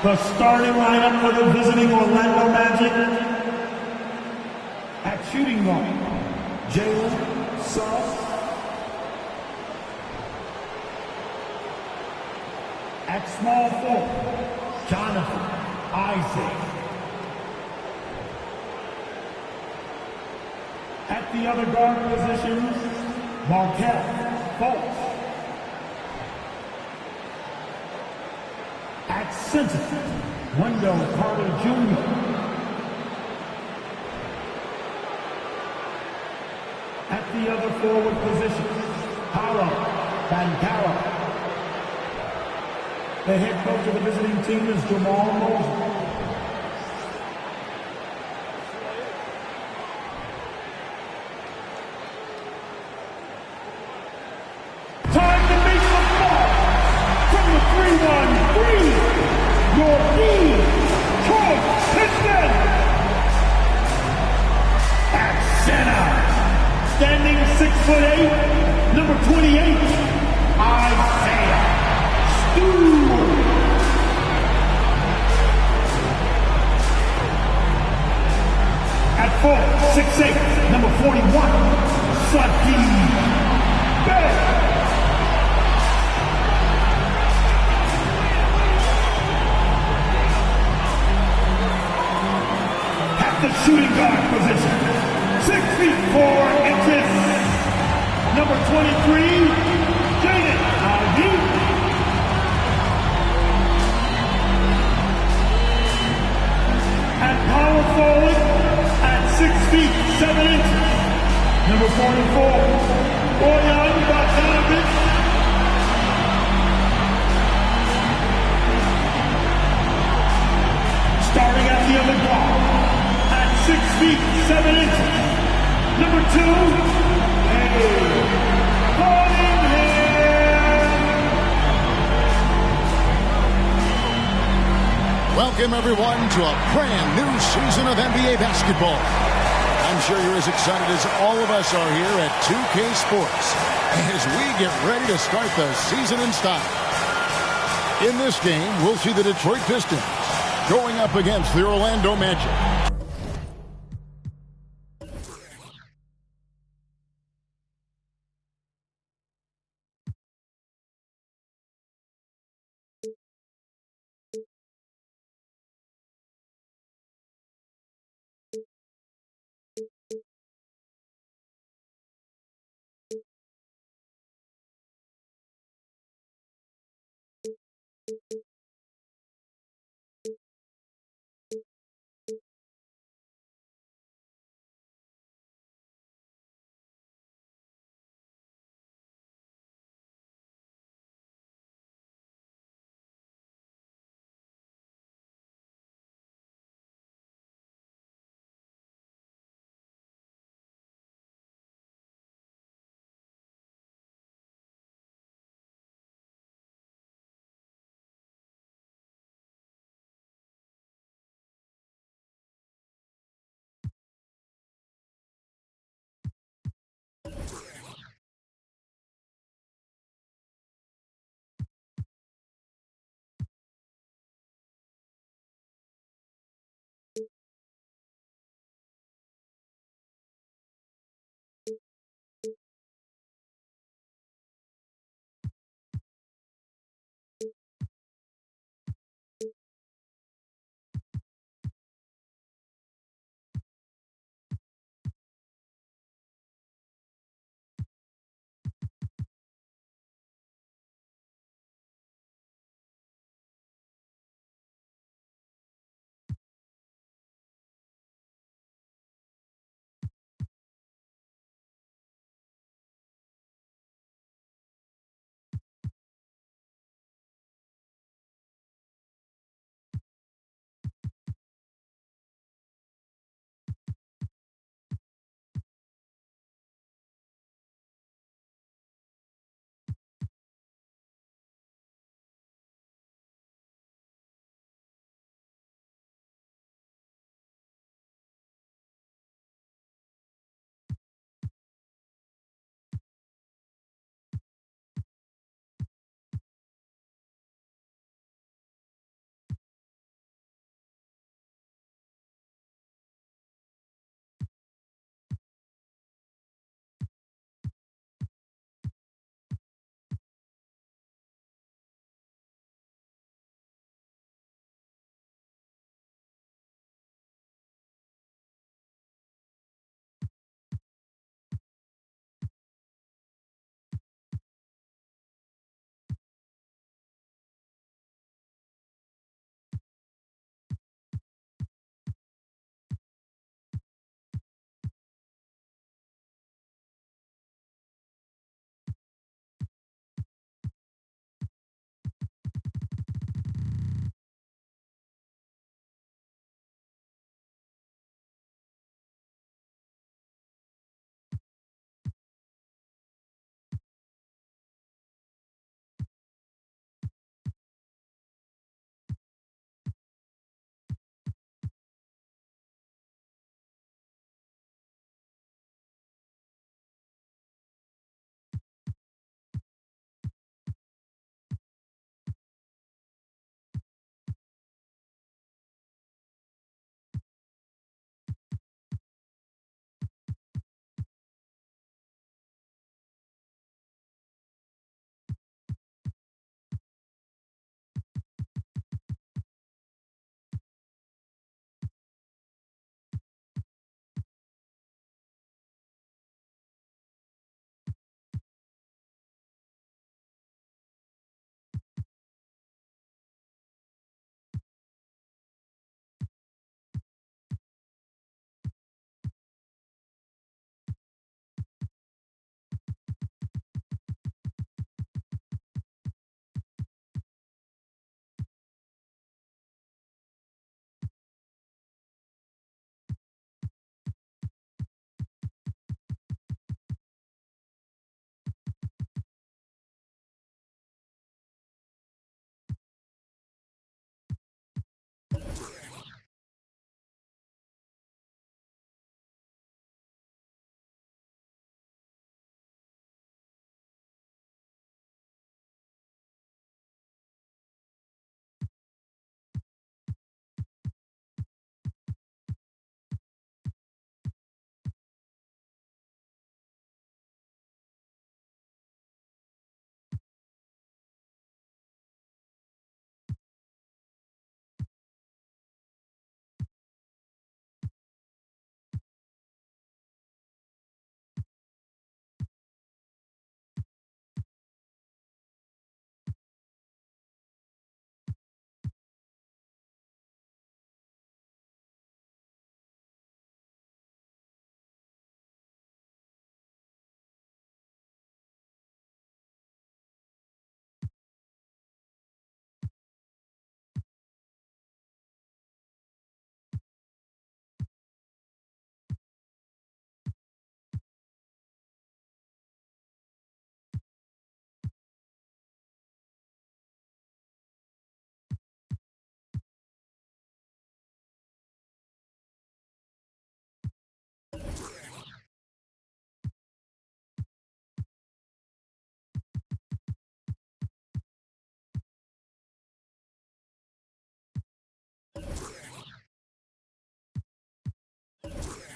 The starting lineup for the visiting Orlando Magic. At shooting guard, Jalen Suggs. At small forward, Jonathan Isaac. At the other guard positions, Markelle Fultz. At center, Wendell Carter Jr. At the other forward positions, Paolo Banchero. The head coach of the visiting team is Jamal Mosley. Time to make some balls from the 3-1-3. Your Detroit Pistons. At center, standing 6'8", number 28, Isaiah Stewart. At 6'8", number 41, Saddiq Bey. The shooting guard position, 6 feet 4 inches, number 23, Jaden Ivey. At power forward, at 6 feet 7 inches, number 44, Bojan Bogdanovic. Starting at the other guard, 6 feet 7 inches, number 2, Cunningham. Welcome everyone to a brand new season of NBA basketball. I'm sure you're as excited as all of us are here at 2K Sports as we get ready to start the season in style. In this game, we'll see the Detroit Pistons going up against the Orlando Magic.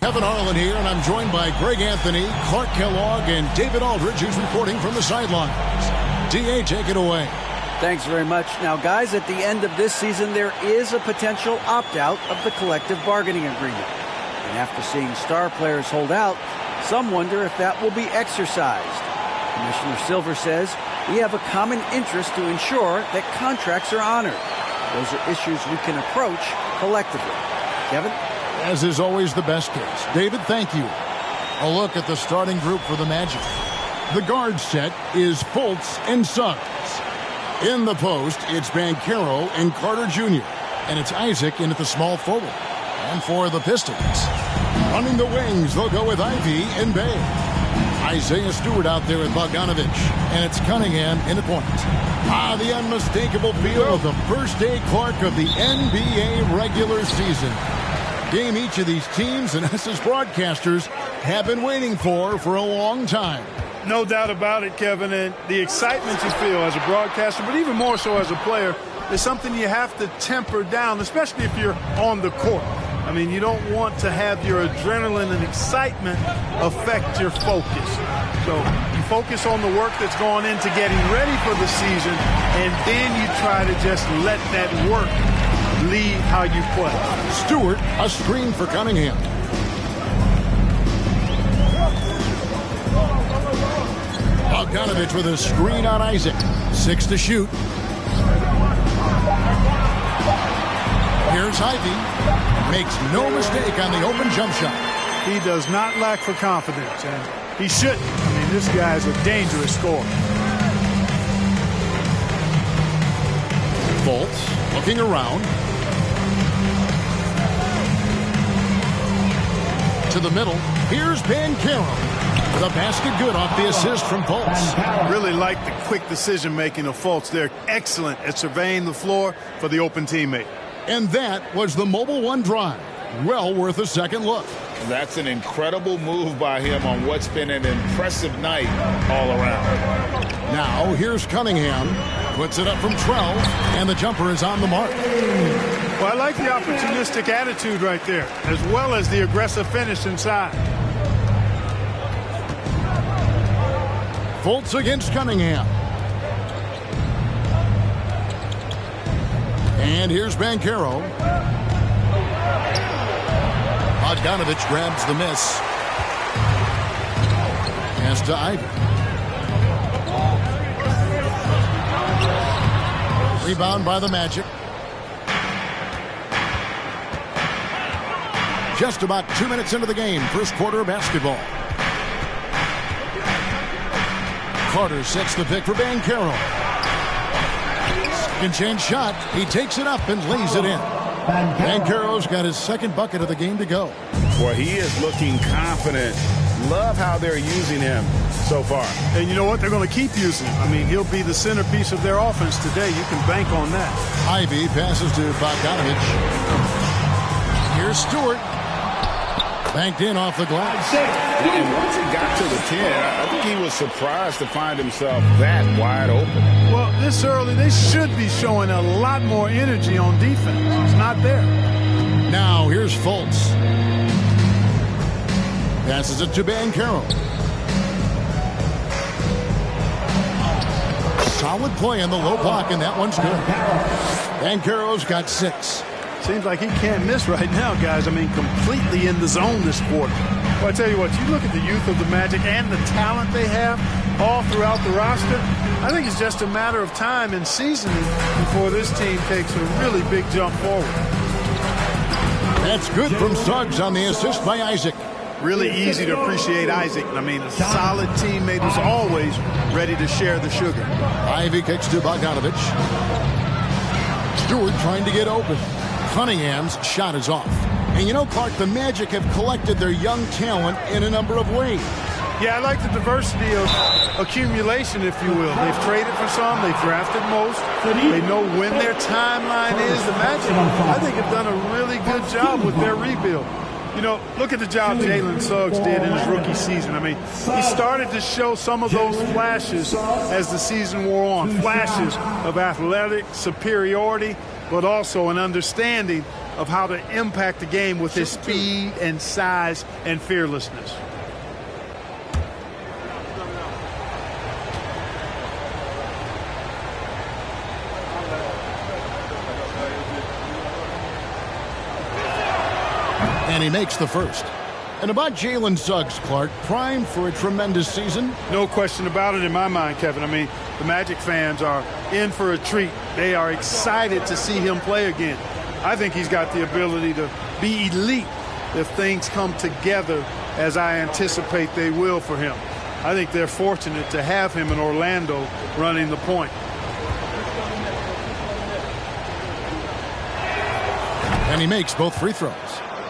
Kevin Harlan here, and I'm joined by Greg Anthony, Clark Kellogg, and David Aldridge, who's reporting from the sidelines. D.A., take it away. Thanks very much. Now, guys, at the end of this season, there is a potential opt-out of the collective bargaining agreement. And after seeing star players hold out, some wonder if that will be exercised. Commissioner Silver says we have a common interest to ensure that contracts are honored. Those are issues we can approach collectively. Kevin? As is always the best case. David, thank you. A look at the starting group for the Magic. The guard set is Fultz and Suggs. In the post, it's Banchero and Carter Jr. And it's Isaac in at the small forward. And for the Pistons, running the wings, they'll go with Ivy and Bay. Isaiah Stewart out there with Bogdanovich. And it's Cunningham in the point. The unmistakable feel of the first day, Clark, of the NBA regular season. Game each of these teams and us as broadcasters have been waiting for a long time. No doubt about it, Kevin, and the excitement you feel as a broadcaster, but even more so as a player, is something you have to temper down, especially if you're on the court. I mean, you don't want to have your adrenaline and excitement affect your focus. So you focus on the work that's going into getting ready for the season, and then you try to just let that work lead how you play. Stewart, a screen for Cunningham. Bogdanovich with a screen on Isaac. 6 to shoot. Here's Ivy. Makes no mistake on the open jump shot. He does not lack for confidence, and he shouldn't. I mean, this guy's a dangerous scorer. Fultz looking around. To the middle. Here's Banchero. The basket good off the assist from Fultz. Really like the quick decision-making of Fultz. They're excellent at surveying the floor for the open teammate. And that was the Mobile One drive. Well worth a second look. That's an incredible move by him on what's been an impressive night all around. Now here's Cunningham. Puts it up from 12, and the jumper is on the mark. Well, I like the opportunistic attitude right there, as well as the aggressive finish inside. Fultz against Cunningham. And here's Banchero. Bogdanovich grabs the miss. Pass to Ivy. Rebound by the Magic. Just about 2 minutes into the game. First quarter of basketball. Carter sets the pick for Banchero. Second chance shot. He takes it up and lays it in. Banchero's got his second bucket of the game to go. Boy, he is looking confident. Love how they're using him so far. And you know what? They're going to keep using him. I mean, he'll be the centerpiece of their offense today. You can bank on that. Ivy passes to Bogdanovich. Here's Stewart. Banked in off the glass. And once he got to the 10, I think he was surprised to find himself that wide open. Well, this early, they should be showing a lot more energy on defense. It's not there. Now, here's Fultz. Passes it to Banchero. Solid play on the low block, and that one's good. Banchero's got 6. Seems like he can't miss right now, guys. I mean, completely in the zone this quarter. Well, I tell you what, you look at the youth of the Magic and the talent they have all throughout the roster. I think it's just a matter of time and seasoning before this team takes a really big jump forward. That's good from Suggs on the assist by Isaac. Really easy to appreciate Isaac. I mean, a solid teammate who's always ready to share the sugar. Ivy kicks to Bogdanovich. Stewart trying to get open. Cunningham's shot is off. And you know, Clark, the Magic have collected their young talent in a number of ways. Yeah, I like the diversity of accumulation, if you will. They've traded for some. They've drafted most. They know when their timeline is. The Magic, I think, have done a really good job with their rebuild. You know, look at the job Jalen Suggs did in his rookie season. I mean, he started to show some of those flashes as the season wore on. Flashes of athletic superiority, but also an understanding of how to impact the game with his speed and size and fearlessness. And he makes the first. And about Jalen Suggs, Clark, primed for a tremendous season? No question about it in my mind, Kevin. I mean, the Magic fans are in for a treat. They are excited to see him play again. I think he's got the ability to be elite if things come together as I anticipate they will for him. I think they're fortunate to have him in Orlando running the point. And he makes both free throws.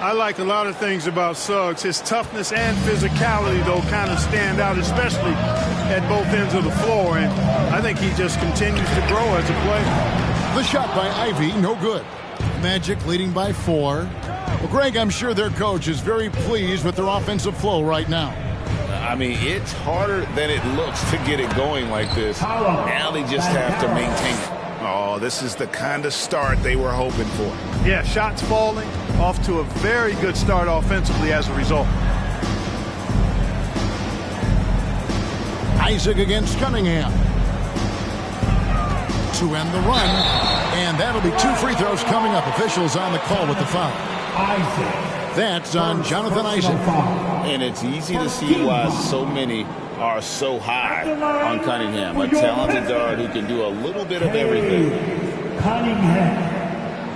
I like a lot of things about Suggs. His toughness and physicality, though, kind of stand out, especially at both ends of the floor. And I think he just continues to grow as a player. The shot by Ivey, no good. Magic leading by 4. Well, Greg, I'm sure their coach is very pleased with their offensive flow right now. I mean, it's harder than it looks to get it going like this. Now they just have to maintain it. Oh, this is the kind of start they were hoping for. Yeah, shots falling, off to a very good start offensively as a result. Isaac against Cunningham. To end the run. And that'll be 2 free throws coming up. Officials on the call with the foul. That's on Jonathan Isaac. And it's easy to see why so many are so high on Cunningham. A talented guard who can do a little bit of everything. Cunningham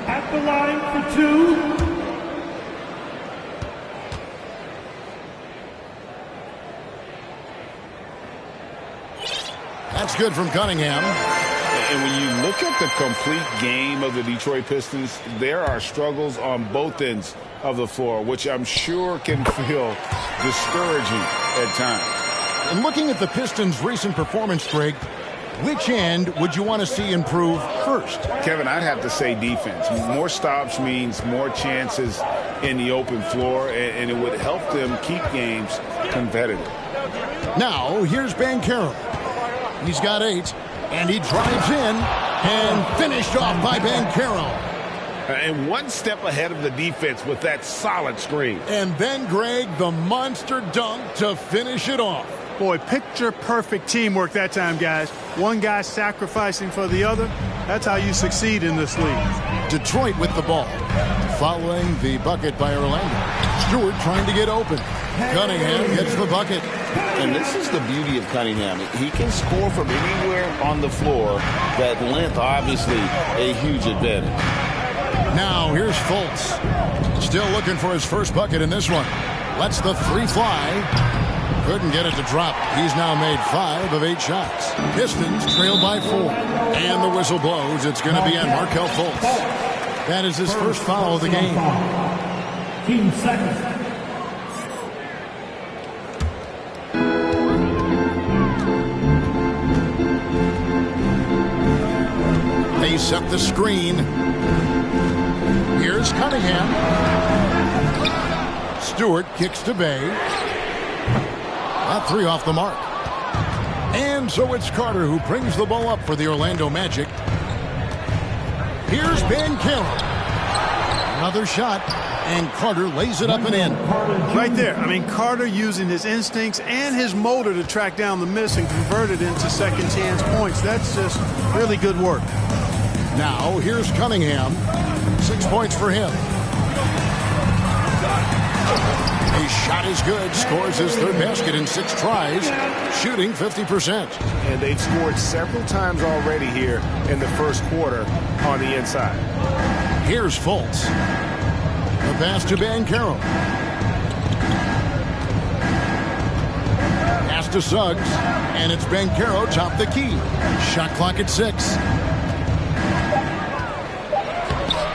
at the line for 2. That's good from Cunningham. And when you look at the complete game of the Detroit Pistons, there are struggles on both ends of the floor, which I'm sure can feel discouraging at times. And looking at the Pistons' recent performance, Greg, which end would you want to see improve first? Kevin, I'd have to say defense. More stops means more chances in the open floor, and it would help them keep games competitive. Now, here's Banchero. He's got 8, and he drives in, and finished off by Banchero. And one step ahead of the defense with that solid screen. And then, Greg, the monster dunk to finish it off. Boy, picture-perfect teamwork that time, guys. One guy sacrificing for the other. That's how you succeed in this league. Detroit with the ball. Following the bucket by Orlando. Stewart trying to get open. Cunningham gets the bucket. And this is the beauty of Cunningham. He can score from anywhere on the floor. That length, obviously, a huge advantage. Now, here's Fultz. Still looking for his first bucket in this one. Lets the 3 fly. Couldn't get it to drop. He's now made 5 of 8 shots. Pistons trail by 4. And the whistle blows. It's going to be on Markelle Fultz. That is his first foul of the game. Team second. They set the screen. Here's Cunningham. Stewart kicks to Bay. That 3 off the mark. And so it's Carter who brings the ball up for the Orlando Magic. Here's Banchero. Another shot. And Carter lays it up and in. Right there. I mean, Carter using his instincts and his motor to track down the miss and convert it into second chance points. That's just really good work. Now, here's Cunningham. 6 points for him. His shot is good. Scores his 3rd basket in 6 tries. Shooting 50%. And they've scored several times already here in the first quarter on the inside. Here's Fultz. The pass to Banchero. Pass to Suggs. And it's Banchero top the key. Shot clock at 6.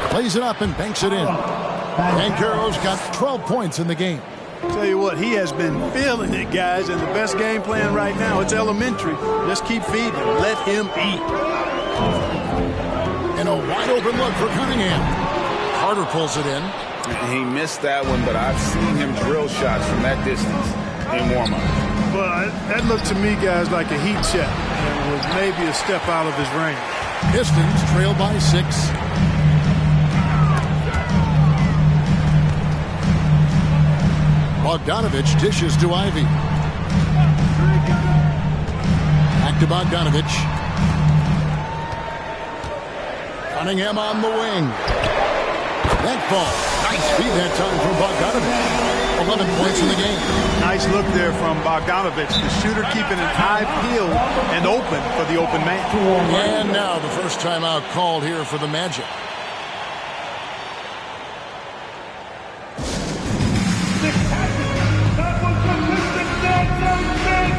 Plays it up and banks it in. Banchero's got 12 points in the game. Tell you what, he has been feeling it, guys, and the best game plan right now, it's elementary. Just keep feeding him. Let him eat. And a wide open look for Cunningham. Carter pulls it in. He missed that one, but I've seen him drill shots from that distance in warm-up. Well, that looked to me, guys, like a heat check. And was maybe a step out of his range. Pistons trail by 6. Bogdanovich dishes to Ivy. Back to Bogdanovich. Cunningham on the wing. That ball. Nice feed that time from Bogdanovich. 11 points in the game. Nice look there from Bogdanovich. The shooter keeping an eye peeled and open for the open man. And now the first timeout called here for the Magic. That was the Pistons Maxey!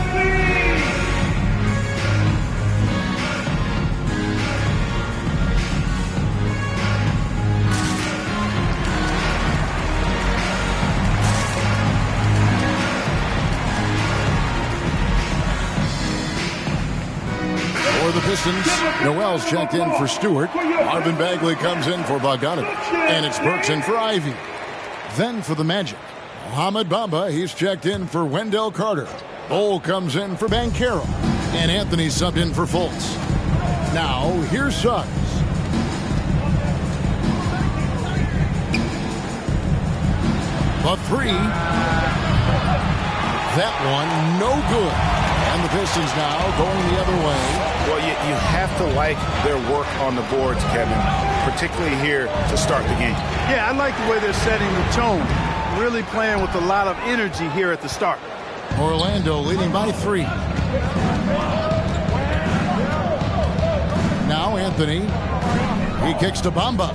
For the Pistons, Noel's checked in for Stewart. Marvin Bagley comes in for Bogdanovich. And it's Burks in for Ivy. Then for the Magic, Mohamed Bamba, he's checked in for Wendell Carter. Bol comes in for Banchero. And Anthony subbed in for Fultz. Now, here's Suggs. The three. That one, no good. And the Pistons now going the other way. Well, you have to like their work on the boards, Kevin, particularly here to start the game. Yeah, I like the way they're setting the tone. Really playing with a lot of energy here at the start. Orlando leading by 3. Now Anthony. He kicks to Bamba.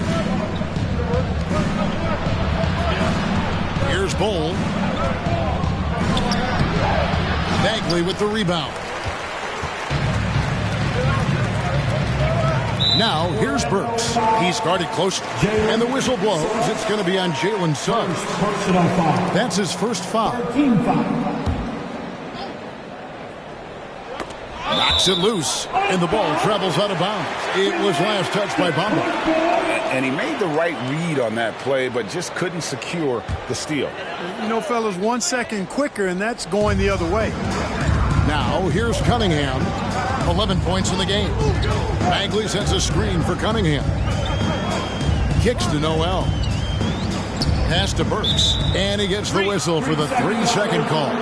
Here's Bol. Bagley with the rebound. Now here's Burks. He's guarded close. And the whistle blows. It's going to be on Jalen Suggs. Personal foul. That's his first foul. Team foul. Knocks it loose. And the ball travels out of bounds. It was last touched by Bamba. And he made the right read on that play, but just couldn't secure the steal. You know, fellas, 1 second quicker, and that's going the other way. Now, here's Cunningham. 11 points in the game. Bagley sends a screen for Cunningham. Kicks to Noel. Pass to Burks. And he gets the whistle for the 3-second call.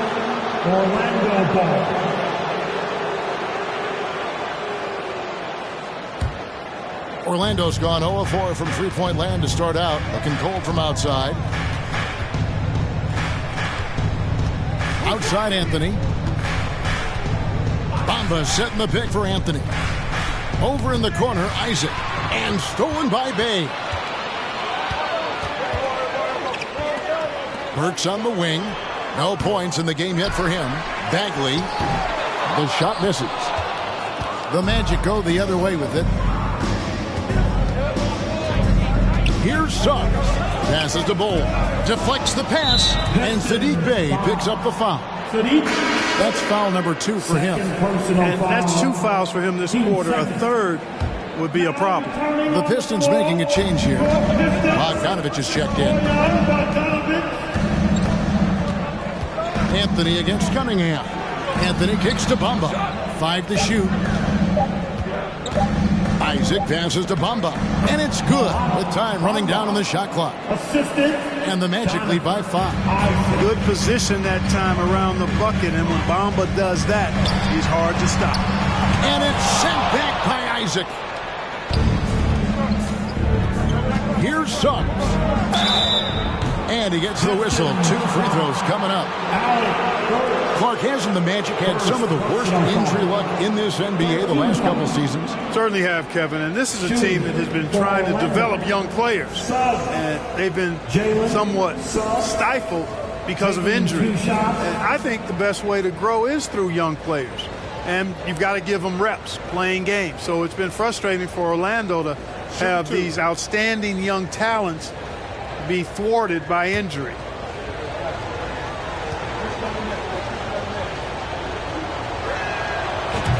Orlando ball. Orlando's gone 0-4 from three-point land to start out. Looking cold from outside. Outside Anthony. Bamba setting the pick for Anthony. Over in the corner, Isaac. And stolen by Bay. Burks on the wing. No points in the game yet for him. Bagley. The shot misses. The Magic go the other way with it. Here's Suggs. Passes to Bol. Deflects the pass. And Saddiq Bey picks up the foul. That's foul number 2 for him. And that's 2 fouls for him this quarter. A third would be a problem. The Pistons making a change here. Bogdanovich is checked in. Anthony against Cunningham. Anthony kicks to Bamba. 5 to shoot. Isaac passes to Bamba. And it's good with time running down on the shot clock. And the Magic lead by 5. Good position that time around the bucket. And when Bamba does that, he's hard to stop. And it's sent back by Isaac. Here's Suggs. And he gets the whistle. 2 free throws coming up. Clark, hasn't the Magic had some of the worst injury luck in this NBA the last couple seasons? Certainly have, Kevin. And this is a team that has been trying to develop young players. And they've been somewhat stifled because of injury. And I think the best way to grow is through young players. And you've got to give them reps, playing games. So it's been frustrating for Orlando to have these outstanding young talents be thwarted by injury.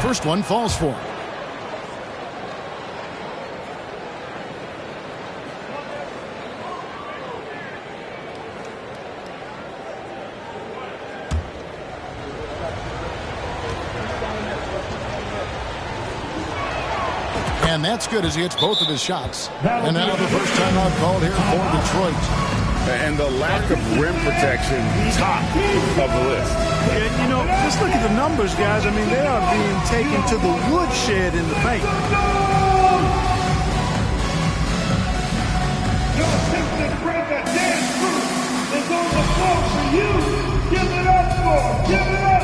First one falls for him. And that's good as he hits both of his shots. And now the first time out called here for Detroit. And the lack of rim protection, top of the list. Yeah, you know, just look at the numbers, guys. I mean, they are being taken to the woodshed in the paint. Your attempt to break that dance crew is on the floor for you. Give it up for. Give it up.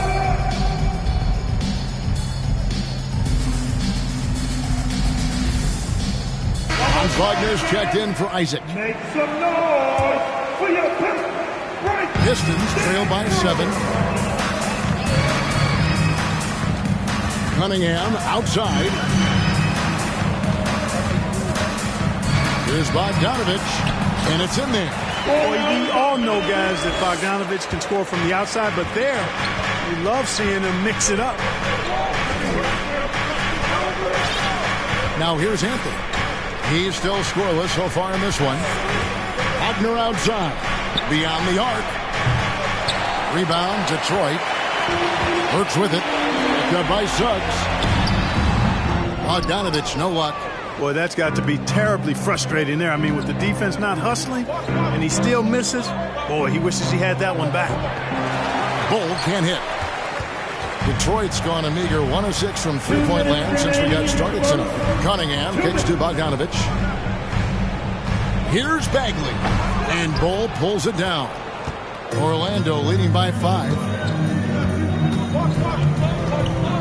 Franz Wagner's checked in for Isaac. Make some noise for your Pistons. Right. Pistons trail by 7. Cunningham outside. Here's Bogdanovich, and it's in there. Boy, we all know, guys, that Bogdanovich can score from the outside, but there, we love seeing him mix it up. Now here's Anthony. He's still scoreless so far in this one. Wagner outside. Beyond the arc. Rebound, Detroit. Works with it. Picked up by Suggs. Bogdanovich, no luck. Boy, that's got to be terribly frustrating there. I mean, with the defense not hustling, and he still misses. Boy, he wishes he had that one back. Bull can't hit. Detroit's gone a meager 1 of 6 from three-point land since we got started tonight. Cunningham kicks to Bogdanovich. Here's Bagley. And Bull pulls it down. Orlando leading by 5.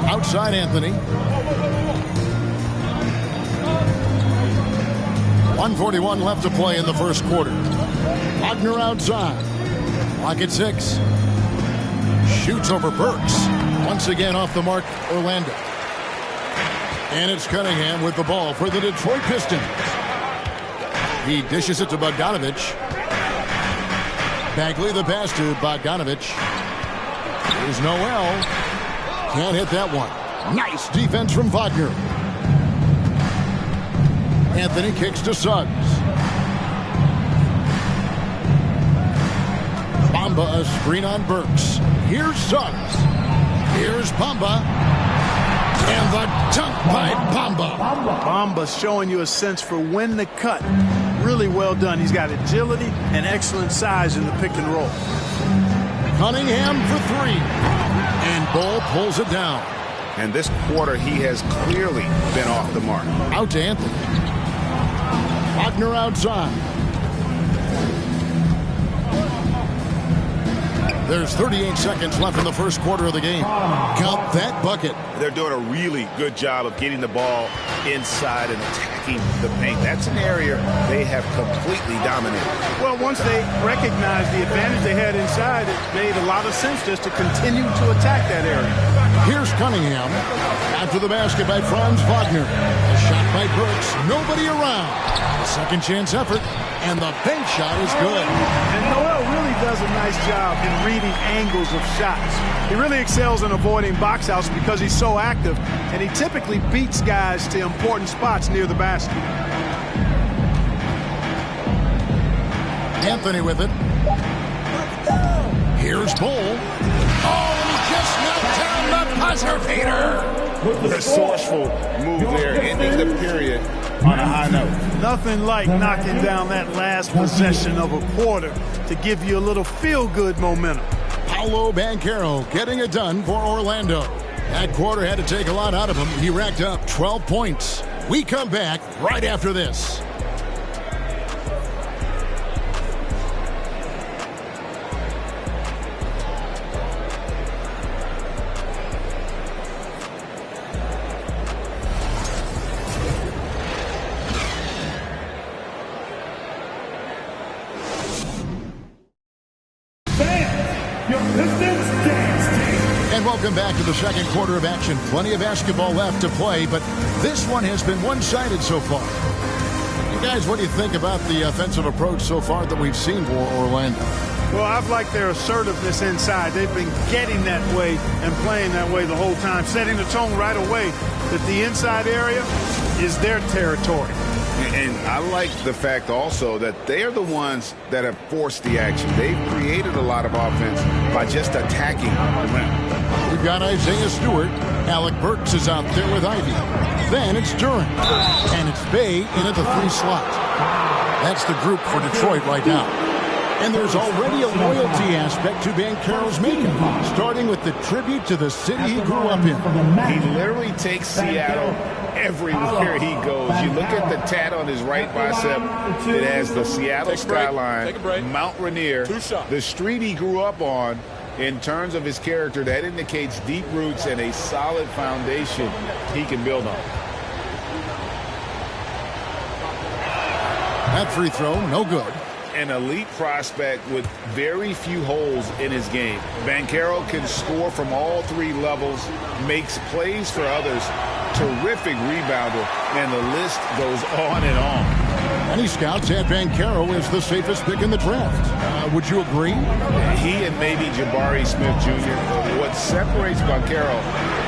Outside Anthony. 1:41 left to play in the first quarter. Wagner outside. Clock at 6. Shoots over Burks. Once again off the mark, Orlando. And it's Cunningham with the ball for the Detroit Pistons. He dishes it to Bogdanovich. Bagley the pass to Bogdanovich. Here's Noel. Can't hit that one. Nice defense from Wagner. Anthony kicks to Suggs. Bamba a screen on Burks. Here's Suggs. Here's Bamba. And the dunk by Bamba. Bamba's showing you a sense for when to cut. Really well done. He's got agility and excellent size in the pick and roll. Cunningham for 3. And Bull pulls it down. And this quarter, he has clearly been off the mark. Out to Anthony. Wagner outside. There's 38 seconds left in the first quarter of the game. Count that bucket. They're doing a really good job of getting the ball inside and attacking the paint. That's an area they have completely dominated. Well, once they recognized the advantage they had inside, it made a lot of sense just to continue to attack that area. Here's Cunningham. After the basket by Franz Wagner. A shot by Brooks. Nobody around. A second chance effort. And the bank shot is good. And Noel really does a nice job in reading angles of shots. He really excels in avoiding box outs because he's so active, and he typically beats guys to important spots near the basket. Anthony with it. Here's Bull. Oh, and he just knocked down the buzzer beater. Resourceful move there, ending the period on a high note. Nothing like knocking down that last possession of a quarter to give you a little feel-good momentum. Paolo Banchero getting it done for Orlando. That quarter had to take a lot out of him. He racked up 12 points. We come back right after this. And welcome back to the second quarter of action. Plenty of basketball left to play, but this one has been one-sided so far. You guys, what do you think about the offensive approach so far that we've seen for Orlando? Well, I've liked their assertiveness inside. They've been getting that way and playing that way the whole time, setting the tone right away that the inside area is their territory. And I like the fact also that they are the ones that have forced the action. They've created a lot of offense by just attacking the rim. We've got Isaiah Stewart. Alec Burks is out there with Ivy. Then it's Duren. And it's Bay in at the 3 slot. That's the group for Detroit right now. And there's already a loyalty aspect to Banchero's makeup, starting with the tribute to the city he grew up in. He literally takes Seattle everywhere he goes. You look at the tat on his right bicep. It has the Seattle skyline, Mount Rainier, the street he grew up on. In terms of his character, that indicates deep roots and a solid foundation he can build on. That free throw, no good. An elite prospect with very few holes in his game. Banchero can score from all three levels, makes plays for others, terrific rebounder, and the list goes on and on. Many scouts had Banchero as the safest pick in the draft. Would you agree? He and maybe Jabari Smith Jr. What separates Banchero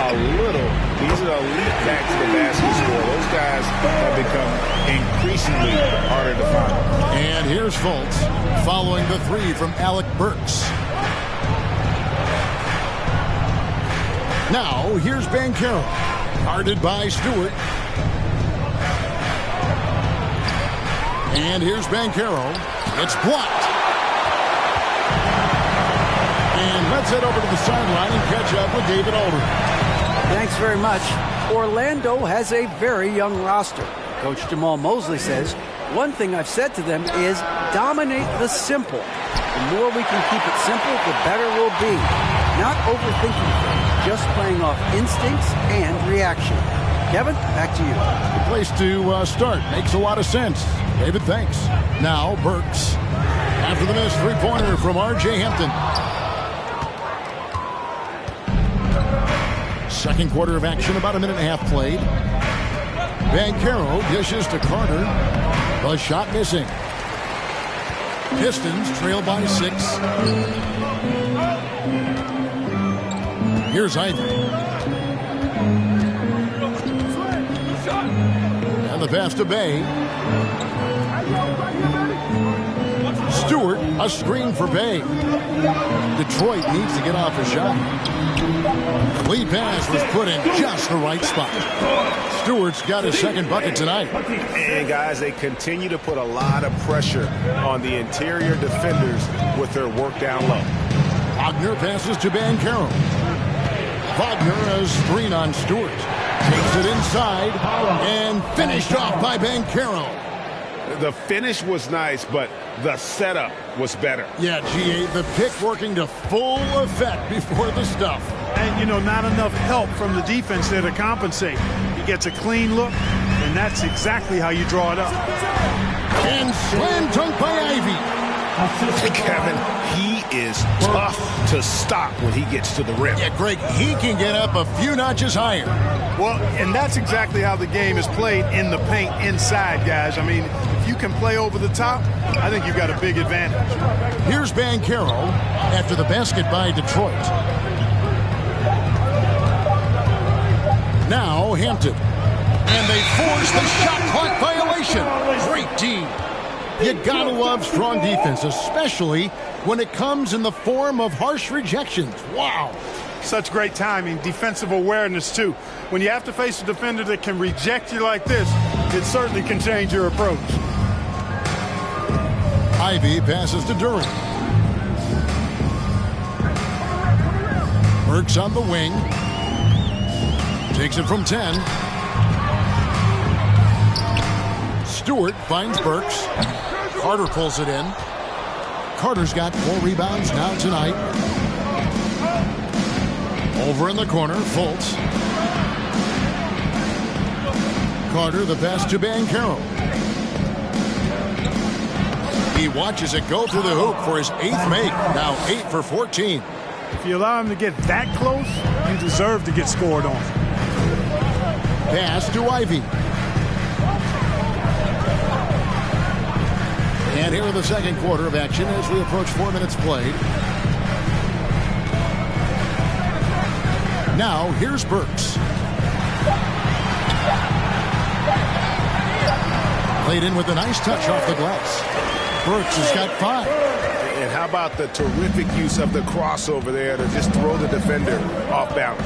a little, he's an elite back to the basket scorer. Those guys have become increasingly harder to find. And here's Fultz following the three from Alec Burks. Now here's Banchero, guarded by Stewart. And here's Banchero. It's blocked. And let's head over to the sideline and catch up with David Aldridge. Thanks very much. Orlando has a very young roster. Coach Jamal Mosley says, one thing I've said to them is dominate the simple. The more we can keep it simple, the better we'll be. Not overthinking things, just playing off instincts and reaction. Kevin, back to you. The place to start. Makes a lot of sense. David, thanks. Now, Burks. After the missed three-pointer from R.J. Hampton. Second quarter of action, about a minute and a half played. Banchero dishes to Carter. The shot missing. Pistons trail by 6. Here's Ivy. And the pass to Bay. Stewart, a screen for Bay. Detroit needs to get off a shot. The lead pass was put in just the right spot. Stewart's got his second bucket tonight. And guys, they continue to put a lot of pressure on the interior defenders with their work down low. Wagner passes to Banchero. Wagner a screen on Stewart. Takes it inside and finished off by Banchero. The finish was nice, but the setup was better. Yeah, G.A., the pick working to full effect before the stuff. And, you know, not enough help from the defense there to compensate. He gets a clean look, and that's exactly how you draw it up. And slam dunk by Ivy. Kevin, he is tough to stop when he gets to the rim. Yeah, Greg, he can get up a few notches higher. Well, and that's exactly how the game is played in the paint inside, guys. I mean, if you can play over the top, I think you've got a big advantage. Here's Banchero after the basket by Detroit. Now Hampton. And they force the shot clock violation. Great team. You gotta love strong defense, especially when it comes in the form of harsh rejections. Wow. Such great timing, defensive awareness, too. When you have to face a defender that can reject you like this, it certainly can change your approach. Ivy passes to Duran. Burks on the wing. Takes it from 10. Stewart finds Burks. Carter pulls it in. Carter's got 4 rebounds now tonight. Over in the corner, Fultz. Carter, the pass to Banchero. He watches it go through the hoop for his 8th make. Now 8 for 14. If you allow him to get that close, you deserve to get scored on. Pass to Ivy. And here in the second quarter of action as we approach 4 minutes played. Now here's Burks. Played in with a nice touch off the glass. Burks has got 5. And how about the terrific use of the crossover there to just throw the defender off balance.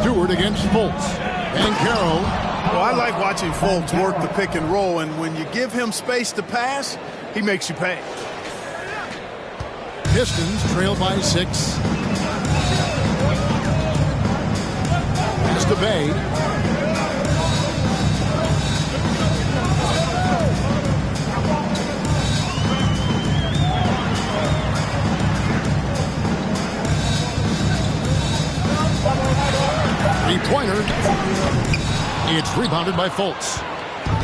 Stewart against Fultz. Banchero Well, I like watching Fultz work the pick and roll, and when you give him space to pass, he makes you pay. Pistons trail by 6. Pass to Bay. Three-pointer. It's rebounded by Fultz.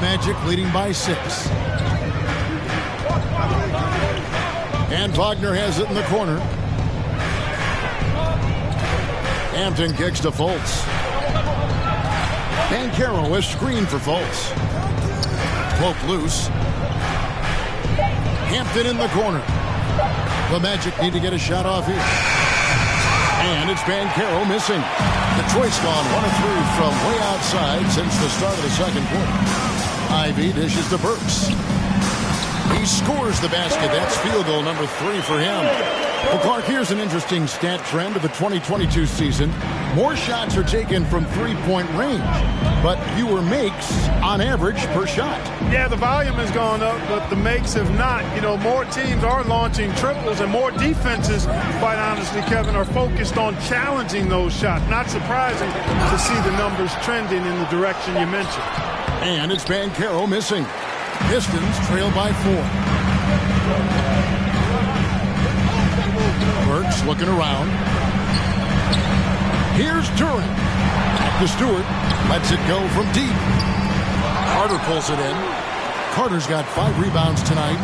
Magic leading by 6. And Wagner has it in the corner. Hampton kicks to Fultz. Banchero is screened for Fultz. Cloak loose. Hampton in the corner. The Magic need to get a shot off here. And it's Banchero missing. Detroit's gone 1 of 3 from way outside since the start of the second quarter. Ivy dishes to Burks. He scores the basket. That's field goal number 3 for him. Well, Clark, here's an interesting stat trend of the 2022 season. More shots are taken from three-point range, but fewer makes on average per shot. Yeah, the volume has gone up, but the makes have not. You know, more teams are launching triples, and more defenses, quite honestly, Kevin, are focused on challenging those shots. Not surprising to see the numbers trending in the direction you mentioned. And it's Banchero missing. Pistons trail by 4. Burks looking around. Here's Duren. Back to Stewart. Lets it go from deep. Carter pulls it in. Carter's got 5 rebounds tonight.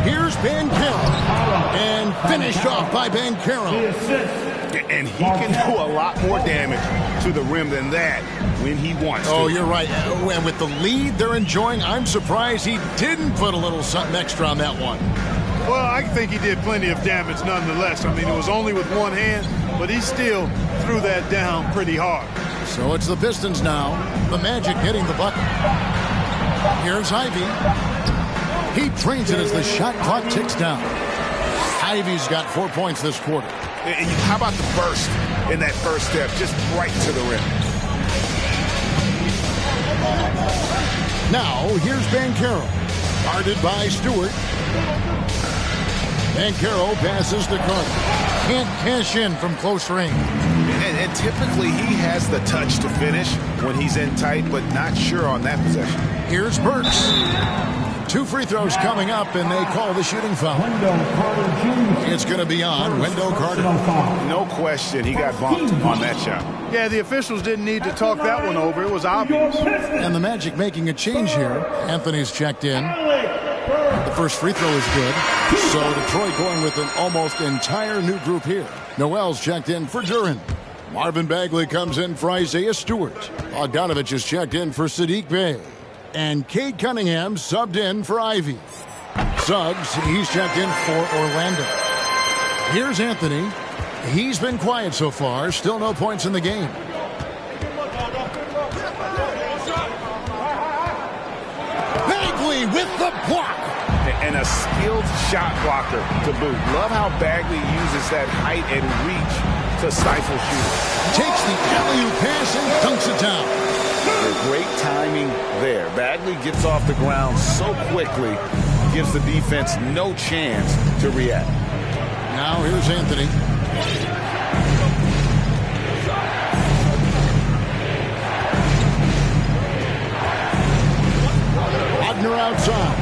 Here's Banchero. And finished off by Banchero. And he can do a lot more damage to the rim than that when he wants to. Oh, you're right. And with the lead they're enjoying, I'm surprised he didn't put a little something extra on that one. Well, I think he did plenty of damage nonetheless. I mean, it was only with one hand, but he still threw that down pretty hard. So it's the Pistons now. The Magic getting the bucket. Here's Ivy. He drains it as the shot clock ticks down. Ivy's got 4 points this quarter. And how about the burst in that first step, just right to the rim? Now, here's Banchero. Guarded by Stewart. Banchero passes to Carter. Can't cash in from close range. And typically he has the touch to finish when he's in tight, but not sure on that possession. Here's Burks. 2 free throws coming up, and they call the shooting foul. It's going to be on Wendell Carter. No question, he got bumped on that shot. Yeah, the officials didn't need to talk that one over. It was obvious. And the Magic making a change here. Anthony's checked in. The first free throw is good. So Detroit going with an almost entire new group here. Noel's checked in for Duren. Marvin Bagley comes in for Isaiah Stewart. Bogdanovich is checked in for Saddiq Bey. And Cade Cunningham subbed in for Ivy. Suggs, he's checked in for Orlando. Here's Anthony. He's been quiet so far. Still no points in the game. Bagley with the block. And a skilled shot blocker to boot. Love how Bagley uses that height and reach to stifle shooters. Takes the alley-oop pass and dunks it down. Great timing there. Bagley gets off the ground so quickly, gives the defense no chance to react. Now here's Anthony. Wagner outside.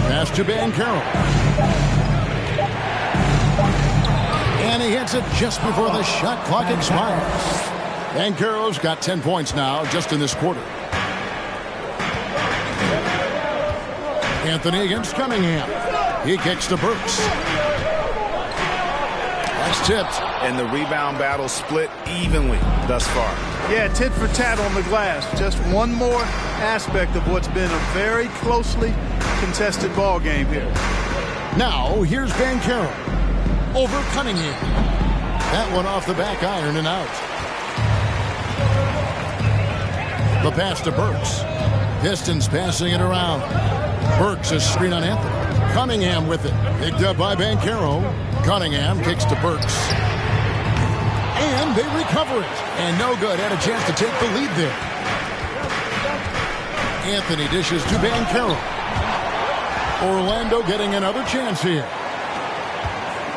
Pass to Banchero. And he hits it just before the shot clock expires. Banchero's got 10 points now just in this quarter. Anthony against Cunningham. He kicks to Burks. That's tipped. And the rebound battle split evenly thus far. Yeah, tit for tat on the glass. Just one more aspect of what's been a very closely contested ball game here. Now, here's Banchero. Over Cunningham. That one off the back iron and out. The pass to Burks. Pistons passing it around. Burks is screen on Anthony. Cunningham with it. Picked up by Banchero. Cunningham kicks to Burks. And they recover it. And no good. Had a chance to take the lead there. Anthony dishes to Banchero. Orlando getting another chance here.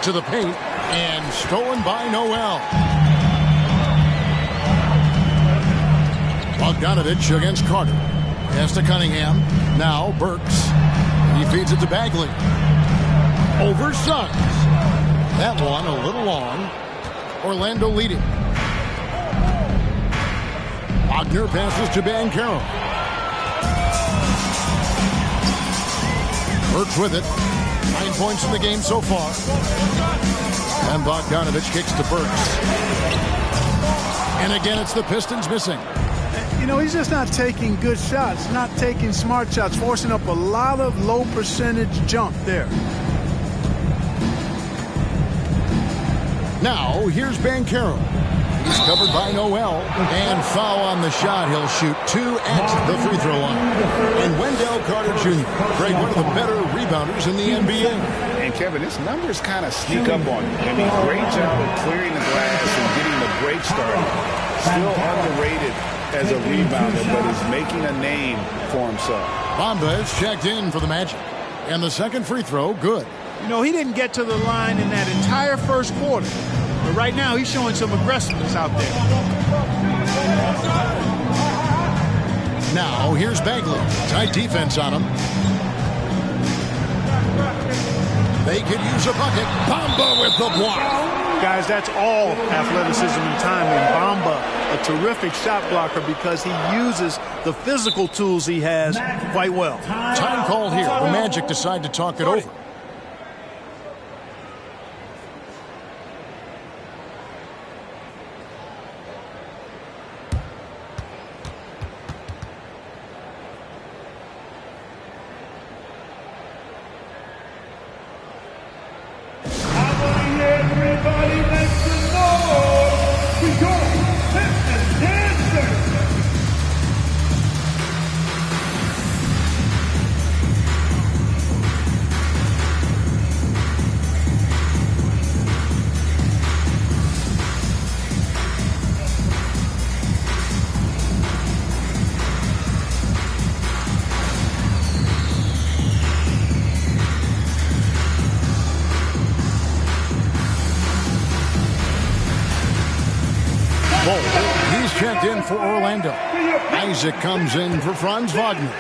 To the paint. And stolen by Noel. Bogdanovich against Carter. Pass to Cunningham. Now Burks. He feeds it to Bagley. Over Suggs. That one a little long. Orlando leading. Wagner passes to Banchero. Burks with it. 9 points in the game so far. And Bogdanovich kicks to Burks. And again, it's the Pistons missing. You know, he's just not taking good shots, not taking smart shots, forcing up a lot of low percentage jump there. Now, here's Banchero. He's covered by Noel. And foul on the shot. He'll shoot 2 at the free throw line. And Wendell Carter Jr., Greg, one of the better rebounders in the NBA. And, Kevin, his numbers kind of sneak up on him. I mean, great job of clearing the glass and getting the break started. Still underrated as a rebounder, but is making a name for himself. Bamba is checked in for the Magic. And the second free throw, good. You know, he didn't get to the line in that entire first quarter. But right now, he's showing some aggressiveness out there. Now, here's Bagley. Tight defense on him. They could use a bucket. Bamba with the block. Guys, that's all athleticism and timing. Bamba, a terrific shot blocker because he uses the physical tools he has quite well. Time called here. The Magic decide to talk it over. Everybody make some noise for your Pistons dancers! He's checked in for Orlando. Isaac comes in for Franz Wagner.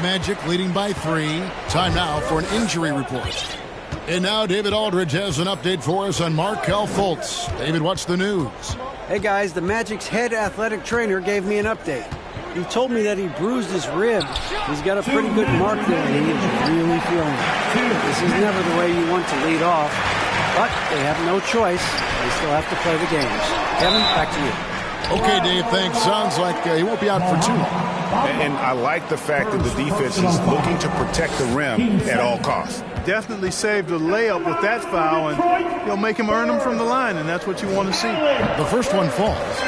Magic leading by 3. Time now for an injury report. And now David Aldridge has an update for us on Markelle Fultz. David, what's the news? Hey guys, the Magic's head athletic trainer gave me an update. He told me that he bruised his rib. He's got a pretty good mark there and he is really feeling it. This is never the way you want to lead off, but they have no choice. They still have to play the games. Kevin, back to you. Okay, Dave, thanks. Sounds like he won't be out for too long. And I like the fact that the defense is looking to protect the rim at all costs. Definitely saved a layup with that foul, and you'll make him earn them from the line, and that's what you want to see. The first one falls.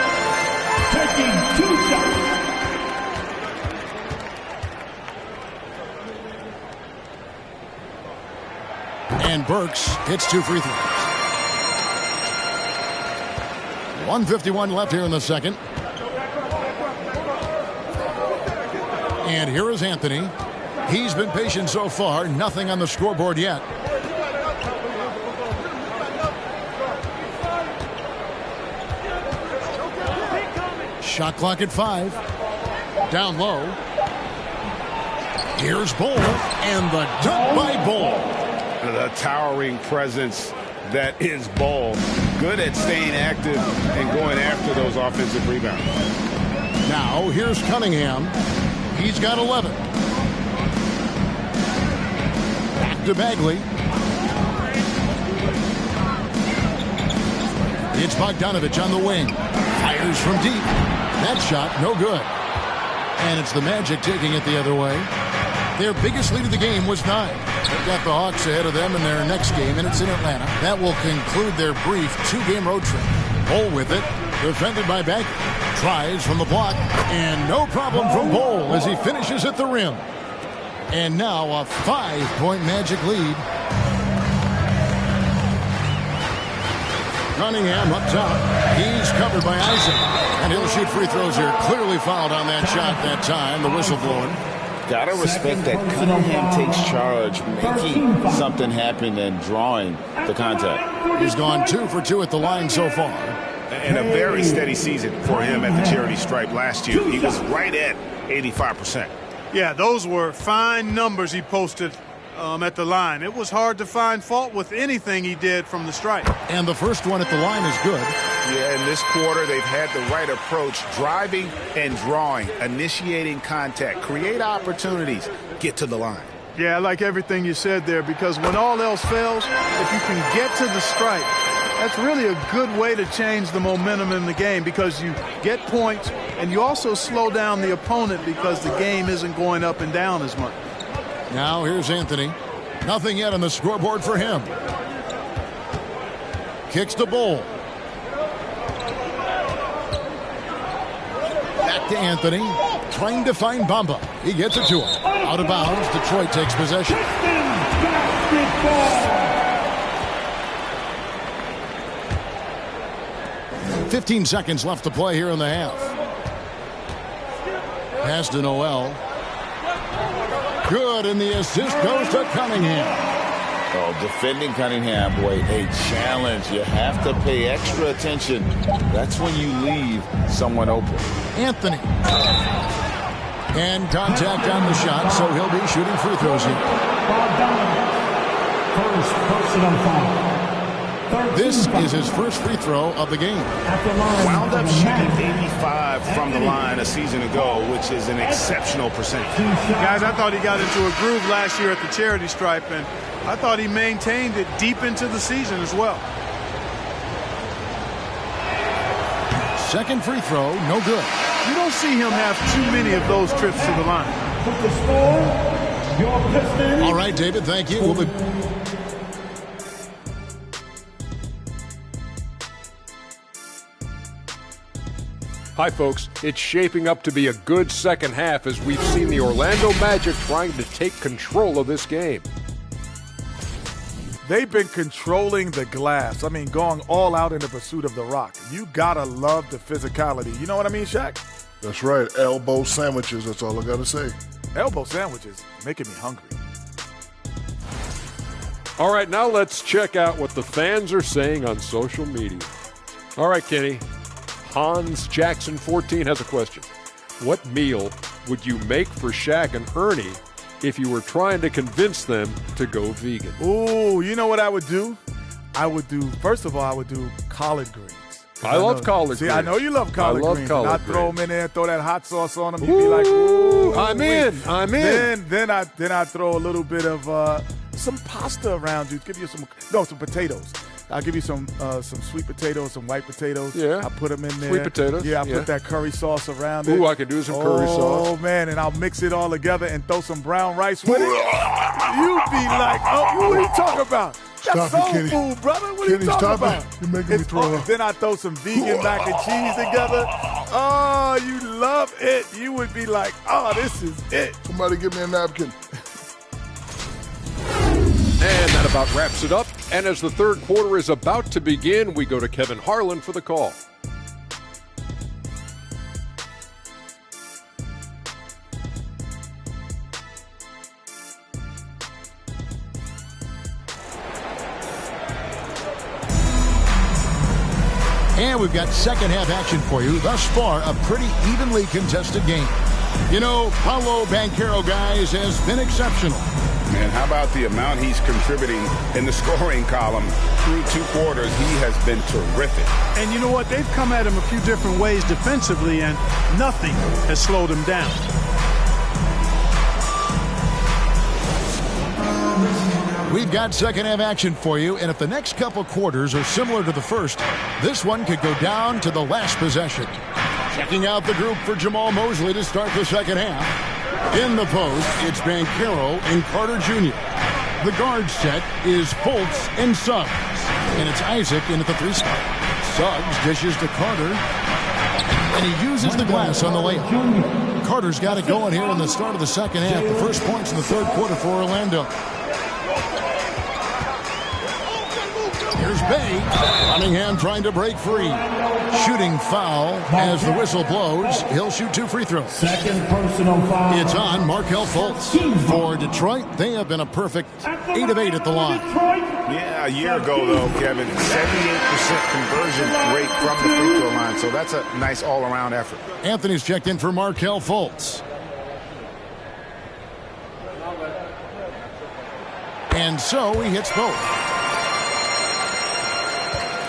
Taking 2 shots. And Burks hits 2 free throws. 1:51 left here in the second. And here is Anthony. He's been patient so far. Nothing on the scoreboard yet. Shot clock at 5. Down low. Here's Bol. And the dunk by Bol. The towering presence that is Bol. Good at staying active and going after those offensive rebounds. Now here's Cunningham. He's got 11. Back to Bagley. It's Bogdanovich on the wing. Fires from deep. That shot, no good. And it's the Magic taking it the other way. Their biggest lead of the game was 9. They've got the Hawks ahead of them in their next game, and it's in Atlanta. That will conclude their brief 2-game road trip. Bol with it. Defended by Bagley. Tries from the block, and no problem from Bol as he finishes at the rim. And now a 5-point Magic lead. Cunningham up top. He's covered by Isaac. And he'll shoot free throws here. Clearly fouled on that shot that time. The whistle blowing. Gotta respect that Cunningham takes charge, making something happen and drawing the contact. He's gone 2 for 2 at the line so far. And a very steady season for him at the charity stripe last year. He was right at 85%. Yeah, those were fine numbers he posted at the line. It was hard to find fault with anything he did from the stripe. And the first one at the line is good. Yeah, in this quarter, they've had the right approach, driving and drawing, initiating contact, create opportunities, get to the line. Yeah, I like everything you said there, because when all else fails, if you can get to the stripe, that's really a good way to change the momentum in the game, because you get points and you also slow down the opponent because the game isn't going up and down as much. Now here's Anthony. Nothing yet on the scoreboard for him. Kicks the ball. Back to Anthony. Trying to find Bamba. He gets it to him. Out of bounds. Detroit takes possession. Basketball. 15 seconds left to play here in the half. Pass to Noel. Good, and the assist goes to Cunningham. Oh, defending Cunningham, boy, a challenge. You have to pay extra attention. That's when you leave someone open. Anthony. And contact on the shot, so he'll be shooting free throws here. First personal foul. This is his first free throw of the game. Wound up shooting 85 from the line a season ago, which is an exceptional percentage. Guys, I thought he got into a groove last year at the charity stripe, and I thought he maintained it deep into the season as well. Second free throw, no good. You don't see him have too many of those trips to the line. With the score, your Pistons. All right, David, thank you. We'll be... Hi, folks. It's shaping up to be a good second half as we've seen the Orlando Magic trying to take control of this game. They've been controlling the glass. I mean, going all out in the pursuit of the rock. You gotta love the physicality. You know what I mean, Shaq? That's right. Elbow sandwiches. That's all I gotta say. Elbow sandwiches making me hungry. All right, now let's check out what the fans are saying on social media. All right, Kenny. Hans Jackson 14 has a question. What meal would you make for Shaq and Ernie if you were trying to convince them to go vegan? Ooh, you know what I would do? First of all, I would do collard greens. I love collard greens. See, I know you love collard greens. I throw them in there, throw that hot sauce on them. You'd be like, ooh, I'm in. Then I throw a little bit of some pasta around you. Give you some potatoes. I'll give you some sweet potatoes, some white potatoes. Yeah. I'll put them in there. Sweet potatoes. Yeah, I'll put that curry sauce around it. Ooh, I could do some curry sauce. Oh, man, and I'll mix it all together and throw some brown rice with it. You'd be like, oh, what are you talking about? That's soul food, brother. What are you talking about? You're making me throw up. Then I throw some vegan mac and cheese together. Oh, you love it. You would be like, oh, this is it. Somebody give me a napkin. And that about wraps it up. And as the third quarter is about to begin, we go to Kevin Harlan for the call. And we've got second half action for you. Thus far, a pretty evenly contested game. You know, Paolo Banchero, guys, has been exceptional. Man, how about the amount he's contributing in the scoring column through 2 quarters? He has been terrific. And you know what? They've come at him a few different ways defensively, and nothing has slowed him down. We've got second half action for you, and if the next couple quarters are similar to the first, this one could go down to the last possession. Checking out the group for Jamal Mosley to start the second half. In the post, it's Banchero and Carter Jr. The guard set is Fultz and Suggs. And it's Isaac in at the 3 spot. Suggs dishes to Carter. And he uses the glass on the layup. Carter's got it going here in the start of the second half. The first points in the third quarter for Orlando. Here's Bay. Cunningham trying to break free. Shooting foul as the whistle blows. He'll shoot 2 free throws. Second personal foul. It's on Markelle Fultz. For Detroit, they have been a perfect 8 of 8 at the line. Yeah, a year ago, though, Kevin, 78% conversion rate from the free throw line. So that's a nice all-around effort. Anthony's checked in for Markelle Fultz. And so he hits both.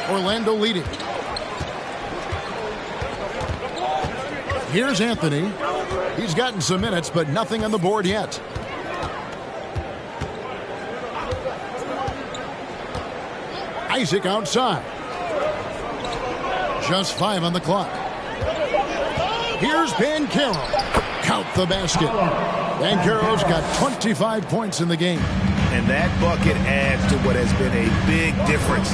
Orlando leading. Here's Anthony. He's gotten some minutes, but nothing on the board yet. Isaac outside. Just 5 on the clock. Here's Banchero. Count the basket. Banchero's got 25 points in the game. And that bucket adds to what has been a big difference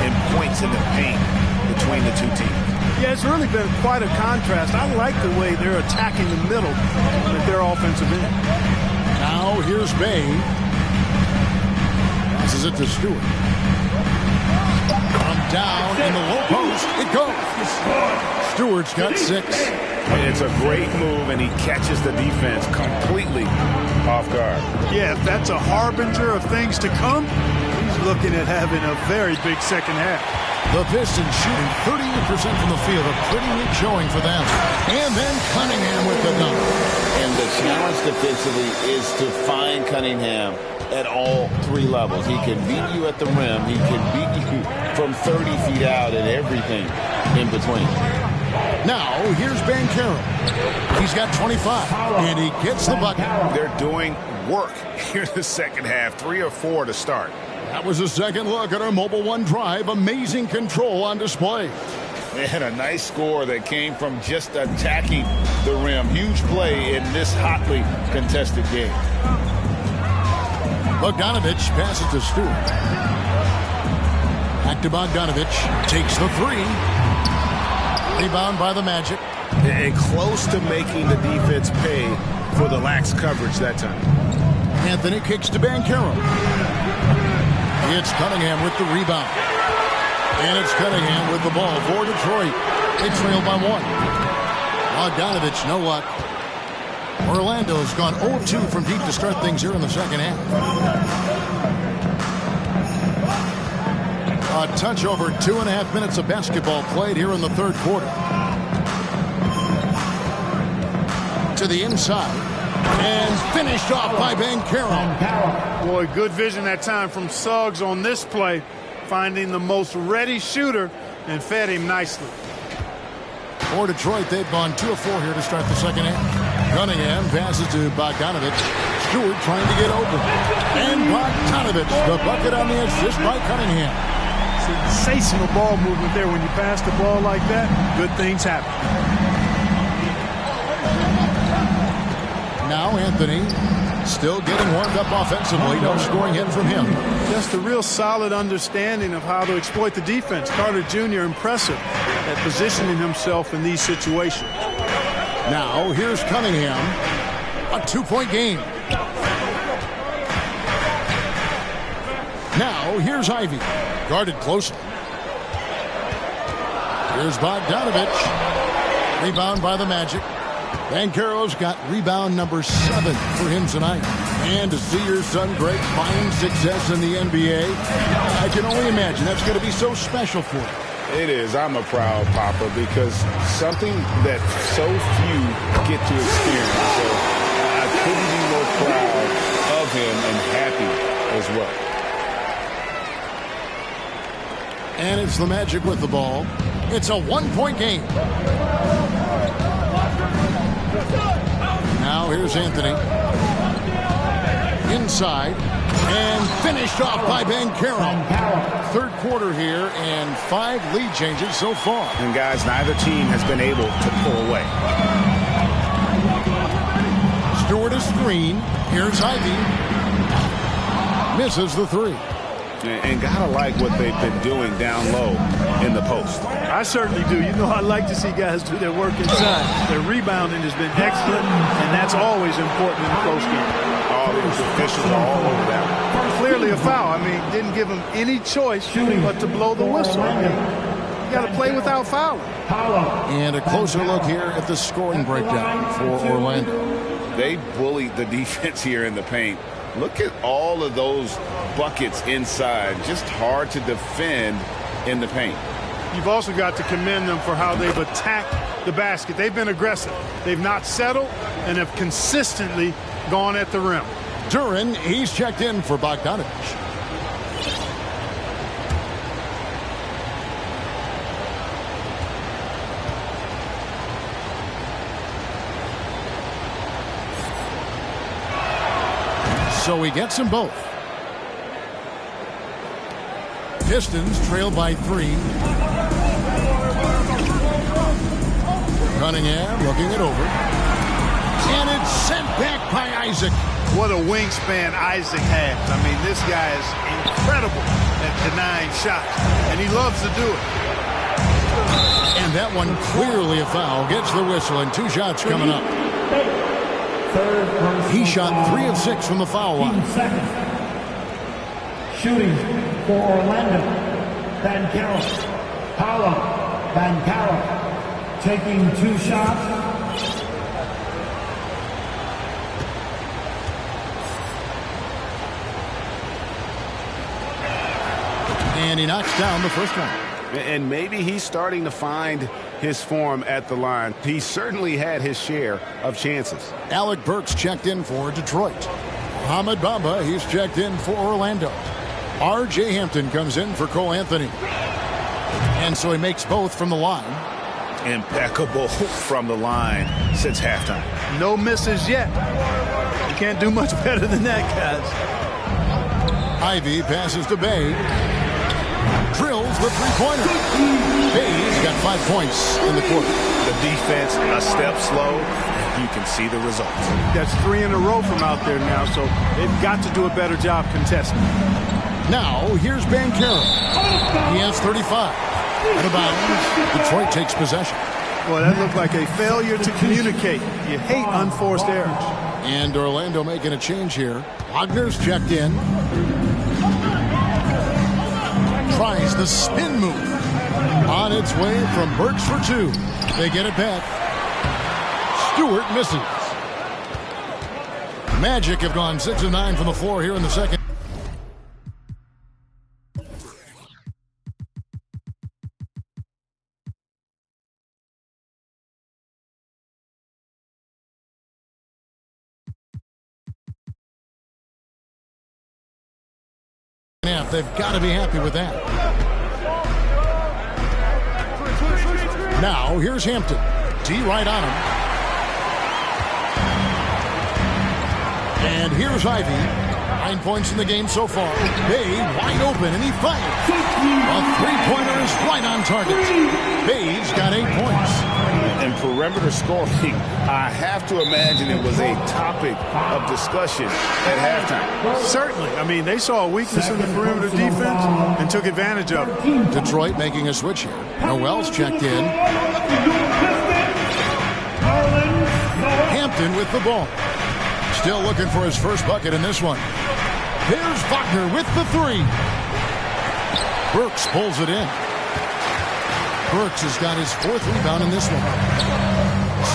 in points in the paint between the two teams. Yeah, it's really been quite a contrast. I like the way they're attacking the middle with their offensive end. Now here's Bay. Passes it to Stewart. From down in the low post, it goes. Stewart's got 6. It's a great move, and he catches the defense completely off guard. Yeah, if that's a harbinger of things to come, he's looking at having a very big second half. The Pistons shooting 38% from the field. A pretty neat showing for them. And then Cunningham with the dunk. And the challenge defensively is to find Cunningham at all 3 levels. He can beat you at the rim. He can beat you from 30 feet out and everything in between. Now, here's Banchero. He's got 25, and he gets the bucket. They're doing work here in the second half. 3 or 4 to start. That was a second look at our Mobile One drive. Amazing control on display. And a nice score that came from just attacking the rim. Huge play in this hotly contested game. Bogdanovich passes to Stewart. Back to Bogdanovich. Takes the 3. Rebound by the Magic. And close to making the defense pay for the lax coverage that time. Anthony kicks to Banchero. It's Cunningham with the rebound. And it's Cunningham with the ball for Detroit. They trail by 1. Bogdanovich, no luck. Orlando's gone 0-2 from deep to start things here in the second half. A touch over 2.5 minutes of basketball played here in the third quarter. To the inside. And finished off by Banchero. Boy, good vision that time from Suggs on this play. Finding the most ready shooter and fed him nicely. For Detroit, they've gone 2 of 4 here to start the second half. Cunningham passes to Bogdanovich. Stewart trying to get open. And Bogdanovich, the bucket on the assist by Cunningham. Sensational ball movement there. When you pass the ball like that, good things happen. Now Anthony still getting warmed up offensively. No scoring hit from him. Just a real solid understanding of how to exploit the defense. Carter Jr. impressive at positioning himself in these situations. Now here's Cunningham. A 2-point game. Now here's Ivy. Guarded closely. Here's Bogdanovich. Rebound by the Magic. Banchero's got rebound number 7 for him tonight. And to see your son Greg find success in the NBA, I can only imagine that's going to be so special for him. It is. I'm a proud papa because something that so few get to experience. So I couldn't be more proud of him and happy as well. And it's the Magic with the ball. It's a 1-point game. Now here's Anthony. Inside. And finished off by Banchero. Third quarter here and 5 lead changes so far. And guys, neither team has been able to pull away. Stewart is screen. Here's Ivy. Misses the 3. And gotta like what they've been doing down low in the post. I certainly do. You know, I like to see guys do their work inside. Their rebounding has been excellent, and that's always important in a close game. All those officials are all over that. clearly a foul. I mean, didn't give him any choice but to blow the whistle. I mean, you got to play without fouling. And a closer look here at the scoring breakdown for Orlando. They bullied the defense here in the paint. Look at all of those buckets inside. Just hard to defend in the paint. You've also got to commend them for how they've attacked the basket. They've been aggressive. They've not settled and have consistently gone at the rim. Duren, he's checked in for Bogdanovic. So he gets them both. Pistons trail by 3. Cunningham looking it over. And it's sent back by Isaac. What a wingspan Isaac has. I mean, this guy is incredible at denying shots, and he loves to do it. And that one clearly a foul. Gets the whistle, and 2 shots coming up. He shot 3 of 6 from the foul line. Shooting for Orlando, Banchero. Paolo Banchero taking 2 shots. And he knocks down the first one. And maybe he's starting to find his form at the line. He certainly had his share of chances. Alec Burks checked in for Detroit. Mohamed Bamba, he's checked in for Orlando. R.J. Hampton comes in for Cole Anthony. And so he makes both from the line. Impeccable from the line since halftime. No misses yet. You can't do much better than that, guys. Ivy passes to Bay. Drills the three-pointer. Bay's got 5 points in the quarter. The defense a step slow. You can see the results. That's 3 in a row from out there now, so they've got to do a better job contesting. Now, here's Banchero. He has 35. Out of bounds. Detroit takes possession. Boy, that looked like a failure to communicate. You hate unforced errors. And Orlando making a change here. Wagner's checked in. Tries the spin move. On its way from Burks for 2. They get it back. Stewart misses. Magic have gone 6 of 9 from the floor here in the second. They've got to be happy with that. Now, here's Hampton. D right on him. And here's Ivy. 9 points in the game so far. Bay wide open, and he fires. A three-pointer is right on target. Bay's got 8 points. And perimeter scoring, I have to imagine it was a topic of discussion at halftime. Certainly. I mean, they saw a weakness in the perimeter defense and took advantage of it. Detroit making a switch here. Noel's checked in. Hampton with the ball. Still looking for his first bucket in this one. Here's Wagner with the 3. Burks pulls it in. Burks has got his 4th rebound in this one.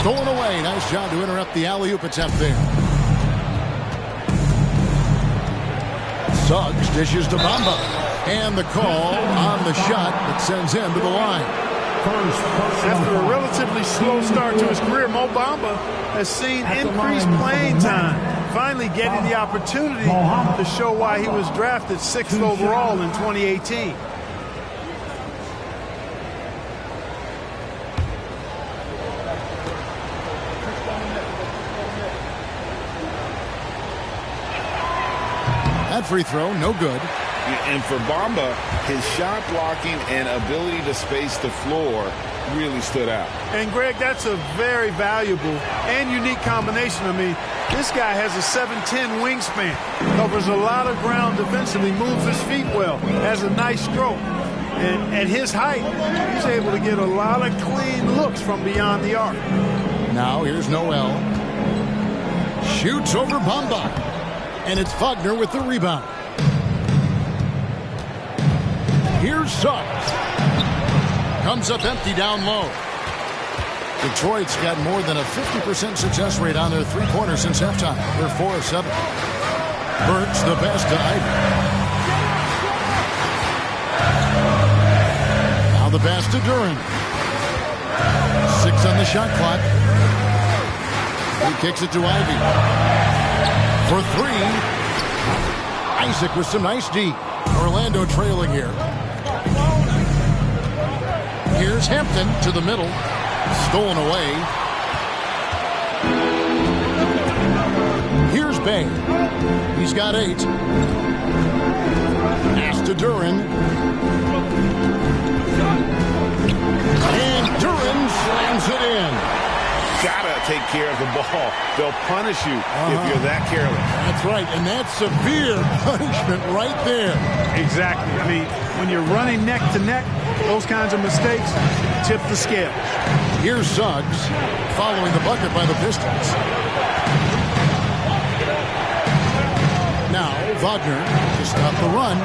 Stolen away. Nice job to interrupt the alley-oop attempt there. Suggs dishes to Bamba. And the call on the shot that sends him to the line. After a relatively slow start to his career, Mo Bamba has seen increased playing time. Finally getting the opportunity to show why he was drafted 6th overall in 2018. That free throw, no good. And for Bamba, his shot blocking and ability to space the floor really stood out. And, Greg, that's a very valuable and unique combination. I mean, this guy has a 7'10" wingspan, covers a lot of ground defensively, moves his feet well, has a nice stroke. And at his height, he's able to get a lot of clean looks from beyond the arc. Now here's Noel. Shoots over Bamba. And it's Wagner with the rebound. Here's Suggs. Comes up empty down low. Detroit's got more than a 50% success rate on their three-pointers since halftime. They're 4 of 7. Burks the best to Ivey. Now the pass to Duren. 6 on the shot clock. He kicks it to Ivey. For 3. Isaac with some nice D. Orlando trailing here. Here's Hampton to the middle. Stolen away. Here's Bay. He's got 8. Pass to Duren. And Duren slams it in. Gotta take care of the ball. They'll punish you if you're that careless. That's right, and that's severe punishment right there. Exactly. I mean, when you're running neck to neck, those kinds of mistakes tip the scale. Here's Suggs following the bucket by the Pistons. Now Wagner to stop the run.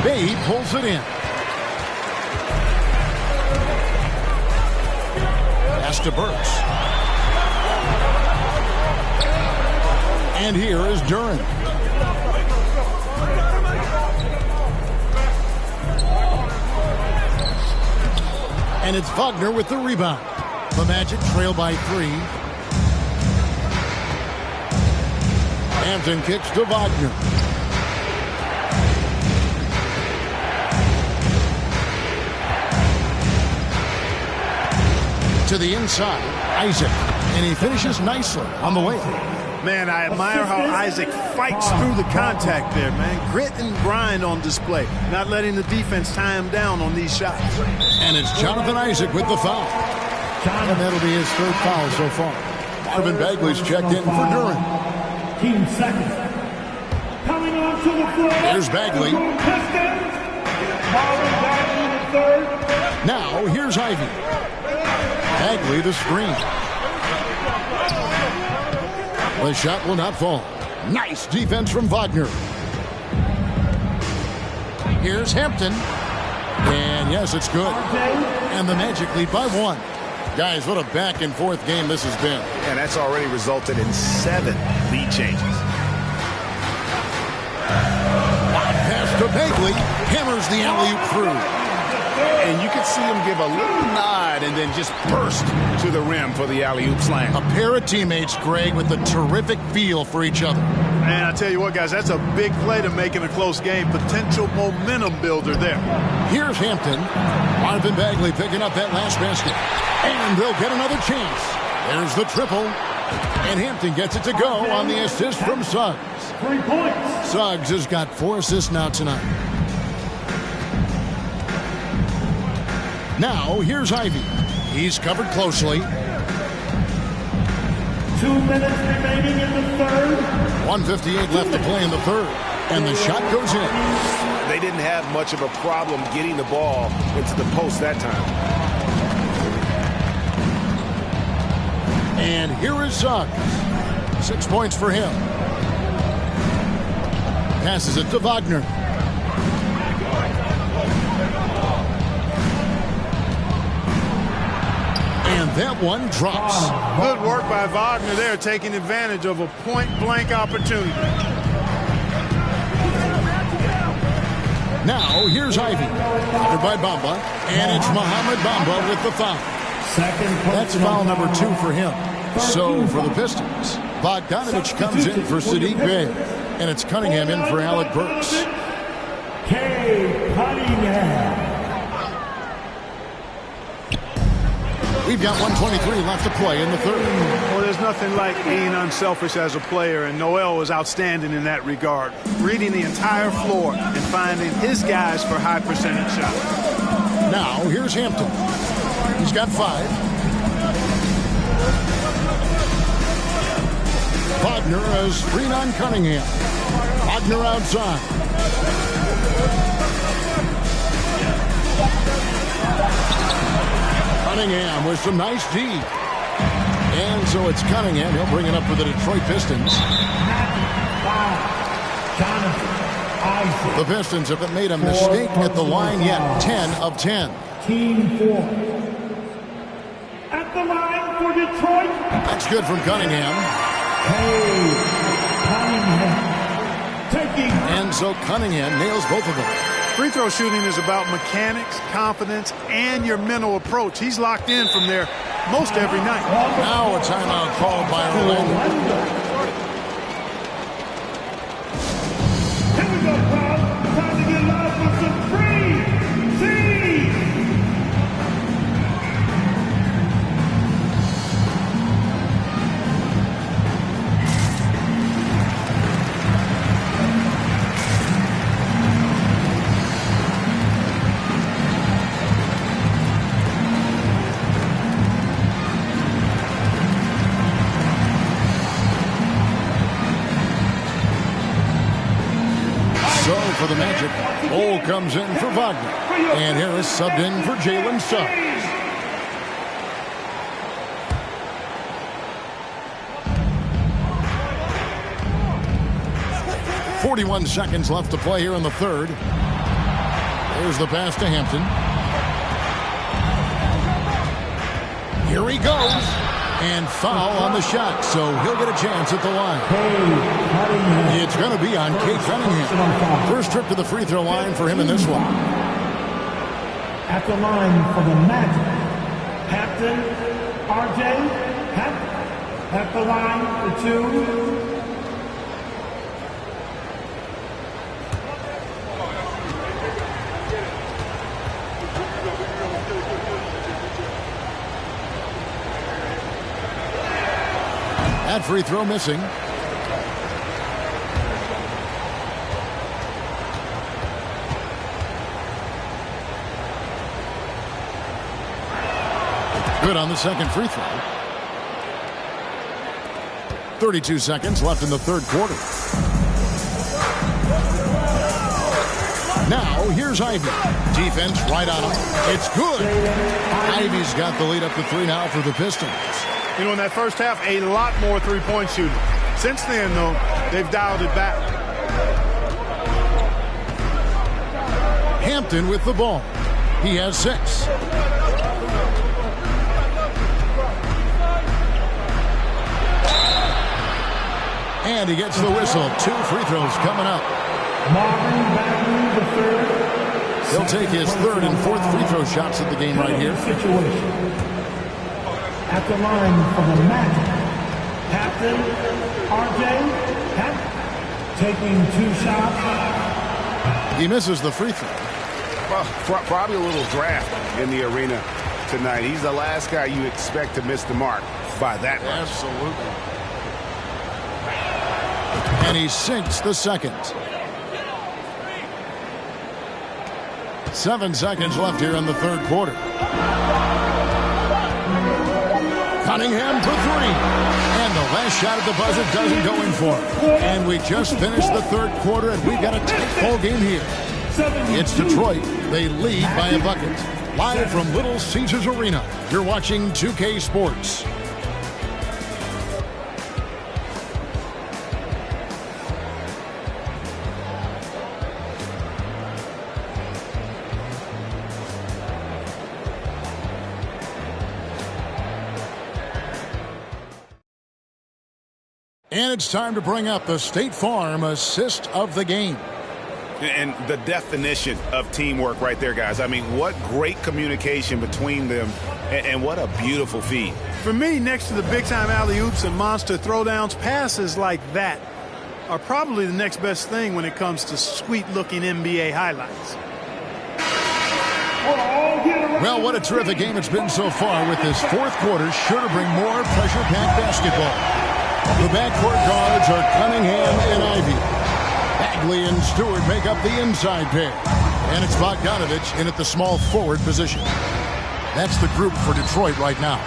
Bay pulls it in. Pass to Burks. And here is Duren. And it's Wagner with the rebound. The Magic trail by 3. Hampton kicks to Wagner. To the inside, Isaac. And he finishes nicely on the way. Man, I admire how Isaac fights through the contact there, man. Grit and grind on display. Not letting the defense tie him down on these shots. And it's Jonathan Isaac with the foul. And that'll be his 3rd foul so far. Marvin Bagley's checked in for Duren. Team second. Coming on to the floor. Here's Bagley. Marvin Bagley the 3rd. Now here's Ivey. Bagley the screen. The shot will not fall. Nice defense from Wagner. Here's Hampton. And yes, it's good. And the Magic lead by 1. Guys, what a back and forth game this has been. And that's already resulted in 7 lead changes. Pass to Bagley. Hammers the alley-oop through. And you can see him give a little nod and then just burst to the rim for the alley-oop slam. A pair of teammates, Greg, with a terrific feel for each other. Man, I tell you what, guys, that's a big play to make in a close game. Potential momentum builder there. Here's Hampton. Marvin Bagley picking up that last basket. And they'll get another chance. There's the triple. And Hampton gets it to go on the assist from Suggs. 3 points. Suggs has got 4 assists now tonight. Now, here's Ivey. He's covered closely. 2 minutes remaining in the 3rd. 1:58 left to play in the 3rd. And the shot goes in. They didn't have much of a problem getting the ball into the post that time. And here is Suggs. 6 points for him. Passes it to Wagner. And that one drops. Good work by Wagner there, taking advantage of a point-blank opportunity. Now, here's Ivey. Covered by Bamba. And it's Mohamed Bamba with the foul. That's foul number 2 for him. So, for the Pistons, Bogdanovich comes in for Sadiq Bey. And it's Cunningham in for Alec Burks. Cunningham. We've got 1:23 left to play in the 3rd. Well, there's nothing like being unselfish as a player, and Noel was outstanding in that regard. Reading the entire floor and finding his guys for high percentage shots. Now, here's Hampton. He's got 5. Wagner has screen on Cunningham. Wagner outside. Cunningham with some nice D. And so it's Cunningham. He'll bring it up for the Detroit Pistons. The Pistons haven't made a mistake at the line yet. 10 of 10. Team 4. At the line for Detroit. That's good from Cunningham. Taking. And so Cunningham nails both of them. Free throw shooting is about mechanics, confidence, and your mental approach. He's locked in from there most every night. Now a timeout called by Orlando. Here we go, crowd. Time to get loud for some free seas. For the Magic, Bol comes in for Wagner. And Harris subbed in for Jalen Suggs. .41 seconds left to play here in the third. There's the pass to Hampton. Here he goes. And foul on the shot, so he'll get a chance at the line. It's going to be on Cade Cunningham. First trip to the free throw line for him in this one. At the line for the Magic, Captain RJ. At the line for 2. That free throw missing. Good on the second free throw. 32 seconds left in the third quarter. Now, here's Ivey. Defense right on him. It's good. Ivey's got the lead up to 3 now for the Pistons. You know, in that first half, a lot more three-point shooting. Since then, though, they've dialed it back. Hampton with the ball. He has 6. And he gets the whistle. 2 free throws coming up. Marvin Bagley, the third. He'll take his third and fourth free throw shots at the game right here. At the line for the Magic, Captain RJ. Taking 2 shots. He misses the free throw. Well, probably a little draft in the arena tonight. He's the last guy you expect to miss the mark by that much. Absolutely. And he sinks the second. 7 seconds left here in the third quarter. Cunningham for 3. And the last shot at the buzzer doesn't go in for him. And we just finished the third quarter, and we've got a tight ball game here. It's Detroit. They lead by a bucket. Live from Little Caesars Arena, you're watching 2K Sports. And it's time to bring up the State Farm assist of the game. And the definition of teamwork right there, guys. I mean, what great communication between them, and what a beautiful feed. For me, next to the big-time alley-oops and monster throwdowns, passes like that are probably the next best thing when it comes to sweet-looking NBA highlights. Well, what a terrific game it's been so far, with this fourth quarter sure to bring more pressure-packed basketball. The backcourt guards are Cunningham and Ivey. Bagley and Stewart make up the inside pair. And it's Bogdanovich in at the small forward position. That's the group for Detroit right now.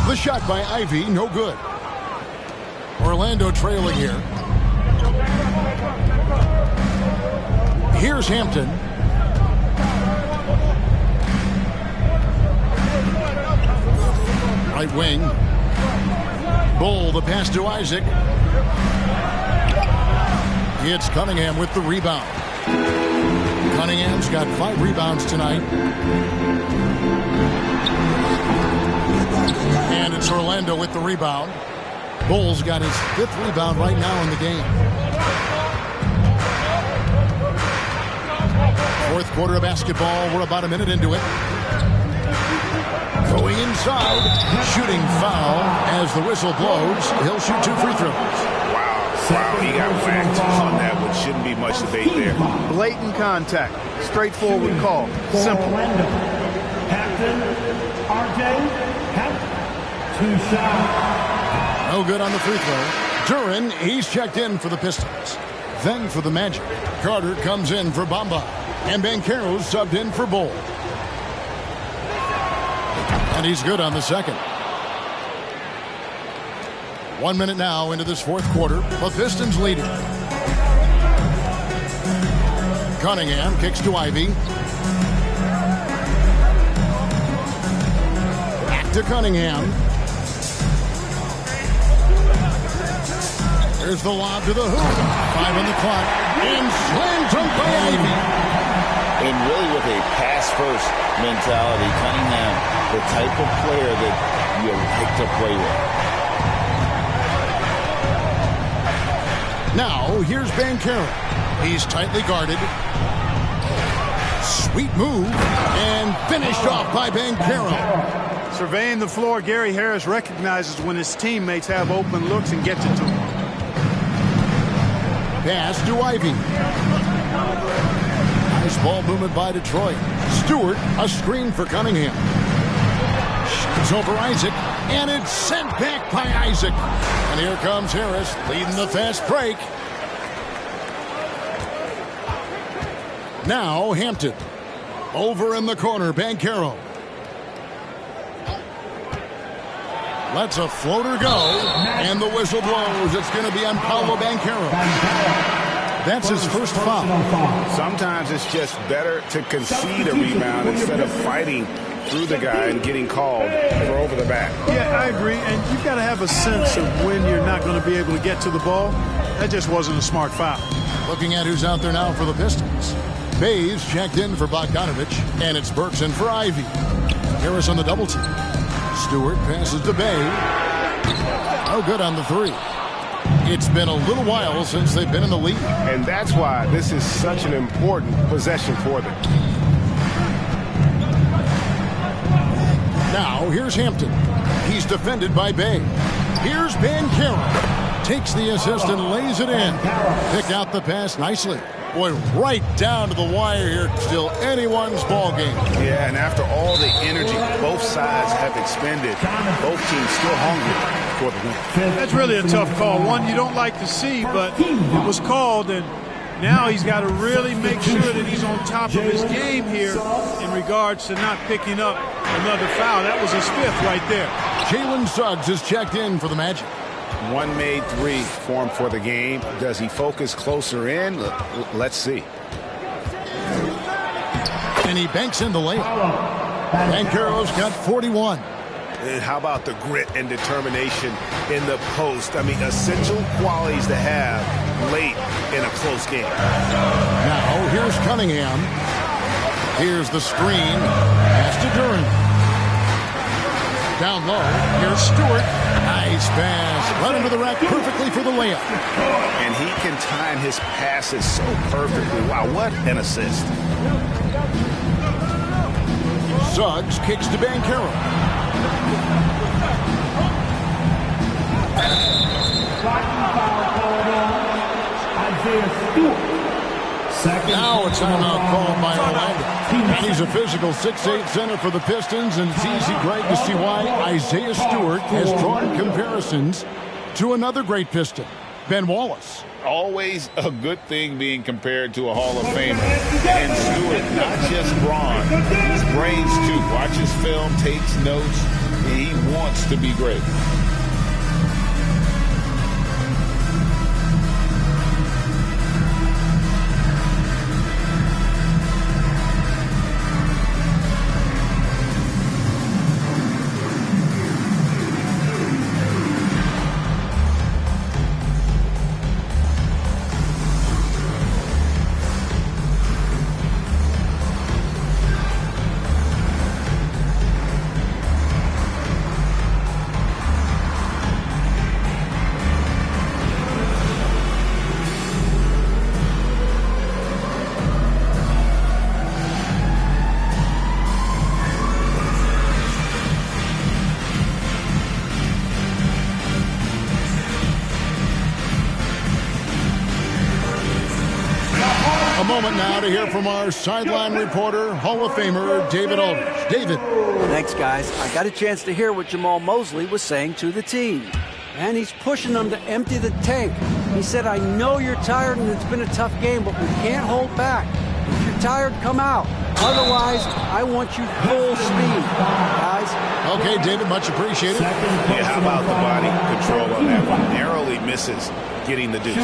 The shot by Ivey, no good. Orlando trailing here. Here's Hampton. Right wing. Bol, the pass to Isaac. It's Cunningham with the rebound. Cunningham's got 5 rebounds tonight. And it's Orlando with the rebound. Bulls got his 5th rebound right now in the game. 4th quarter of basketball. We're about a minute into it. Going inside. Shooting foul as the whistle blows. He'll shoot 2 free throws. Wow, he got whacked on that one. Shouldn't be much debate there. Blatant contact. Straightforward call. Simple. Orlando. Captain RJ Happ. 2 shots. No good on the free throw. Duren, he's checked in for the Pistons. Then for the Magic. Carter comes in for Bamba. And Banchero's subbed in for Bull. And he's good on the second. 1 minute now into this 4th quarter. The Pistons leading. Cunningham kicks to Ivy. Back to Cunningham. There's the lob to the hoop. 5 on the clock. And slam dunk by Ivy. And really with a pass-first mentality, Cunningham, the type of player that you like to play with. Now, here's Banchero. He's tightly guarded. Sweet move. And finished off by Banchero. Surveying the floor, Gary Harris recognizes when his teammates have open looks and gets it to him. Pass to Ivy. Nice ball movement by Detroit. Stewart, a screen for Cunningham. Shoots over Isaac, and it's sent back by Isaac. And here comes Harris, leading the fast break. Now Hampton. Over in the corner, Banchero. Lets a floater go, and the whistle blows. It's going to be on Paolo Banchero. That's his first foul. Sometimes it's just better to concede a rebound instead of fighting through the guy and getting called for over the back. Yeah, I agree. And you've got to have a sense of when you're not going to be able to get to the ball. That just wasn't a smart foul. Looking at who's out there now for the Pistons. Bays checked in for Bogdanovich, and it's Burks in for Ivy. Harris on the double team. Stewart passes to Bay. No good on the 3. It's been a little while since they've been in the lead. And that's why this is such an important possession for them. Now, here's Hampton. He's defended by Bay. Here's Banchero. Takes the assist and lays it in. Picked out the pass nicely. Boy, right down to the wire here. Still anyone's ball game. Yeah, and after all the energy both sides have expended, both teams still hungry for the win. That's really a tough call. One you don't like to see, but it was called, and now he's got to really make sure that he's on top of his game here in regards to not picking up another foul. That was his 5th right there. Jalen Suggs is checked in for the Magic. One made 3 for him for the game. Does he focus closer in? Let's see. And he banks in the layup. Banchero's got 41. And how about the grit and determination in the post? I mean, essential qualities to have late in a close game. Now, here's Cunningham. Here's the screen. Pass to Duren. Down low. Here's Stewart. Nice pass. Right into the rack perfectly for the layup. And he can time his passes so perfectly. Wow, what an assist. Suggs kicks to Banchero. Isaiah Stewart. Now it's timeout called by Orlando. And he's a physical 6'8" center for the Pistons, and it's easy, Greg, to see why Isaiah Stewart has drawn comparisons to another great Piston, Ben Wallace. Always a good thing being compared to a Hall of Famer. And Stewart, not just brawn, his brains too. Watches film, takes notes, and he wants to be great. to hear from our sideline reporter, Hall of Famer David Aldridge. David. Thanks, guys. I got a chance to hear what Jamal Mosley was saying to the team. And he's pushing them to empty the tank. He said, I know you're tired and it's been a tough game, but we can't hold back. If you're tired, come out. Otherwise, I want you full speed, guys. Okay, David, much appreciated. Yeah, how about the body control on that one? Narrowly misses getting the deuce.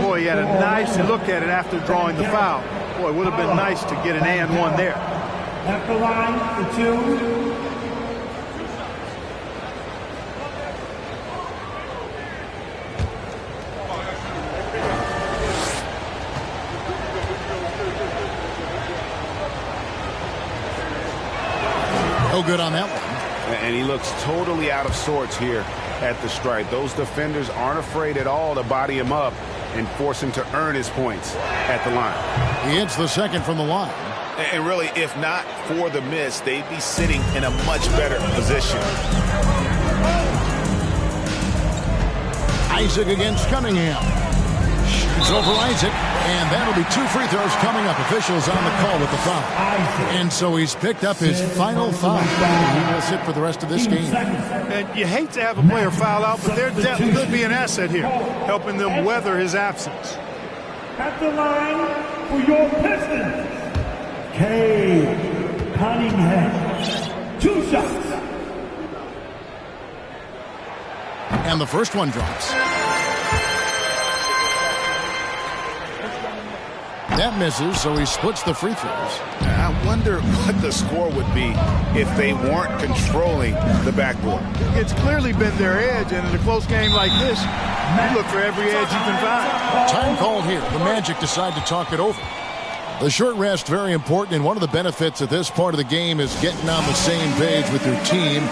Boy, he had a nice look at it after drawing the foul. Boy, it would have been nice to get an and one there. At the line for two. No good on that one. And he looks totally out of sorts here at the stripe. Those defenders aren't afraid at all to body him up and force him to earn his points at the line. He hits the second from the line. And really, if not for the miss, they'd be sitting in a much better position. Isaac against Cunningham. Shoots over Isaac, and that'll be 2 free throws coming up. Officials on the call with the foul. And so he's picked up his final foul. He will sit for the rest of this game. And you hate to have a player foul out, but their depth could be an asset here, helping them weather his absence. At the line for your Pistons, Cade Cunningham. 2 shots. And the first one drops. That misses, so he splits the free throws. I wonder what the score would be if they weren't controlling the backboard. It's clearly been their edge, and in a close game like this, you look for every edge you can find. Time called here. The Magic decide to talk it over. The short rest, very important, and one of the benefits of this part of the game is getting on the same page with your team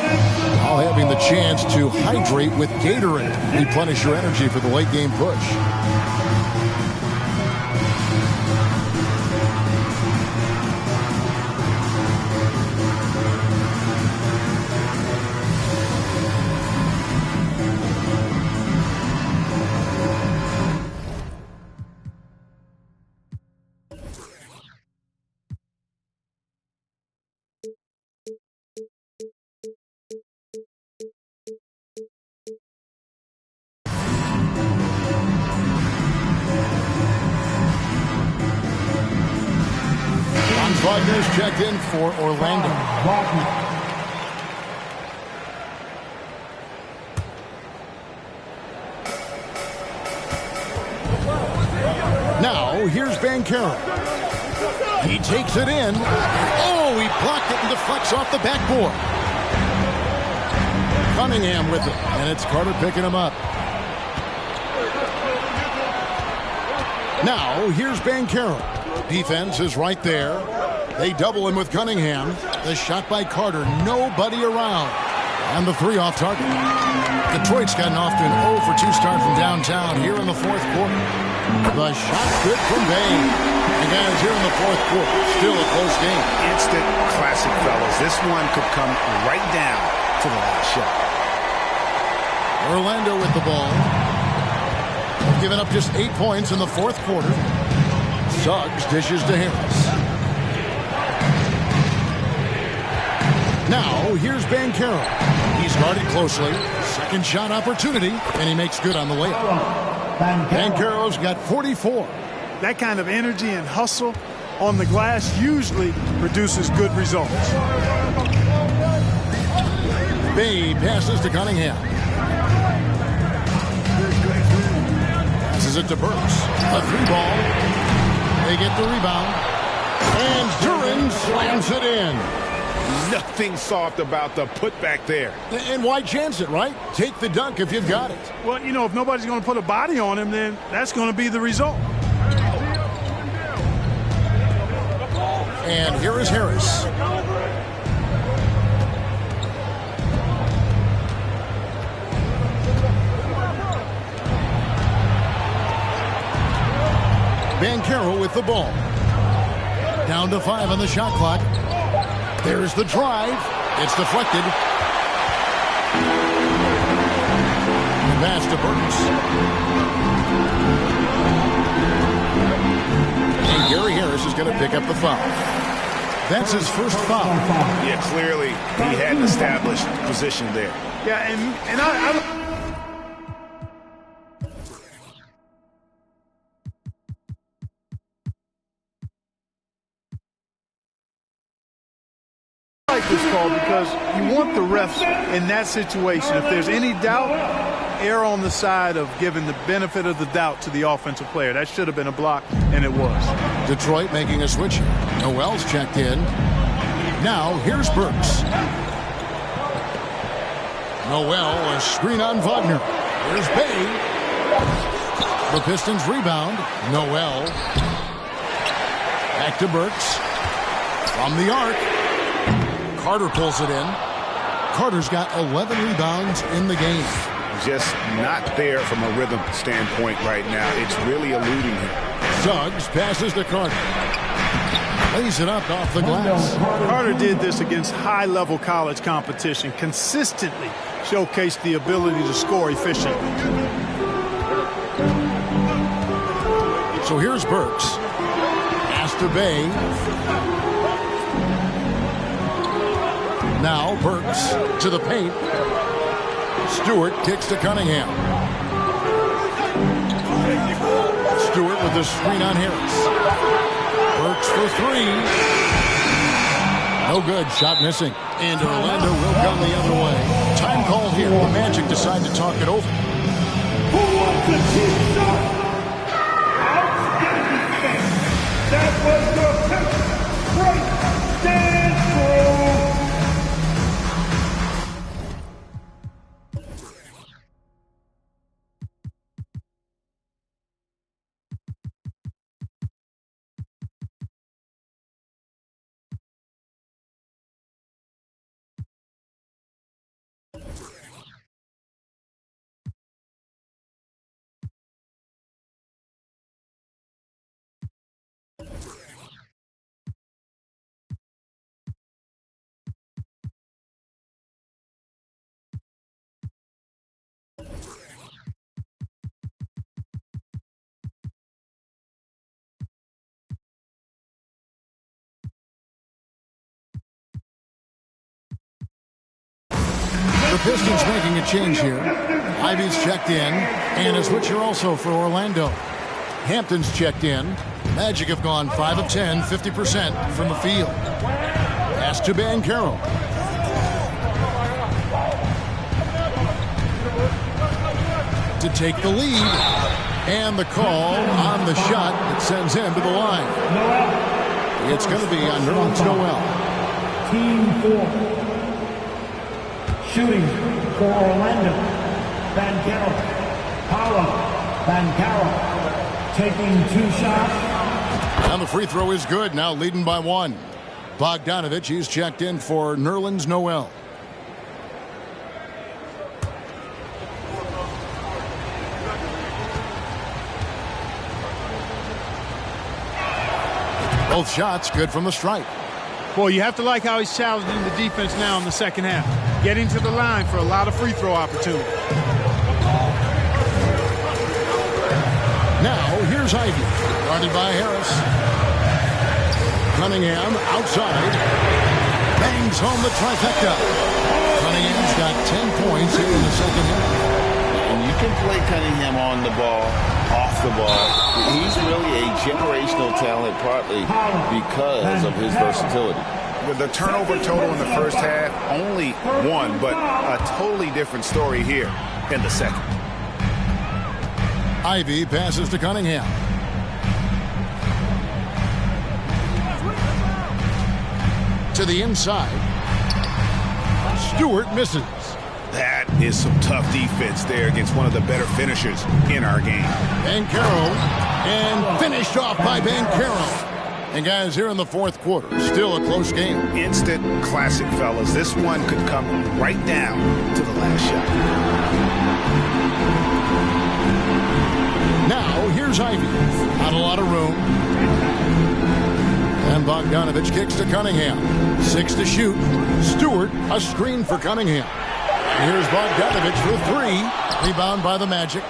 while having the chance to hydrate with Gatorade. Replenish your energy for the late game push. Wagner's checked in for Orlando. Now, here's Banchero. He takes it in. Oh, he blocked it and deflects off the backboard. Cunningham with it, and it's Carter picking him up. Now, here's Banchero. Defense is right there. They double him with Cunningham. The shot by Carter. Nobody around. And the three off target. Detroit's gotten off to an 0 for 2 start from downtown here in the fourth quarter. The shot good from Bane. And guys, here in the fourth quarter, still a close game. Instant classic, fellas. This one could come right down to the last shot. Orlando with the ball. They've given up just 8 points in the fourth quarter. Suggs dishes to Harris. Now, here's Banchero. He's guarded closely. Second shot opportunity, and he makes good on the layup. Banchero's got 44. That kind of energy and hustle on the glass usually produces good results. Bay passes to Cunningham. Passes it to Burks. A 3-ball. They get the rebound. And Duren slams it in. Nothing soft about the putback there. And why chance it, right? Take the dunk if you've got it. Well, you know, if nobody's going to put a body on him, then that's going to be the result. And here is Harris. Banchero with the ball. Down to 5 on the shot clock. There's the drive. It's deflected. The pass to Burks. And Gary Harris is going to pick up the foul. That's his first foul. Yeah, clearly he had an established position there. Yeah, and I like this call because you want the refs in that situation. If there's any doubt, err on the side of giving the benefit of the doubt to the offensive player. That should have been a block, and it was. Detroit making a switch. Noel's checked in. Now here's Burks. Noel, a screen on Wagner. Here's Bay. The Pistons rebound. Noel. Back to Burks. From the arc. Carter pulls it in. Carter's got 11 rebounds in the game. Just not there from a rhythm standpoint right now. It's really eluding him. Suggs passes to Carter. Lays it up off the glass. Carter did this against high-level college competition. Consistently showcased the ability to score efficiently. So here's Burks. Pass to Bay. Now Burks to the paint. Stewart kicks to Cunningham. Stewart with the screen on Harris. Burks for three. No good. Shot missing. And Orlando will come the other way. Time call here. The Magic decide to talk it over. Who wants a cheap shot? Outstanding. That was your pick. Great dance through. The Pistons making a change here. Ivy's checked in, and a switcher also for Orlando. Hampton's checked in. Magic have gone 5 of 10, 50% from the field. Pass to Banchero. To take the lead. And the call on the shot that sends him to the line. It's going to be on Nerlens Noel. Team 4. Shooting for Orlando. Banchero. Paolo Banchero taking 2 shots. And the free throw is good. Now leading by 1. Bogdanovich, he's checked in for Nerlens Noel. Both shots good from the stripe. Boy, you have to like how he's challenging the defense now in the second half. Getting to the line for a lot of free throw opportunity. Now, here's Ivy. Guarded by Harris. Cunningham outside. Bangs home the trifecta. Cunningham's got 10 points here in the second half. And you can play Cunningham on the ball, off the ball. He's really a generational talent, partly because of his versatility. With the turnover total in the first half, only 1, but a totally different story here in the second. Ivy passes to Cunningham. To the inside. Stewart misses. That is some tough defense there against one of the better finishers in our game. Banchero, and finished off by Banchero. And guys, here in the fourth quarter, still a close game. Instant classic, fellas. This one could come right down to the last shot. Now, here's Ivy. Not a lot of room. And Bogdanovich kicks to Cunningham. 6 to shoot. Stewart, a screen for Cunningham. Here's Bogdanovich for 3. Rebound by the Magic.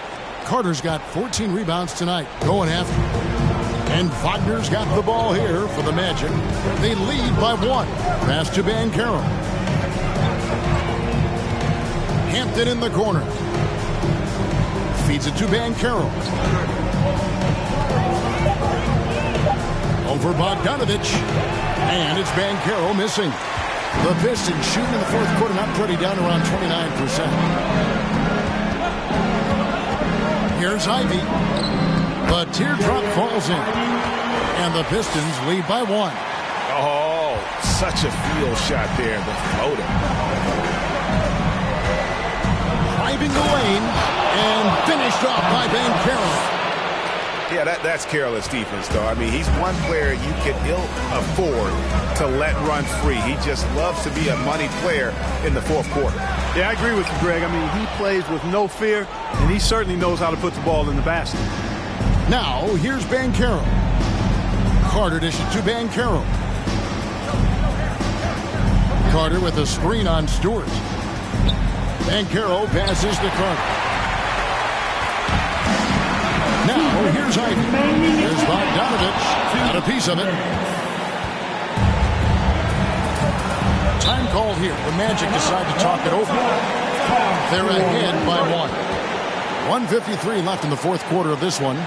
Carter's got 14 rebounds tonight. Going after. And Wagner's got the ball here for the Magic. They lead by 1. Pass to Banchero. Hampton in the corner. Feeds it to Banchero. Over Bogdanovich. And it's Banchero missing. The Pistons shooting in the fourth quarter, not pretty, down around 29%. Here's Ivy. The teardrop falls in. And the Pistons lead by 1. Oh, such a field shot there, the floater. Driving the lane and finished off by Banchero. Yeah, that's careless defense, though. I mean, he's one player you can ill afford to let run free. He just loves to be a money player in the fourth quarter. Yeah, I agree with you, Greg. I mean, he plays with no fear, and he certainly knows how to put the ball in the basket. Now, here's Banchero. Carter dishes to Banchero. Carter with a screen on Stewart. Banchero passes to Carter. Now, here's Ivy. Here's Bogdanovich. Got a piece of it. Time called here. The Magic decide to talk it over. They're ahead by 1. 1:53 left in the fourth quarter of this one.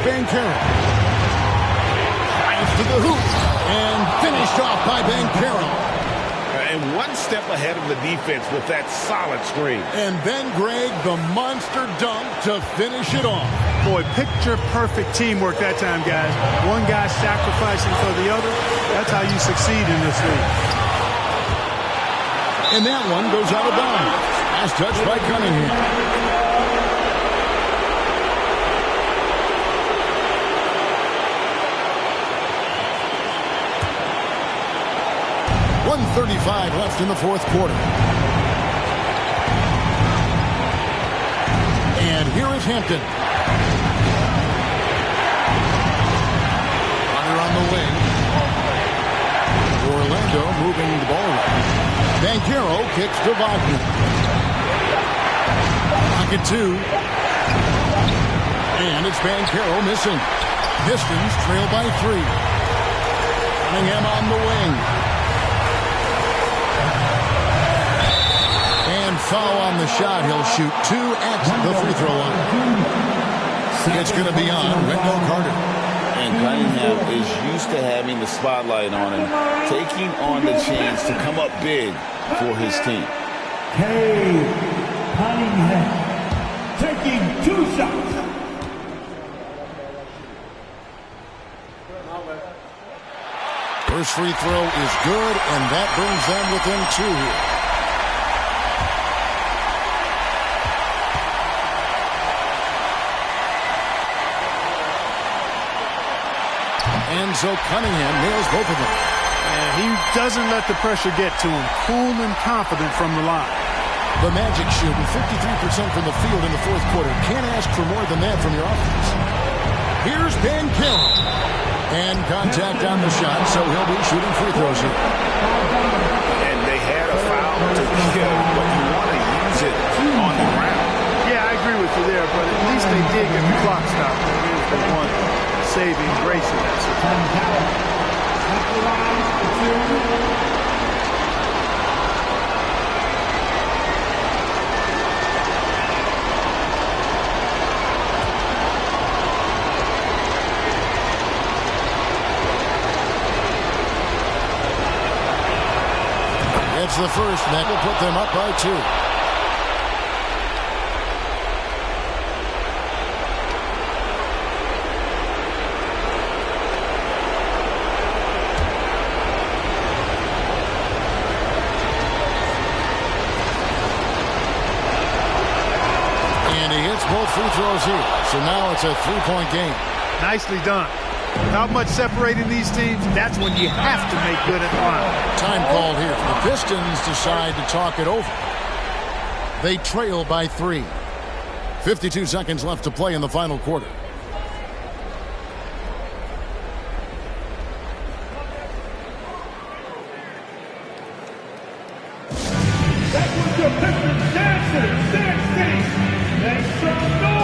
Banchero. Drives to the hoop and finished off by Banchero. And one step ahead of the defense with that solid screen. And then, Greg, the monster dunk to finish it off. Boy, picture-perfect teamwork that time, guys. One guy sacrificing for the other. That's how you succeed in this league. And that one goes out of bounds. Last touch by Cunningham. 1:35 left in the fourth quarter. And here is Hampton. Runner on the wing. Orlando moving the ball around. Banchero kicks to Wagner. Pocket 2. And it's Banchero missing. Pistons trail by 3. Cunningham on the wing. Foul on the shot. He'll shoot 2 at the free throw line. It's going to be on Wendell Carter. And Cunningham is used to having the spotlight on him, taking on the chance to come up big for his team. Cade Cunningham taking 2 shots. First free throw is good, and that brings them within 2 here. And so Cunningham nails both of them. And he doesn't let the pressure get to him. Cool and confident from the line. The Magic shooting 53% from the field in the fourth quarter. Can't ask for more than that from your offense. Here's Banchero. And contact on the shot, so he'll be shooting free throws here. And they had a foul to give, but you want to use it on the ground. Yeah, I agree with you there, but at least they did get the clock stopped. Here's the one saving grace in that situation. It's the first, and that will put them up by 2. And he hits both free throws here. So now it's a 3-point game. Nicely done. Without much separating these teams, that's when you have to make good at the line. Time called here. The Pistons decide to talk it over. They trail by 3. 52 seconds left to play in the final quarter. That was your Pistons dancing. Make some noise.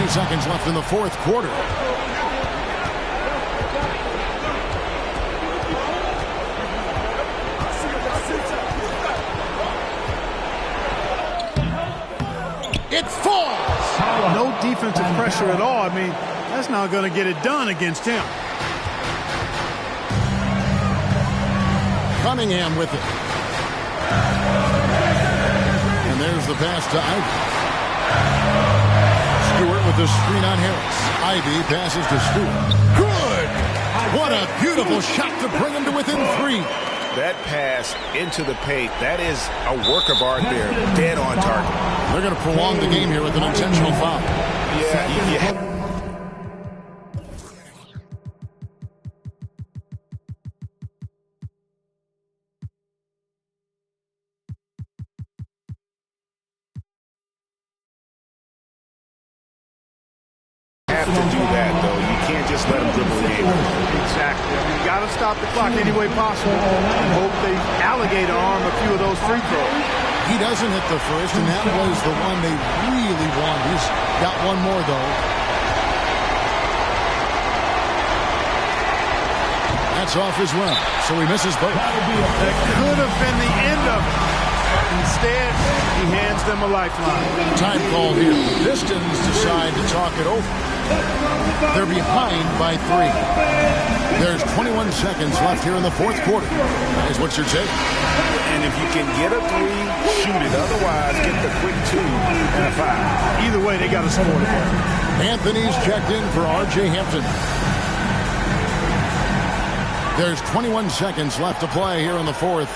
Seconds left in the fourth quarter. It falls. No defensive pressure at all. I mean, that's not going to get it done against him. Cunningham with it. And there's the pass to Ivy. Stewart with the screen on Harris. Ivy passes to Stewart. Good! What a beautiful shot to bring him to within 3. That pass into the paint, that is a work of art there. Dead on target. They're going to prolong the game here with an intentional foul. Yeah. Have to do that, though. You can't just let them dribble the game. Exactly. I mean, you got to stop the clock any way possible and hope they alligator arm a few of those free throws. He doesn't hit the first, and that was the one they really want. He's got one more, though. That's off as well, so he misses both. That could have been the end of it. Instead, he hands them a lifeline. Time called here. The Pistons decide to talk it over. They're behind by 3. There's 21 seconds left here in the fourth quarter. That is what's your take? And if you can get a 3, shoot it. Otherwise, get the quick 2 and a 5. Either way, they got to score the ball. Anthony's checked in for R.J. Hampton. There's 21 seconds left to play here in the fourth.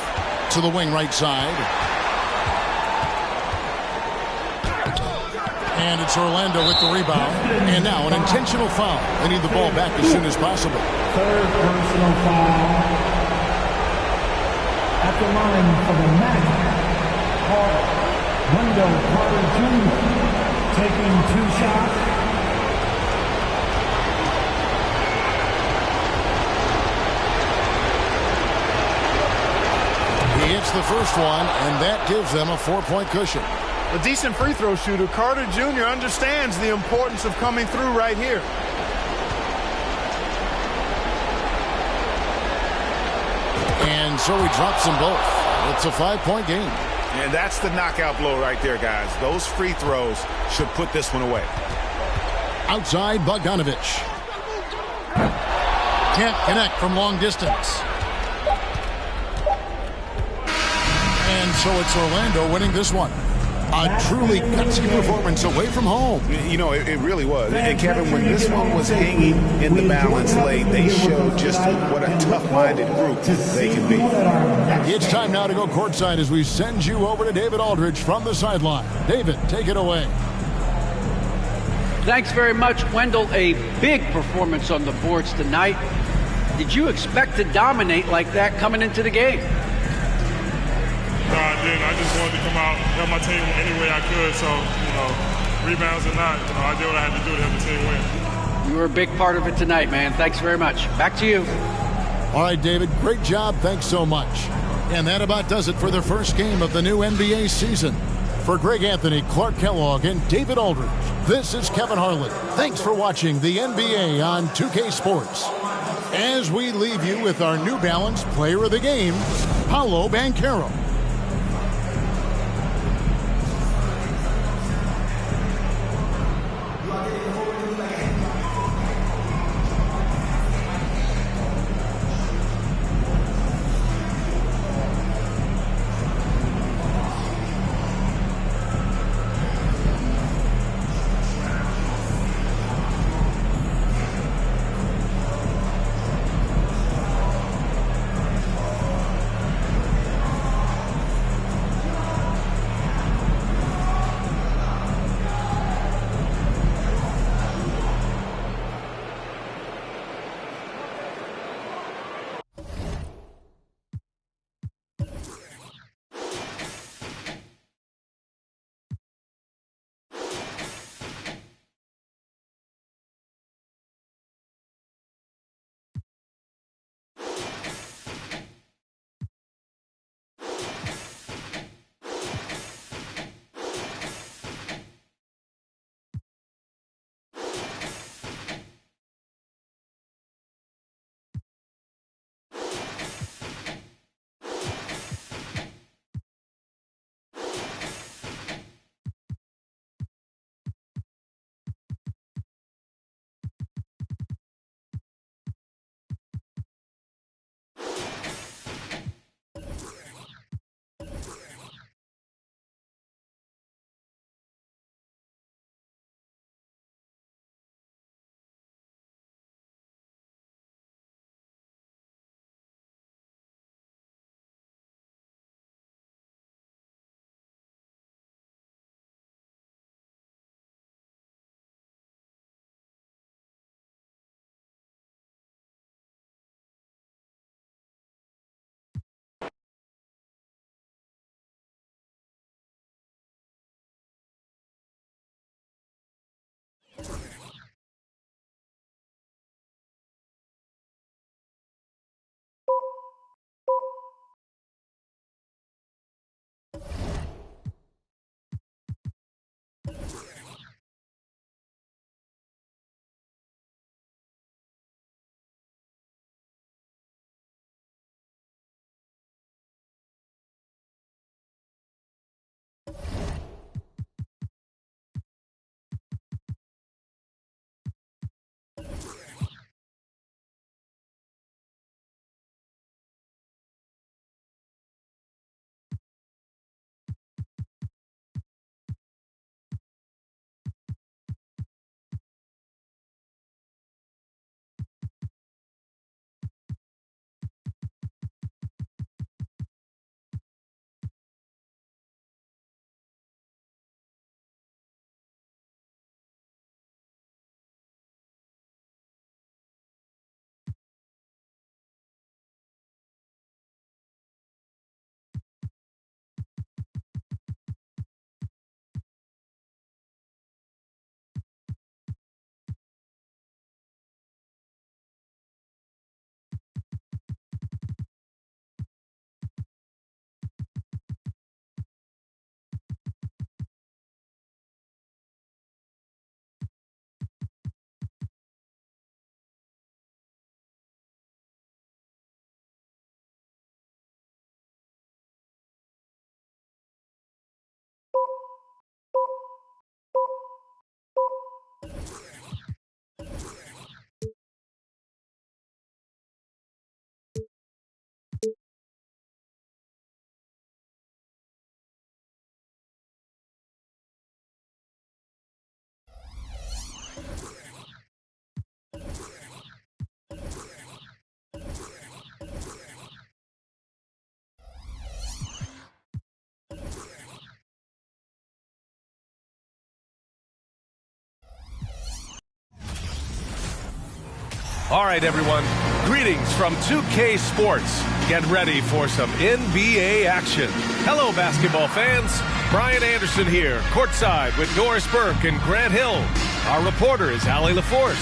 To the wing right side. And it's Orlando with the rebound. And now an intentional foul. They need the ball back as soon as possible. Third personal foul. At the line for the Magic, Wendell Carter Jr. taking 2 shots. He hits the first one, and that gives them a 4-point cushion. A decent free throw shooter, Carter Jr. understands the importance of coming through right here. And so he drops them both. It's a 5-point game. And that's the knockout blow right there, guys. Those free throws should put this one away. Outside, Bogdanovich. Can't connect from long distance. And so it's Orlando winning this one. A truly gutsy performance away from home. You know, it really was. And Kevin, when this one was hanging in the balance late, they showed just what a tough-minded group they can be. It's time now to go courtside as we send you over to David Aldridge from the sideline. David, take it away. Thanks very much, Wendell. A big performance on the boards tonight. Did you expect to dominate like that coming into the game? No, I didn't. I just wanted to come out, help my team any way I could. So, rebounds or not, I did what I had to do to help the team win. You were a big part of it tonight, man. Thanks very much. Back to you. All right, David, great job. Thanks so much. And that about does it for the first game of the new NBA season. For Greg Anthony, Clark Kellogg, and David Aldridge, this is Kevin Harlan. Thanks for watching the NBA on 2K Sports. As we leave you with our New Balance Player of the Game, Paolo Banchero. All right, everyone. Greetings from 2K Sports. Get ready for some NBA action. Hello, basketball fans. Brian Anderson here, courtside with Doris Burke and Grant Hill. Our reporter is Allie LaForce.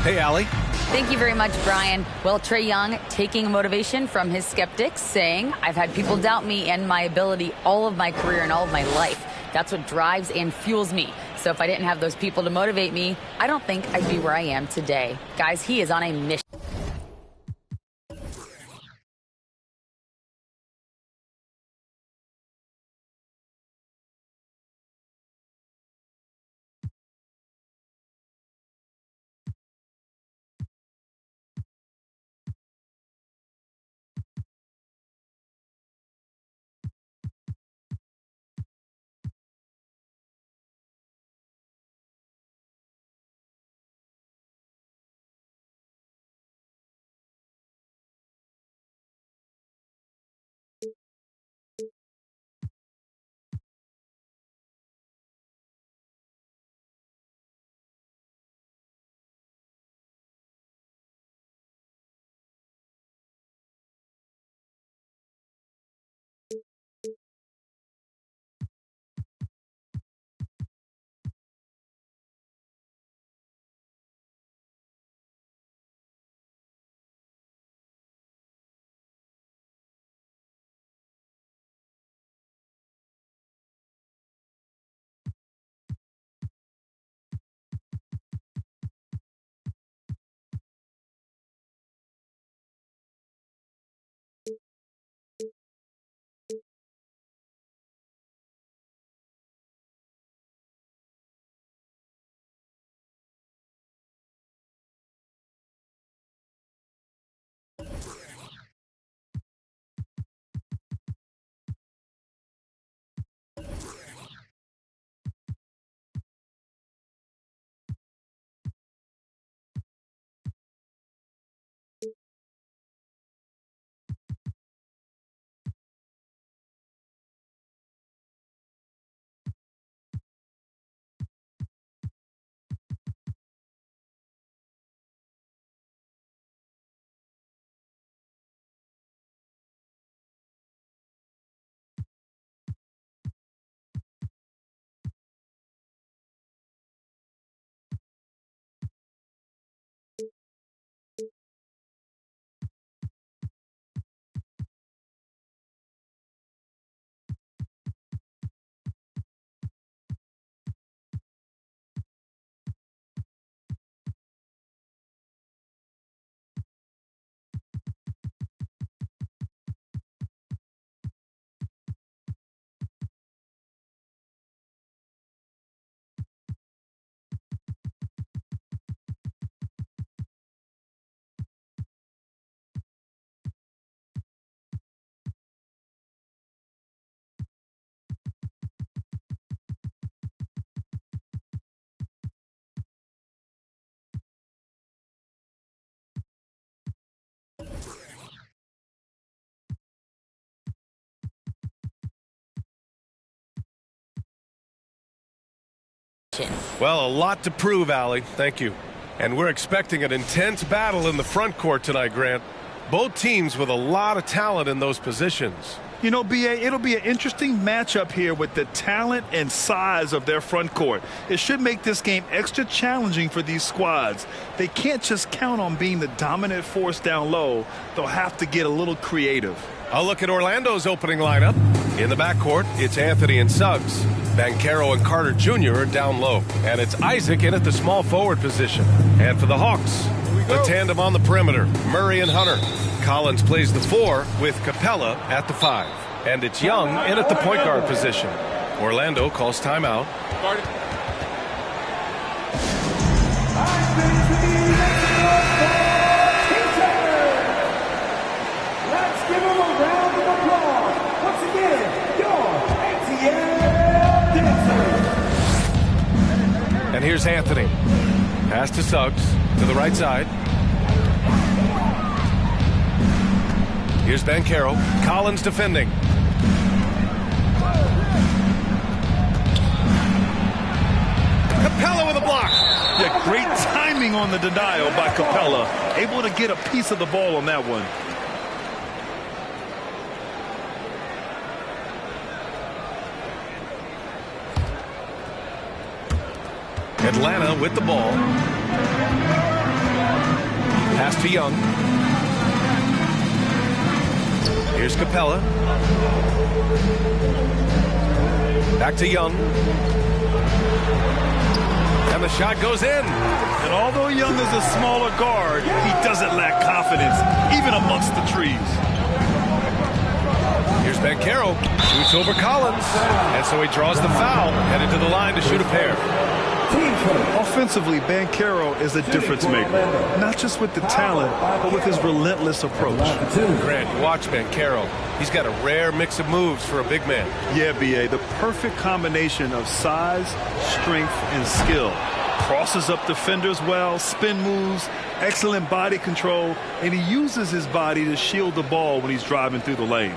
Hey, Allie. Thank you very much, Brian. Well, Trae Young taking motivation from his skeptics, saying, I've had people doubt me and my ability all of my career and all of my life. That's what drives and fuels me. So if I didn't have those people to motivate me, I don't think I'd be where I am today. Guys, he is on a mission. Well, a lot to prove, Allie. Thank you. And we're expecting an intense battle in the front court tonight, Grant. Both teams with a lot of talent in those positions. You know, B.A., it'll be an interesting matchup here with the talent and size of their front court. It should make this game extra challenging for these squads. They can't just count on being the dominant force down low. They'll have to get a little creative. I'll look at Orlando's opening lineup. In the backcourt, it's Anthony and Suggs. Banchero and Carter Jr. are down low. And it's Isaac in at the small forward position. And for the Hawks, the tandem on the perimeter, Murray and Hunter. Collins plays the 4 with Capella at the 5. And it's Young in at the point guard position. Orlando calls timeout. Let's give him a round of applause. Once again, your ATL Dancers. And here's Anthony. Pass to Suggs to the right side. Here's Banchero. Collins defending. Capella with a block. Yeah, great timing on the denial by Capella. Able to get a piece of the ball on that one. Atlanta with the ball. Pass to Young. Here's Capella. Back to Young. And the shot goes in. And although Young is a smaller guard, he doesn't lack confidence, even amongst the trees. Here's Banchero. Shoots over Collins. And so he draws the foul. Headed to the line to shoot a pair. Offensively, Banchero is a difference maker. Not just with the talent, but with his relentless approach. Grant, watch Banchero. He's got a rare mix of moves for a big man. Yeah, B.A., the perfect combination of size, strength, and skill. Crosses up defenders well, spin moves, excellent body control, and he uses his body to shield the ball when he's driving through the lane.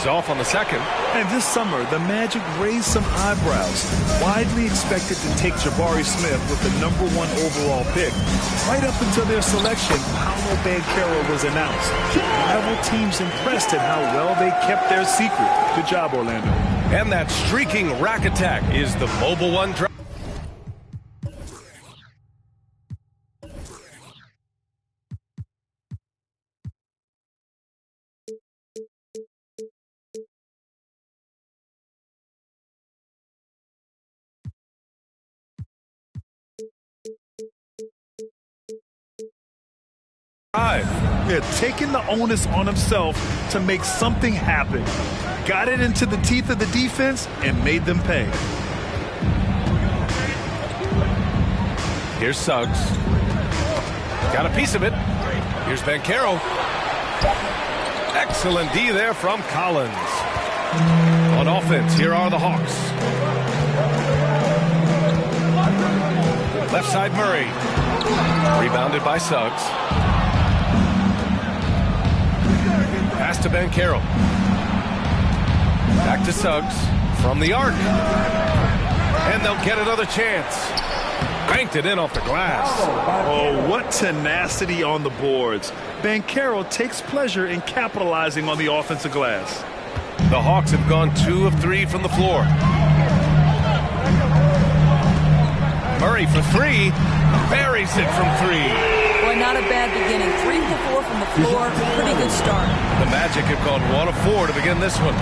Off on the second. And this summer, the Magic raised some eyebrows. Widely expected to take Jabari Smith with the #1 overall pick. Right up until their selection, Paolo Banchero was announced. Rival teams impressed at how well they kept their secret. Good job, Orlando. And that streaking rack attack is the Mobile One drive. Yeah, taking the onus on himself to make something happen. Got it into the teeth of the defense and made them pay. Here's Suggs. Got a piece of it. Here's Banchero. Excellent D there from Collins. On offense, here are the Hawks. Left side Murray. Rebounded by Suggs. Pass to Banchero. Back to Suggs from the arc. And they'll get another chance. Banked it in off the glass. Oh, what tenacity on the boards. Banchero takes pleasure in capitalizing on the offensive glass. The Hawks have gone 2 of 3 from the floor. Murray for 3. Buries it from 3. Boy, not a bad beginning. 3 for 4 from the floor. Pretty good start. The Magic have gone 1 of 4 to begin this one.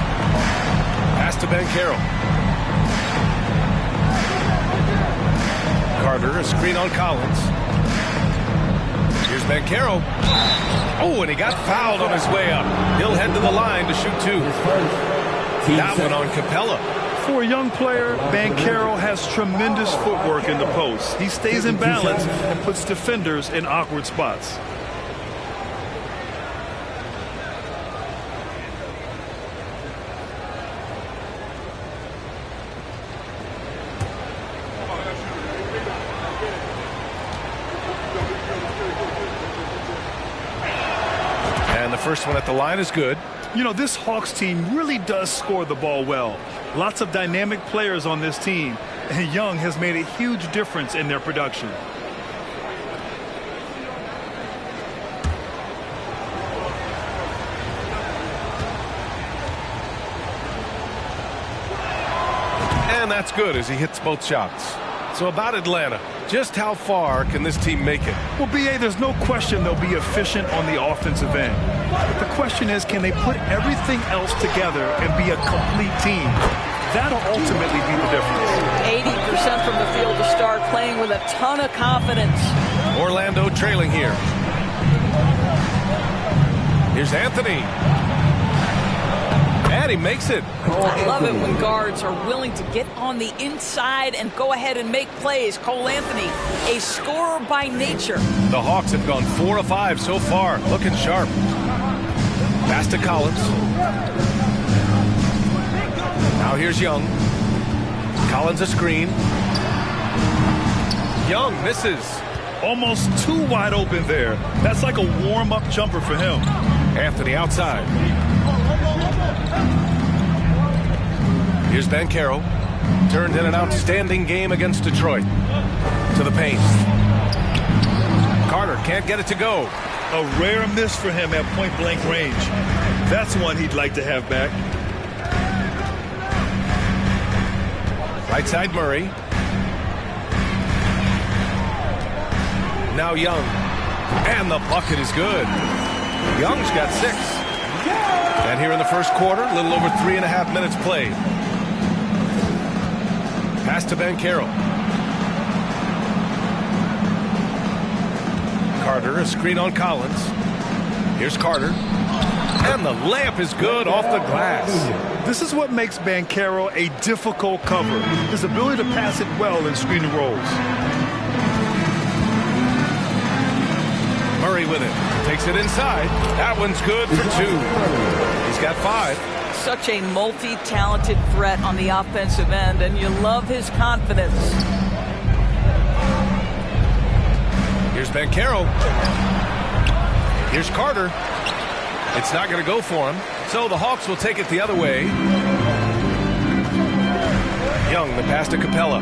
Pass to Banchero. Carter, a screen on Collins. Here's Banchero. Oh, and he got fouled on his way up. He'll head to the line to shoot 2. That one on Capella. For a young player, Banchero has tremendous footwork in the post. He stays in balance and puts defenders in awkward spots. And the first one at the line is good. You know, this Hawks team really does score the ball well. Lots of dynamic players on this team, and Young has made a huge difference in their production. And that's good as he hits both shots. So about Atlanta, just how far can this team make it? Well, B.A., there's no question they'll be efficient on the offensive end. But the question is, can they put everything else together and be a complete team? That'll ultimately be the difference. 80% from the field to start, playing with a ton of confidence. Orlando trailing here. Here's Anthony. And he makes it. I love it when guards are willing to get on the inside and go ahead and make plays. Cole Anthony, a scorer by nature. The Hawks have gone 4 of 5 so far, looking sharp. Pass to Collins. Now here's Young. Collins a screen. Young misses. Almost too wide open there. That's like a warm-up jumper for him. Anthony outside. Here's Banchero. Turned in an outstanding game against Detroit. To the paint. Carter can't get it to go. A rare miss for him at point-blank range. That's one he'd like to have back. Right side Murray. Now Young. And the bucket is good. Young's got 6. And here in the first quarter, a little over 3.5 minutes played. Pass to Banchero. Carter, a screen on Collins. Here's Carter. And the layup is good off the glass. This is what makes Banchero a difficult cover. His ability to pass it well in screen and rolls. Murray with it. Takes it inside. That one's good for 2. He's got 5. Such a multi-talented threat on the offensive end, and you love his confidence. Here's Banchero. Here's Carter. It's not going to go for him, so the Hawks will take it the other way. Young, the pass to Capella.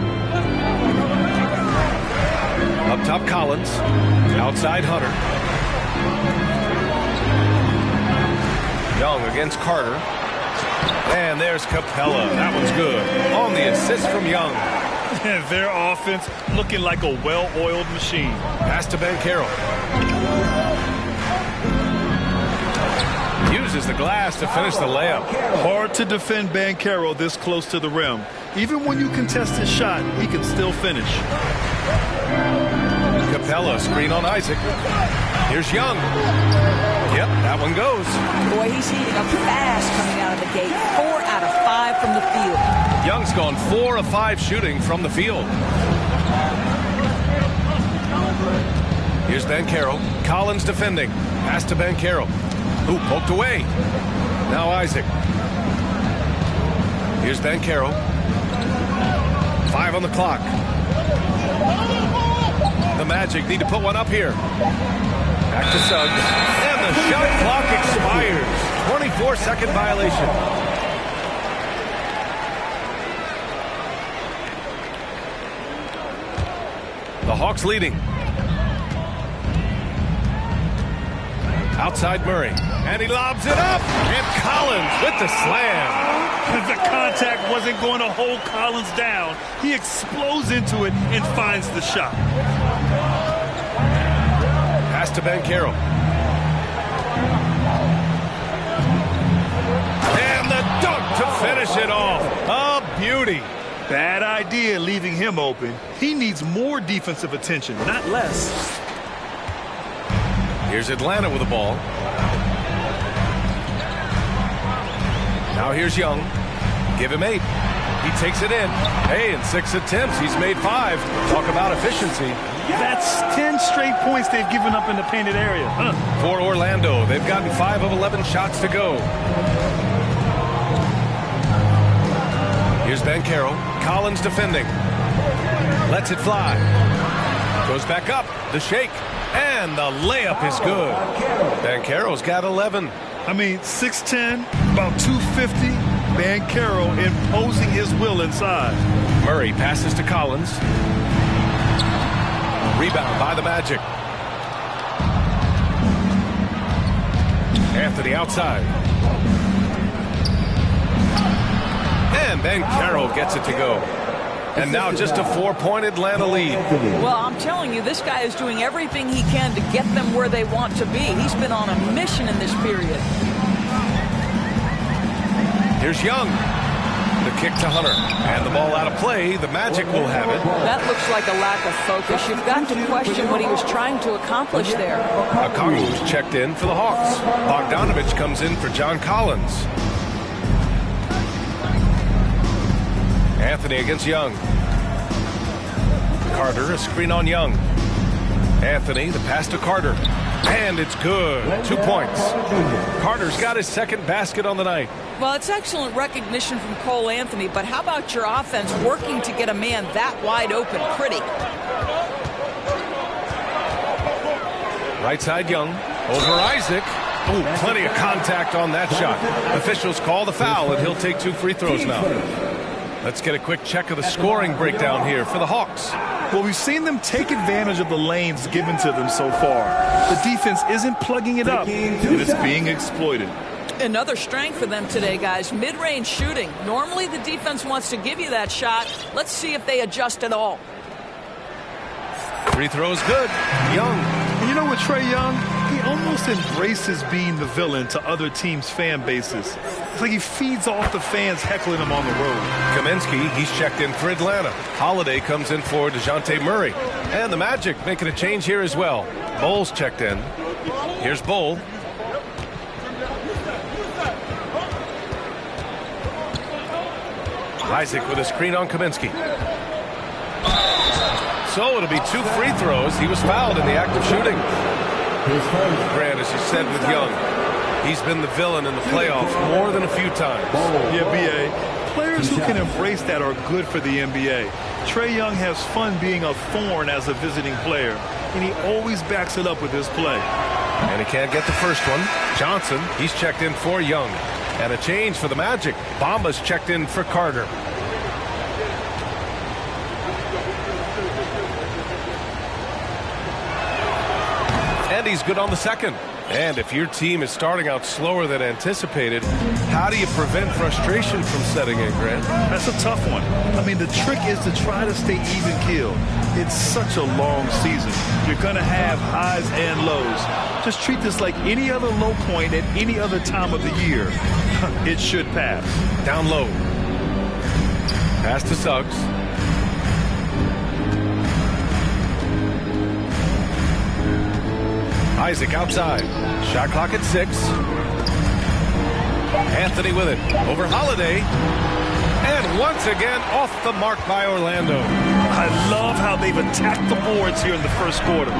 Up top, Collins. Outside, Hunter. Young against Carter. And there's Capella. That one's good. On the assist from Young. Their offense looking like a well-oiled machine. Pass to Banchero. Uses the glass to finish the layup. Hard to defend Banchero this close to the rim. Even when you contest his shot, he can still finish. Capella, screen on Isaac. Here's Young. Yep, that one goes. Boy, he's heating up fast coming out of the gate. 4 out of 5 from the field. Young's gone 4 of 5 shooting from the field. Here's Banchero. Collins defending. Pass to Banchero. Ooh, poked away. Now Isaac. Here's Banchero. 5 on the clock. The Magic need to put one up here. Back to Suggs. And the shot clock expires. 24-second violation. The Hawks leading. Outside Murray. And he lobs it up. And Collins with the slam. The contact wasn't going to hold Collins down. He explodes into it and finds the shot. Pass to Banchero. And the dunk to finish it off. A beauty. Bad idea leaving him open. He needs more defensive attention, not less. Here's Atlanta with the ball. Now here's Young. Give him 8. He takes it in. Hey, in 6 attempts, he's made 5. Talk about efficiency. That's 10 straight points they've given up in the painted area. For Orlando, they've gotten 5 of 11 shots to go. Here's Banchero. Collins defending. Lets it fly. Goes back up. The shake. And the layup is good. Banchero's got 11. I mean, 6'10", about 250. Banchero imposing his will inside. Murray passes to Collins. Rebound by the Magic. Anthony outside. And Banchero gets it to go. And now just a 4-point Atlanta lead. Well, I'm telling you, this guy is doing everything he can to get them where they want to be. He's been on a mission in this period. Here's Young. The kick to Hunter. And the ball out of play. The Magic will have it. That looks like a lack of focus. You've got to question what he was trying to accomplish there. Okongwu's checked in for the Hawks. Bogdanovich comes in for John Collins. Anthony against Young. Carter, a screen on Young. Anthony, the pass to Carter. And it's good. 2 points. Carter's got his second basket on the night. Well, it's excellent recognition from Cole Anthony, but how about your offense working to get a man that wide open? Pretty. Right side Young. Over Isaac. Oh, plenty of contact on that shot. Officials call the foul, and he'll take 2 free throws now. Let's get a quick check of the scoring breakdown here for the Hawks. Well, we've seen them take advantage of the lanes given to them so far. The defense isn't plugging it up, and it's being exploited. Another strength for them today, guys. Mid-range shooting. Normally the defense wants to give you that shot. Let's see if they adjust at all. Free throw's good. Young. And you know what, Trae Young? He almost embraces being the villain to other teams' fan bases. It's like he feeds off the fans heckling him on the road. Kaminsky, he's checked in for Atlanta. Holiday comes in for DeJounte Murray. And the Magic making a change here as well. Bowles checked in. Here's Bol. Isaac with a screen on Kaminsky. So it'll be 2 free throws. He was fouled in the act of shooting. Grant, as you said with Young, he's been the villain in the playoffs more than a few times. Yeah, B.A. Players who can embrace that are good for the NBA. Trae Young has fun being a thorn as a visiting player, and he always backs it up with his play. And he can't get the first one. Johnson, he's checked in for Young. And a change for the Magic. Bamba's checked in for Carter. And he's good on the second. And if your team is starting out slower than anticipated, how do you prevent frustration from setting in, Grant? That's a tough one. I mean, the trick is to try to stay even-keeled. It's such a long season. You're going to have highs and lows. Just treat this like any other low point at any other time of the year. It should pass. Down low. Pass to Suggs. Isaac outside. Shot clock at 6. Anthony with it. Over Holiday. And once again off the mark by Orlando. I love how they've attacked the boards here in the first quarter.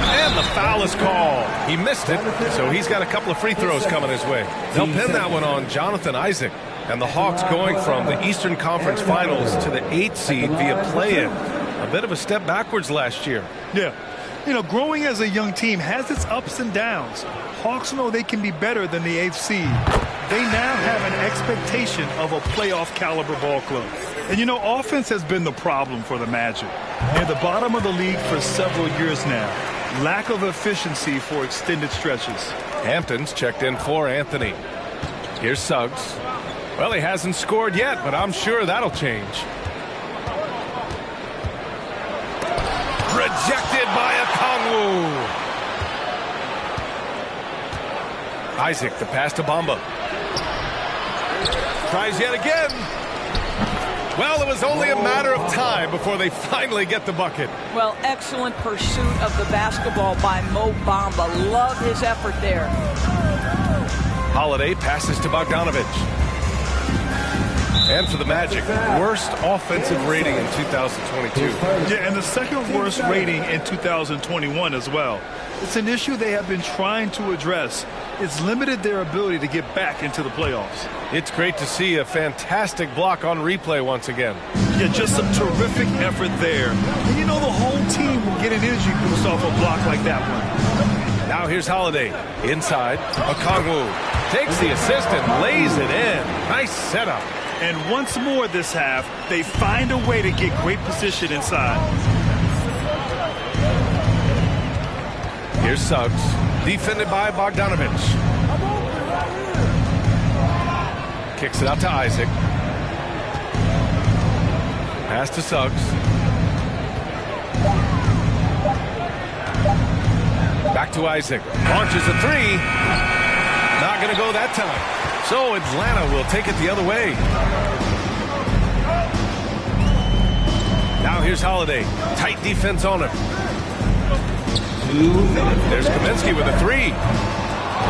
And the foul is called. He missed it, so he's got a couple of free throws coming his way. They'll pin that one on Jonathan Isaac. And the Hawks going from the Eastern Conference Finals to the 8th seed via play-in. A bit of a step backwards last year. Yeah. You know, growing as a young team has its ups and downs. Hawks know they can be better than the 8th seed. They now have an expectation of a playoff caliber ball club. And you know, offense has been the problem for the Magic. Near the bottom of the league for several years now. Lack of efficiency for extended stretches. Hampton's checked in for Anthony. Here's Suggs. Well, he hasn't scored yet, but I'm sure that'll change. Rejected by Okongwu. Isaac, the pass to Bamba. Tries yet again. Well, it was only a matter of time before they finally get the bucket. Well, excellent pursuit of the basketball by Mo Bamba. Love his effort there. Holiday passes to Bogdanovich. And for the Magic, worst offensive rating in 2022. Yeah, and the second worst rating in 2021 as well. It's an issue they have been trying to address. It's limited their ability to get back into the playoffs. It's great to see a fantastic block on replay once again. Yeah, just some terrific effort there. And you know, the whole team will get an energy boost off a block like that one. Now here's Holiday. Inside, Okongwu takes the assist and lays it in. Nice setup. And once more this half, they find a way to get great position inside. Here's Suggs, defended by Bogdanovich. Kicks it out to Isaac. Pass to Suggs. Back to Isaac. Launches a 3. Not going to go that time. So Atlanta will take it the other way. Now here's Holiday. Tight defense on him. There's Kaminsky with a 3.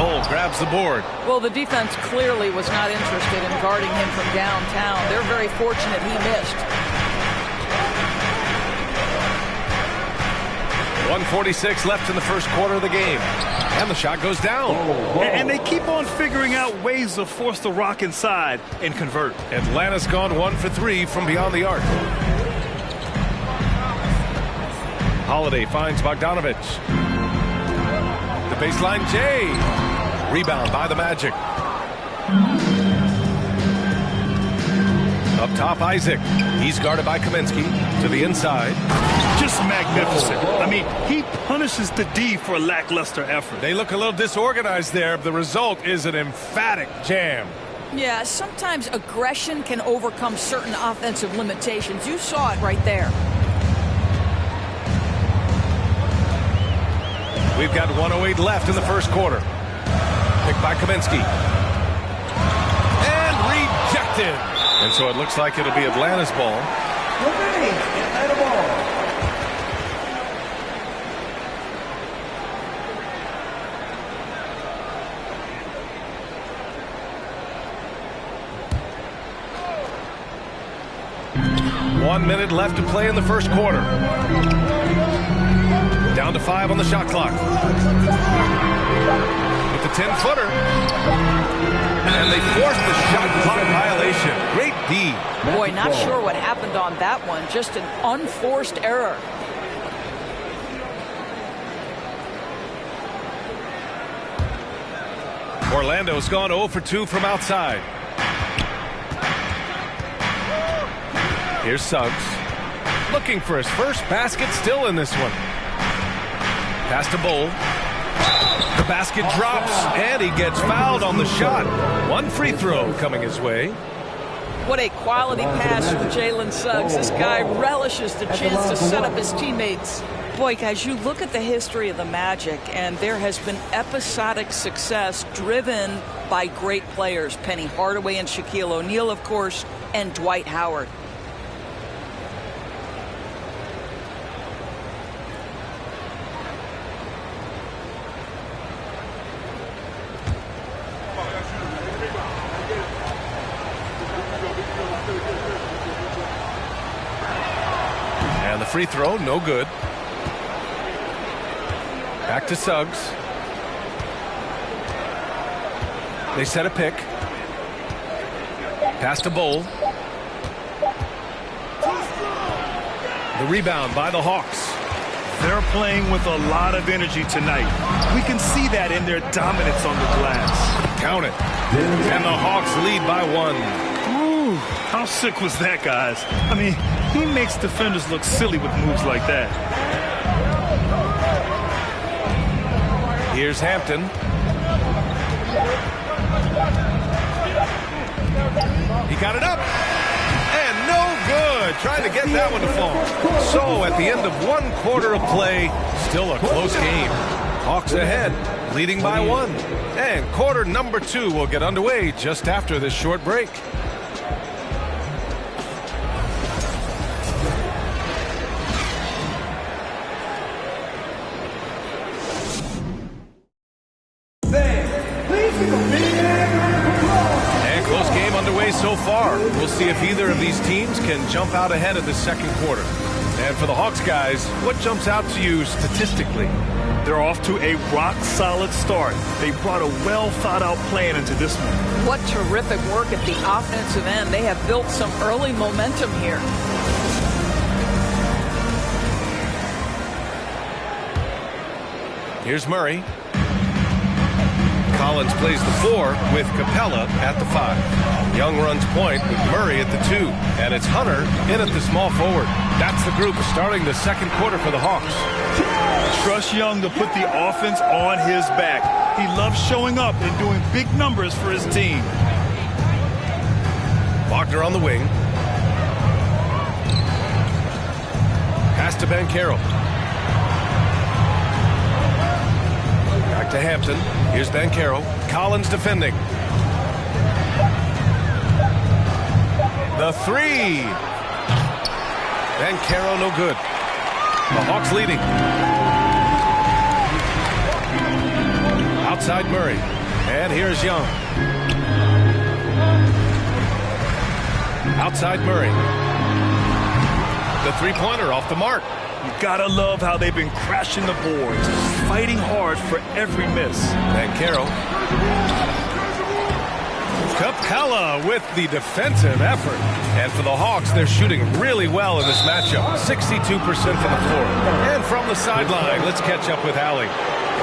Cole grabs the board. Well, the defense clearly was not interested in guarding him from downtown. They're very fortunate he missed. 1:46 left in the first quarter of the game. And the shot goes down. And they keep on figuring out ways to force the rock inside and convert. Atlanta's gone 1 for 3 from beyond the arc. Holiday finds Bogdanovich. The baseline J. Rebound by the Magic. Up top, Isaac. He's guarded by Kaminsky to the inside. Just magnificent. I mean, he punishes the D for a lackluster effort. They look a little disorganized there. The result is an emphatic jam. Yeah, sometimes aggression can overcome certain offensive limitations. You saw it right there. We've got 1:08 left in the first quarter. Picked by Kaminsky. And rejected. And so it looks like it'll be Atlanta's ball. Atlanta ball. One minute left to play in the first quarter. Down to 5 on the shot clock. With the 10-footer. And they forced the shot clock violation. Great D. Boy, not sure what happened on that one. Just an unforced error. Orlando's gone 0 for 2 from outside. Here's Suggs. Looking for his first basket, still in this one. Pass to Bull. The basket drops, and he gets fouled on the shot. One free throw coming his way. What a quality pass from Jalen Suggs. This guy relishes the chance to set up his teammates. Boy, guys, you look at the history of the Magic, and there has been episodic success driven by great players. Penny Hardaway and Shaquille O'Neal, of course, and Dwight Howard. And the free throw, no good. Back to Suggs. They set a pick. Pass to Bull. The rebound by the Hawks. They're playing with a lot of energy tonight. We can see that in their dominance on the glass. Count it. And the Hawks lead by 1. Ooh, how sick was that, guys? I mean, he makes defenders look silly with moves like that. Here's Hampton. He got it up. And no good. Trying to get that one to fall. So at the end of 1 quarter of play, still a close game. Hawks ahead, leading by 1. And quarter number 2 will get underway just after this short break. So far, we'll see if either of these teams can jump out ahead of the second quarter. And for the Hawks guys, what jumps out to you statistically? They're off to a rock-solid start. They brought a well-thought-out plan into this one. What terrific work at the offensive end. They have built some early momentum here. Here's Murray. Collins plays the 4 with Capella at the 5. Young runs point with Murray at the 2. And it's Hunter in at the small forward. That's the group starting the second quarter for the Hawks. Trust Young to put the offense on his back. He loves showing up and doing big numbers for his team. Wagner on the wing. Pass to Banchero. Back to Hampton. Here's Banchero. Collins defending. The 3. Banchero no good. The Hawks leading. Outside Murray. And here's Young. Outside Murray. The three-pointer off the mark. You gotta love how they've been crashing the boards, fighting hard for every miss. Banchero. Capella with the defensive effort. And for the Hawks, they're shooting really well in this matchup. 62% from the floor. And from the sideline, let's catch up with Allie.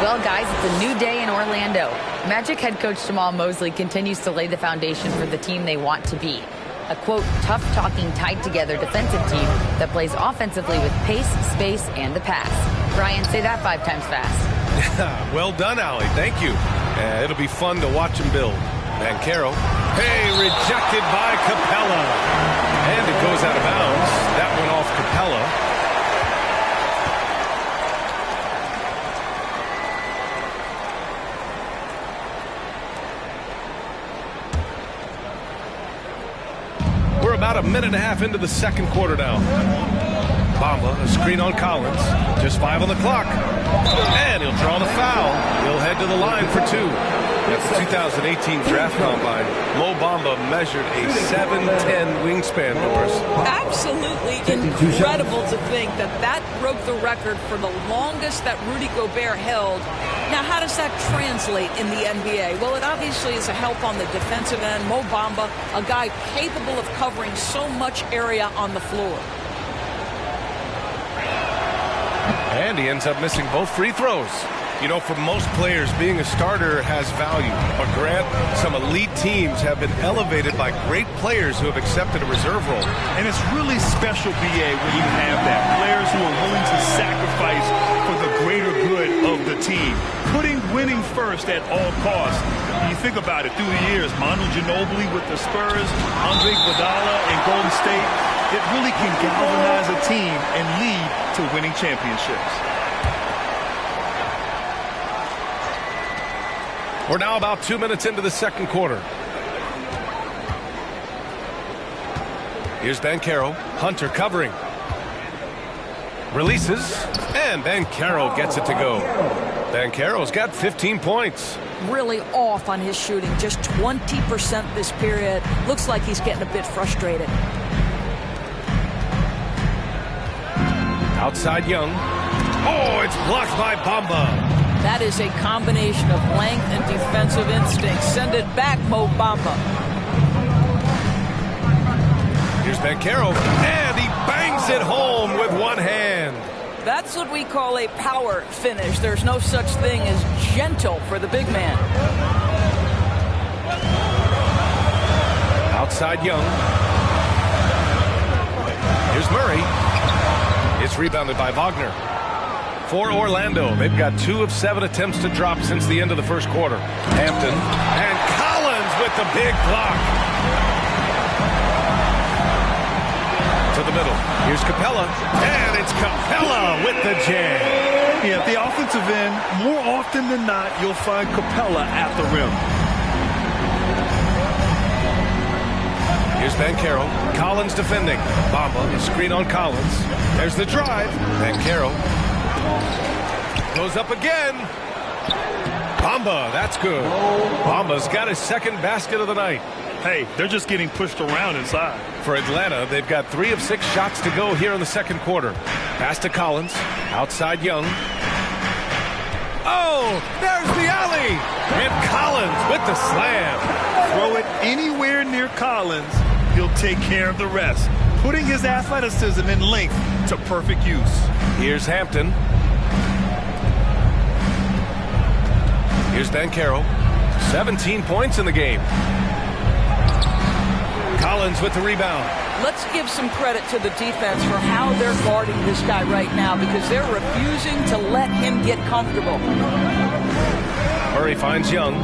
Well, guys, it's a new day in Orlando. Magic head coach Jamal Mosley continues to lay the foundation for the team they want to be. A, quote, tough-talking, tied-together defensive team that plays offensively with pace, space, and the pass. Brian, say that 5 times fast. Well done, Allie. Thank you. It'll be fun to watch him build. Banchero. Hey, rejected by Capella. And it goes out of bounds. That went off Capella. about a minute and a half into the second quarter now. Bamba, a screen on Collins. Just 5 on the clock. And he'll draw the foul. He'll head to the line for 2. At the 2018 Draft Combine, Mo Bamba measured a 7'10" wingspan, Doris. Absolutely incredible to think that broke the record for the longest that Rudy Gobert held. Now, how does that translate in the NBA? Well, it obviously is a help on the defensive end. Mo Bamba, a guy capable of covering so much area on the floor. And he ends up missing both free throws. You know, for most players, being a starter has value. But Grant, some elite teams have been elevated by great players who have accepted a reserve role. And it's really special, BA, when you have that. Players who are willing to sacrifice for the greater good of the team. Putting winning first at all costs. When you think about it, through the years, Manu Ginobili with the Spurs, Andre Iguodala in Golden State, it really can galvanize a team and lead to winning championships. We're now about 2 minutes into the second quarter. Here's Banchero. Hunter covering. Releases. And Banchero gets it to go. Banchero's got 15 points. Really off on his shooting. Just 20% this period. Looks like he's getting a bit frustrated. Outside Young. Oh, it's blocked by Bamba. That is a combination of length and defensive instinct. Send it back, Mo Bamba. Here's Banchero, and he bangs it home with one hand. That's what we call a power finish. There's no such thing as gentle for the big man. Outside Young. Here's Murray. It's rebounded by Wagner. For Orlando, they've got 2 of 7 attempts to drop since the end of the first quarter. Hampton and Collins with the big block. To the middle. Here's Capella, and it's Capella with the jam. Yeah, at the offensive end, more often than not, you'll find Capella at the rim. Here's Banchero. Collins defending. Bamba, a screen on Collins. There's the drive. Banchero. Goes up again. Bamba, that's good. Bamba's got his second basket of the night. Hey, they're just getting pushed around inside. For Atlanta, they've got 3 of 6 shots to go here in the second quarter. Pass to Collins. Outside Young. Oh, there's the alley. And Collins with the slam. Throw it anywhere near Collins. He'll take care of the rest. Putting his athleticism and length to perfect use. Here's Hampton. Here's Banchero. 17 points in the game. Collins with the rebound. Let's give some credit to the defense for how they're guarding this guy right now because they're refusing to let him get comfortable. Murray finds Young.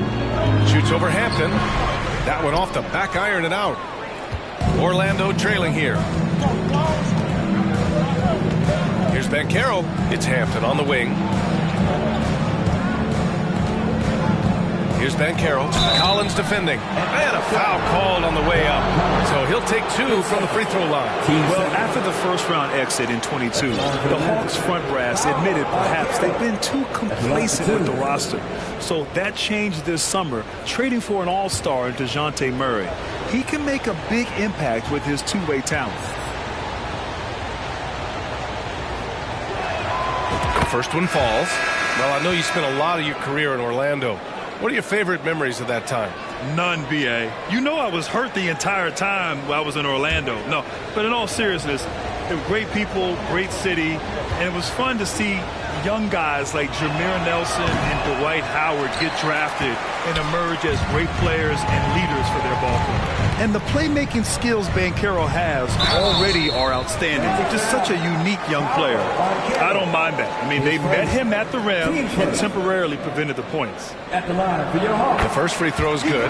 Shoots over Hampton. That one off the back iron and out. Orlando trailing here. Here's Banchero. It's Hampton on the wing. Here's Banchero. Collins defending. And a foul called on the way up. So he'll take 2 from the free throw line. Well, after the first round exit in 22, the Hawks front brass admitted perhaps they've been too complacent with the roster. So that changed this summer, trading for an all-star in DeJounte Murray. He can make a big impact with his two-way talent. The first one falls. Well, I know you spent a lot of your career in Orlando. What are your favorite memories of that time? None, B.A. You know I was hurt the entire time while I was in Orlando. No, but in all seriousness, they were great people, great city, and it was fun to see young guys like Jameer Nelson and Dwight Howard get drafted and emerge as great players and leaders for their ball club. And the playmaking skills Banchero has already are outstanding. Just such a unique young player. I don't mind that. I mean, they met him at the rim and temporarily prevented the points. The first free throw is good.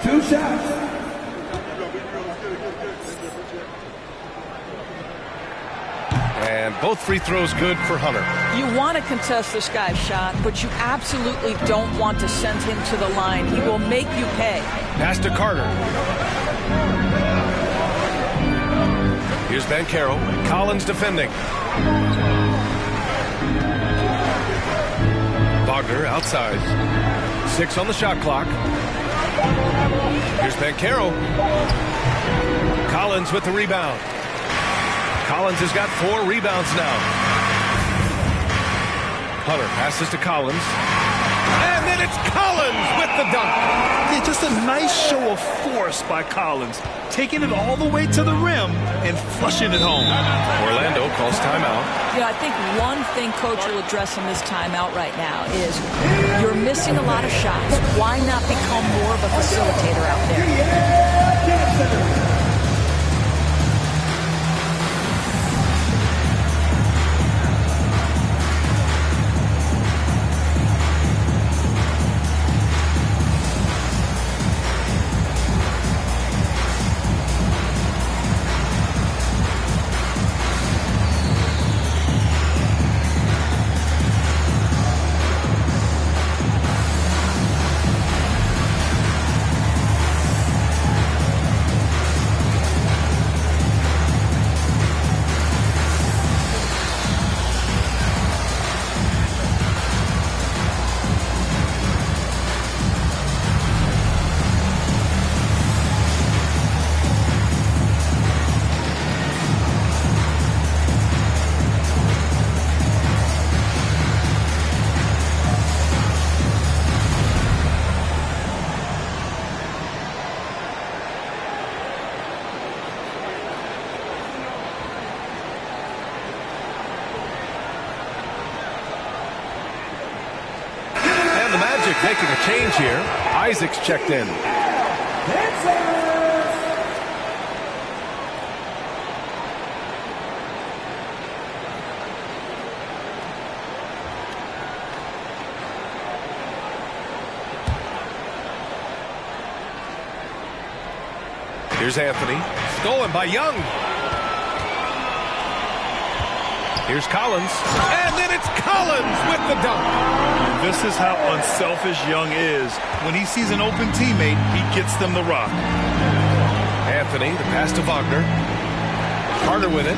2 shots. And Both free throws good for Hunter. You want to contest this guy's shot, but you absolutely don't want to send him to the line. He will make you pay. Pass to Carter. Here's Banchero. Collins defending. Wagner outside. 6 on the shot clock. Here's Banchero. Collins with the rebound. Collins has got 4 rebounds now. Hunter passes to Collins. And then it's Collins with the dunk. Yeah, just a nice show of force by Collins. Taking it all the way to the rim and flushing it home. Orlando calls timeout. Yeah, I think one thing Coach will address in this timeout right now is you're missing a lot of shots. Why not become more of a facilitator out there? Making a change here. Isaac's checked in. Here's Anthony. Stolen by Young. Here's Collins. And then it's Collins with the dunk. This is how unselfish Young is. When he sees an open teammate, he gets them the rock. Anthony, the pass to Wagner. Carter with it.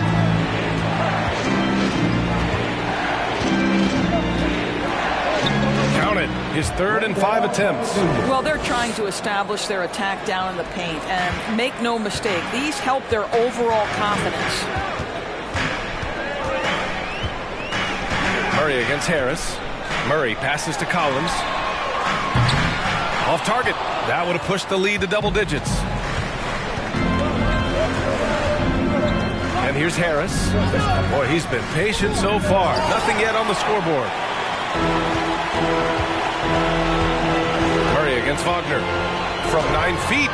Count it. His 3rd and 5 attempts. Well, they're trying to establish their attack down in the paint. And make no mistake, these help their overall confidence. Murray against Harris. Murray passes to Collins. Off target. That would have pushed the lead to double digits. And here's Harris. Boy, he's been patient so far. Nothing yet on the scoreboard. Murray against Wagner. From 9 feet.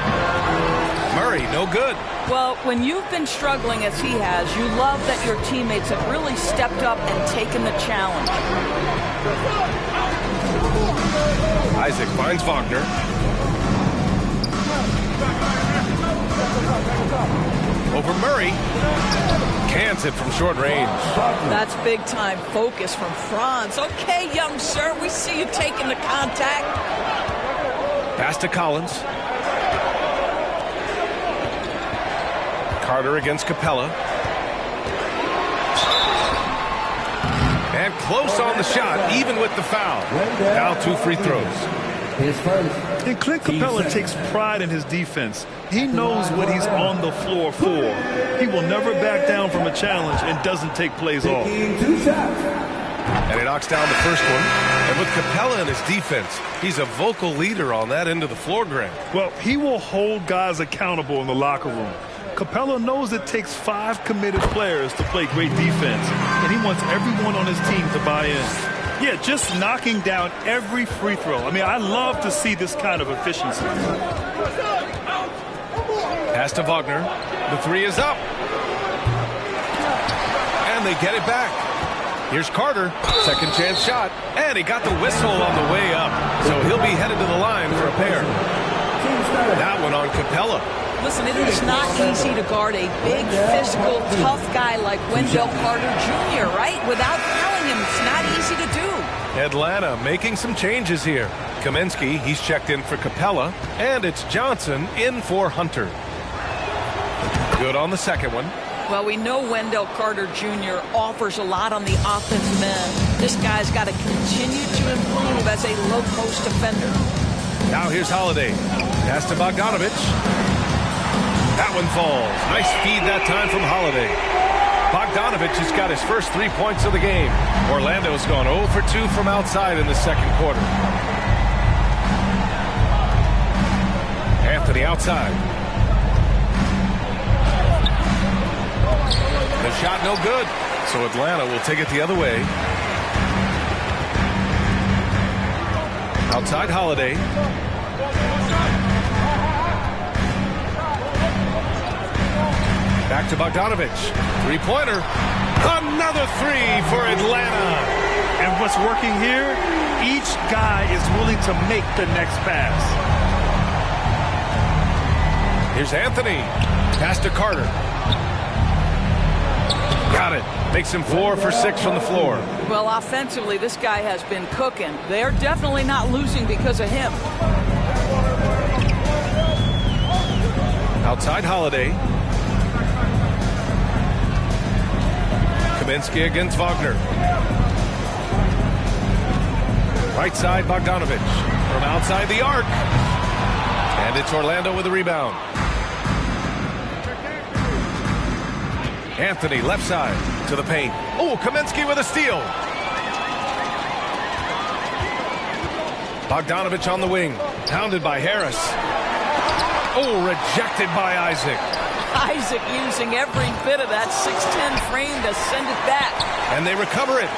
Murray, no good. Well, when you've been struggling as he has, you love that your teammates have really stepped up and taken the challenge. Isaac finds Wagner. Over Murray. Cans it from short range. That's big time focus from Franz. Okay, young sir, we see you taking the contact. Pass to Collins. Carter against Capella. And close on the shot, even with the foul. Now 2 free throws. And Clint Capella takes pride in his defense. He knows what he's on the floor for. He will never back down from a challenge and doesn't take plays off. And he knocks down the first one. And with Capella in his defense, he's a vocal leader on that end of the floor, Grant. Well, he will hold guys accountable in the locker room. Capella knows it takes 5 committed players to play great defense, and he wants everyone on his team to buy in. Yeah, just knocking down every free throw. I mean, I love to see this kind of efficiency. Pass to Wagner. The 3 is up. And they get it back. Here's Carter. Second chance shot. And he got the whistle on the way up. So he'll be headed to the line for a pair. That one on Capella. Listen, it is not easy to guard a big, physical, tough guy like Wendell Carter Jr., right? Without fouling him, it's not easy to do. Atlanta making some changes here. Kaminsky, he's checked in for Capella, and it's Johnson in for Hunter. Good on the second one. Well, we know Wendell Carter Jr. offers a lot on the offensive end. This guy's got to continue to improve as a low-post defender. Now here's Holiday. Pass to Bogdanovich. That one falls. Nice feed that time from Holiday. Bogdanovich has got his first 3 points of the game. Orlando's gone 0 for 2 from outside in the second quarter. Anthony outside. The shot no good. So Atlanta will take it the other way. Outside Holiday. Back to Bogdanovich. Three-pointer. Another three for Atlanta. And what's working here, each guy is willing to make the next pass. Here's Anthony. Pass to Carter. Got it. Makes him 4 for 6 from the floor. Well, offensively, this guy has been cooking. They're definitely not losing because of him. Outside Holiday. Kaminsky against Wagner. Right side Bogdanovich. From outside the arc. And it's Orlando with the rebound. Anthony left side to the paint. Oh, Kaminsky with a steal. Bogdanovich on the wing. Pounded by Harris. Oh, rejected by Isaac. Isaac using every bit of that 6'10 frame to send it back. And they recover it.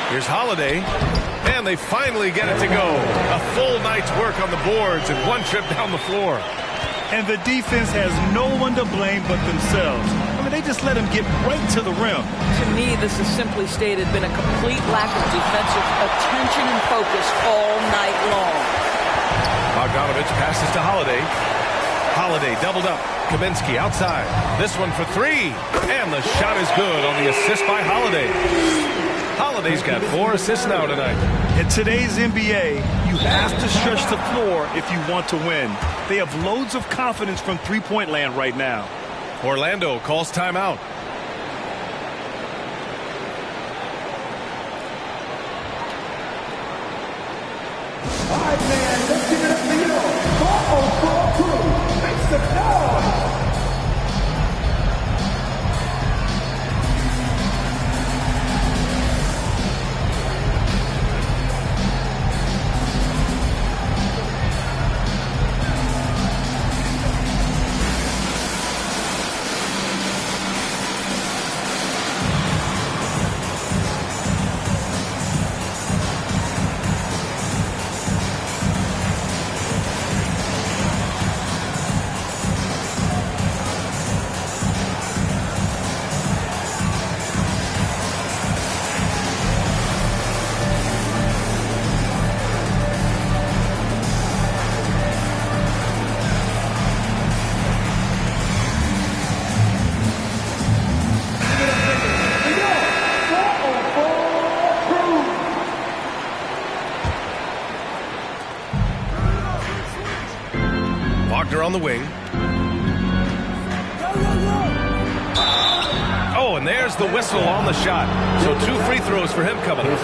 Here's Holiday. And they finally get it to go. A full night's work on the boards and one trip down the floor. And the defense has no one to blame but themselves. I mean, they just let him get right to the rim. To me, this is simply stated been a complete lack of defensive attention and focus all night long. Bogdanovich passes to Holiday. Holiday doubled up. Kaminsky outside. This one for 3. And the shot is good on the assist by Holiday. Holiday's got 4 assists now tonight. In today's NBA, you have to stretch the floor if you want to win. They have loads of confidence from three-point land right now. Orlando calls timeout. All right, man, let's give it up for you. 4-0-4 crew. Make some noise. On the wing. Oh, and there's the whistle on the shot. So 2 free throws for him coming up.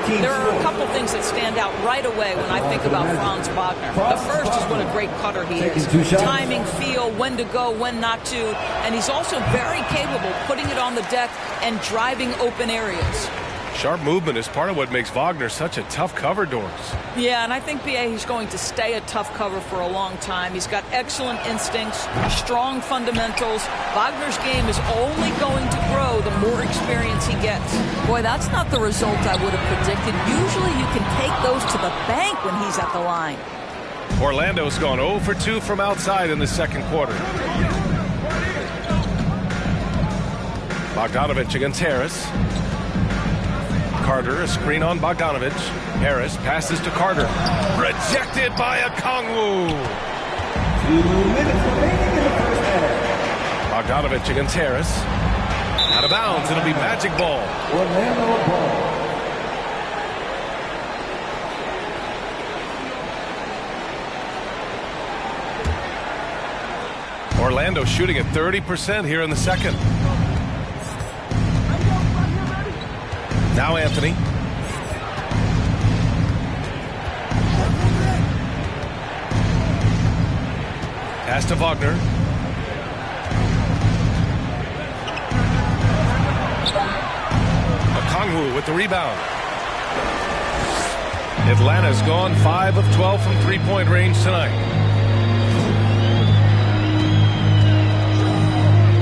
There are a couple things that stand out right away when I think about Franz Wagner. The first is what a great cutter he is. Timing, feel, when to go, when not to. And he's also very capable putting it on the deck and driving open areas. Sharp movement is part of what makes Wagner such a tough cover, Doris. Yeah, and I think, B.A., he's going to stay a tough cover for a long time. He's got excellent instincts, strong fundamentals. Wagner's game is only going to grow the more experience he gets. Boy, that's not the result I would have predicted. Usually you can take those to the bank when he's at the line. Orlando's gone 0 for 2 from outside in the second quarter. Bogdanovich against Harris. Carter, a screen on Bogdanovich. Harris passes to Carter. Rejected by Okongwu. 2 minutes remaining in the first half. Bogdanovich against Harris. Out of bounds. It'll be Magic ball. Orlando ball. Orlando shooting at 30% here in the second. Now Anthony. Pass to Wagner. Okongwu with the rebound. Atlanta's gone 5 of 12 from three-point range tonight.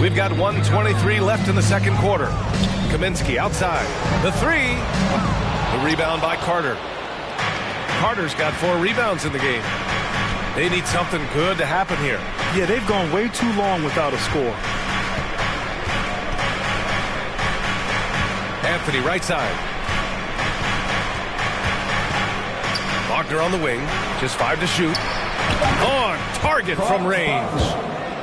We've got 1:23 left in the second quarter. Kaminsky outside. The three. The rebound by Carter. Carter's got 4 rebounds in the game. They need something good to happen here. Yeah, they've gone way too long without a score. Anthony right side. Wagner on the wing. Just 5 to shoot. On target from range.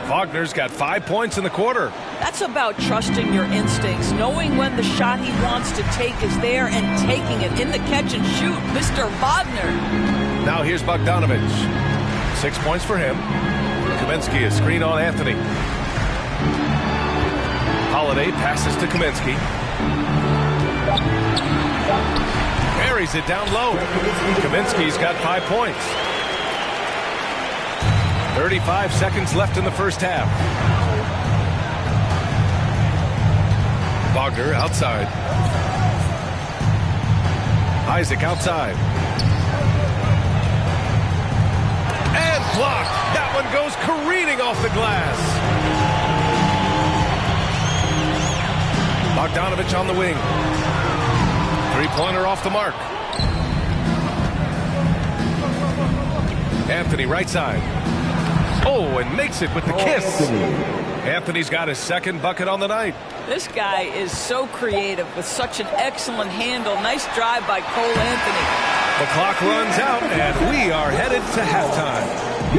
Wagner's got 5 points in the quarter. That's about trusting your instincts, knowing when the shot he wants to take is there and taking it in the catch and shoot. Mr. Wagner. Now here's Bogdanovich. 6 points for him. Kaminsky a screen on Anthony. Holiday passes to Kaminsky. Buries it down low. Kaminsky's got 5 points. 35 seconds left in the first half. Wagner outside. Isaac outside. And blocked. That one goes careening off the glass. Bogdanovich on the wing. Three-pointer off the mark. Anthony right side. Oh, and makes it with the kiss. Anthony's got his second bucket on the night. This guy is so creative with such an excellent handle. Nice drive by Cole Anthony. The clock runs out, and we are headed to halftime.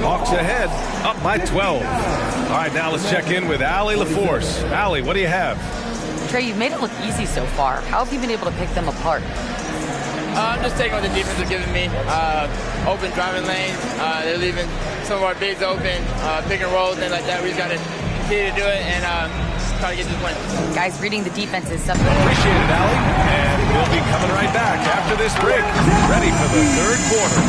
Hawks ahead, up by 12. All right, now let's check in with Allie LaForce. Allie, what do you have? Trey, you've made it look easy so far. How have you been able to pick them apart? I'm just taking what the defense is giving me. Open driving lanes. They're leaving some of our bigs open. Pick and roll, things like that. We just got to continue to do it and try to get this win. Guys, reading the defense is something. Appreciate it, Allie. And we'll be coming right back after this break. Ready for the third quarter.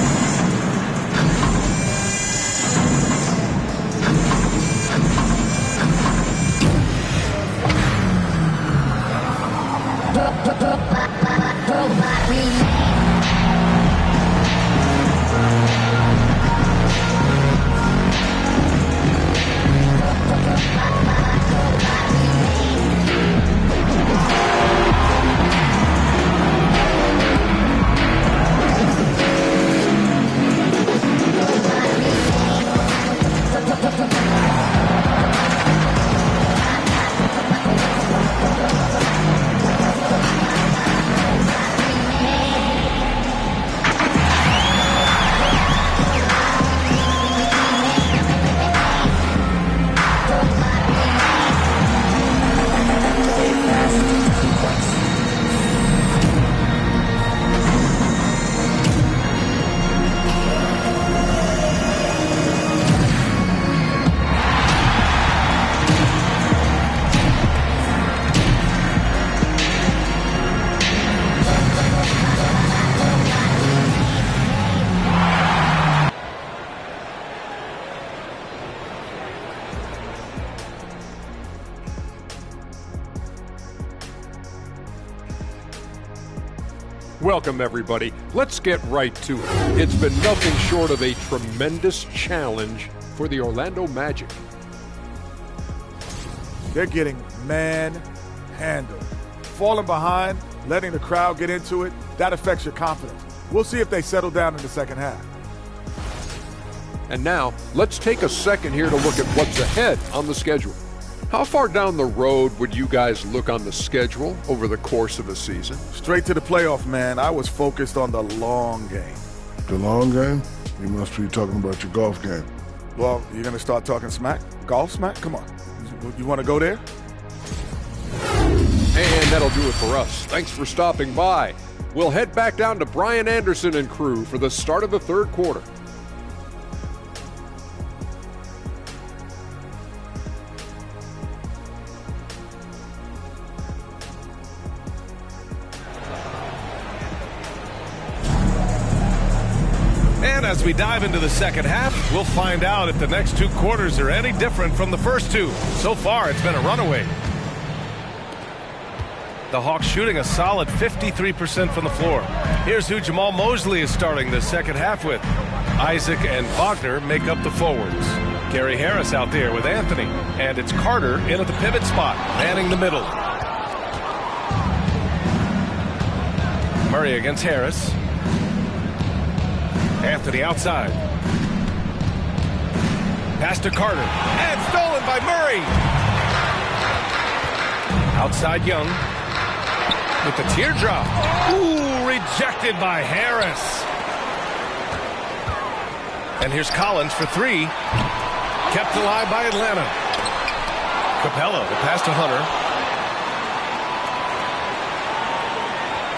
Welcome, everybody. Let's get right to it. It's been nothing short of a tremendous challenge for the Orlando Magic. They're getting manhandled. Falling behind, letting the crowd get into it, that affects your confidence. We'll see if they settle down in the second half. And now, let's take a second here to look at what's ahead on the schedule. How far down the road would you guys look on the schedule over the course of a season? Straight to the playoff, man. I was focused on the long game. The long game? You must be talking about your golf game. Well, you're going to start talking smack? Golf smack? Come on. You want to go there? And that'll do it for us. Thanks for stopping by. We'll head back down to Brian Anderson and crew for the start of the third quarter. And as we dive into the second half, we'll find out if the next two quarters are any different from the first two. So far, it's been a runaway. The Hawks shooting a solid 53% from the floor. Here's who Jamal Mosley is starting the second half with. Isaac and Wagner make up the forwards. Gary Harris out there with Anthony. And it's Carter in at the pivot spot, manning the middle. Murray against Harris. Anthony outside. Pass to Carter. And stolen by Murray. Outside Young. With the teardrop. Ooh, rejected by Harris. And here's Collins for three. Kept alive by Atlanta. Capella, the pass to Hunter.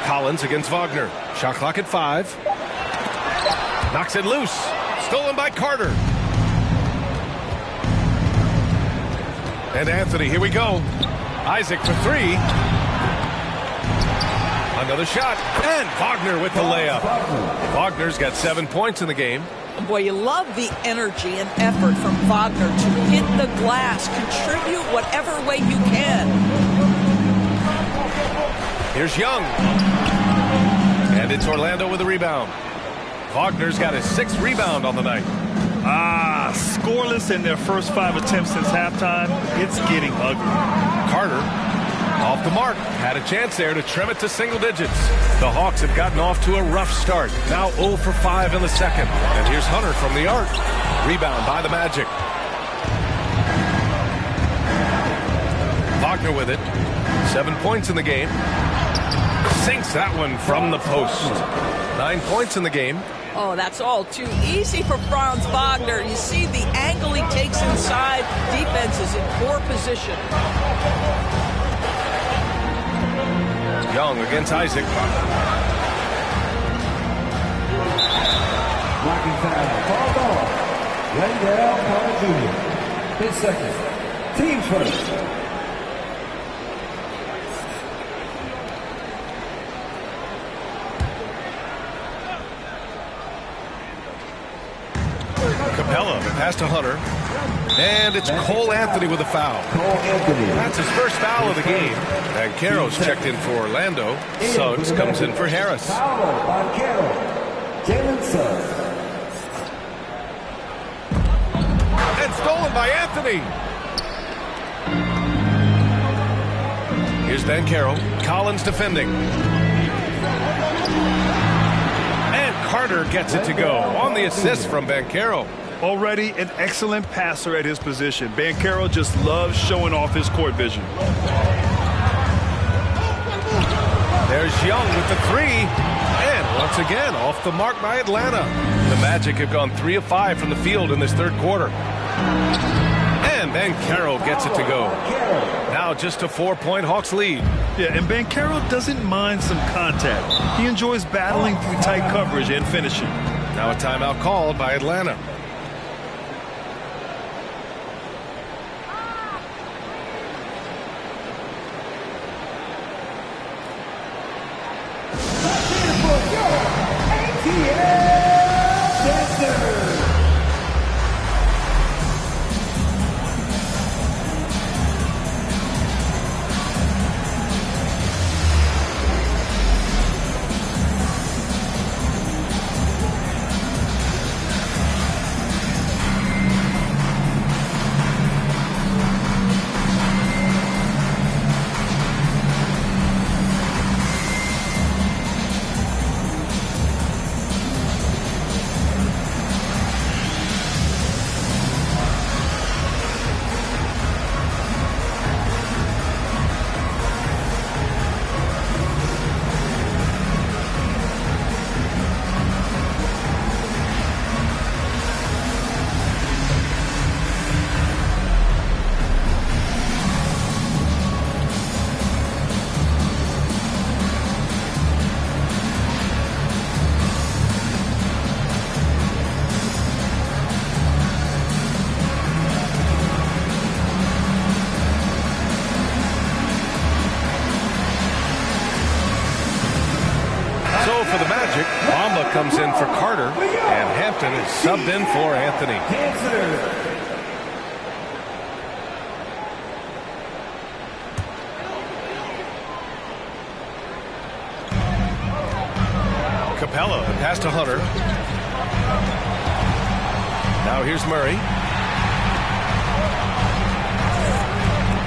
Collins against Wagner. Shot clock at 5. Knocks it loose. Stolen by Carter. And Anthony, here we go. Isaac for three. Another shot. And Wagner with the layup. Wagner's got 7 points in the game. Boy, you love the energy and effort from Wagner to hit the glass, contribute whatever way you can. Here's Young. And it's Orlando with a rebound. Wagner's got his 6th rebound on the night. Scoreless in their first 5 attempts since halftime. It's getting ugly. Carter off the mark. Had a chance there to trim it to single digits. The Hawks have gotten off to a rough start. Now 0 for 5 in the second. And here's Hunter from the arc. Rebound by the Magic. Wagner with it. 7 points in the game. Sinks that one from the post. 9 points in the game. Oh, that's all too easy for Franz Wagner. You see the angle he takes inside. Defense is in poor position. Young against Isaac. Blocking foul. Called off. Wendell Carter Jr. His second. Team's first. Capella, pass to Hunter. And it's Cole Anthony with a foul. That's his first foul of the game. And Caro's checked in for Orlando. Suggs comes in for Harris. Foul by Caro. Jalen Suggs. And stolen by Anthony. Here's Banchero. Collins defending. And Carter gets it to go on the assist from Banchero. Already an excellent passer at his position. Banchero just loves showing off his court vision. There's Young with the three. And once again, off the mark by Atlanta. The Magic have gone 3 of 5 from the field in this third quarter. And Banchero gets it to go. Now just a 4-point Hawks lead. Yeah, and Banchero doesn't mind some contact. He enjoys battling through tight coverage and finishing. Now a timeout called by Atlanta. So for the Magic, Bamba comes in for Carter, and Hampton is subbed in for Anthony. Capella, the pass to Hunter. Now here's Murray.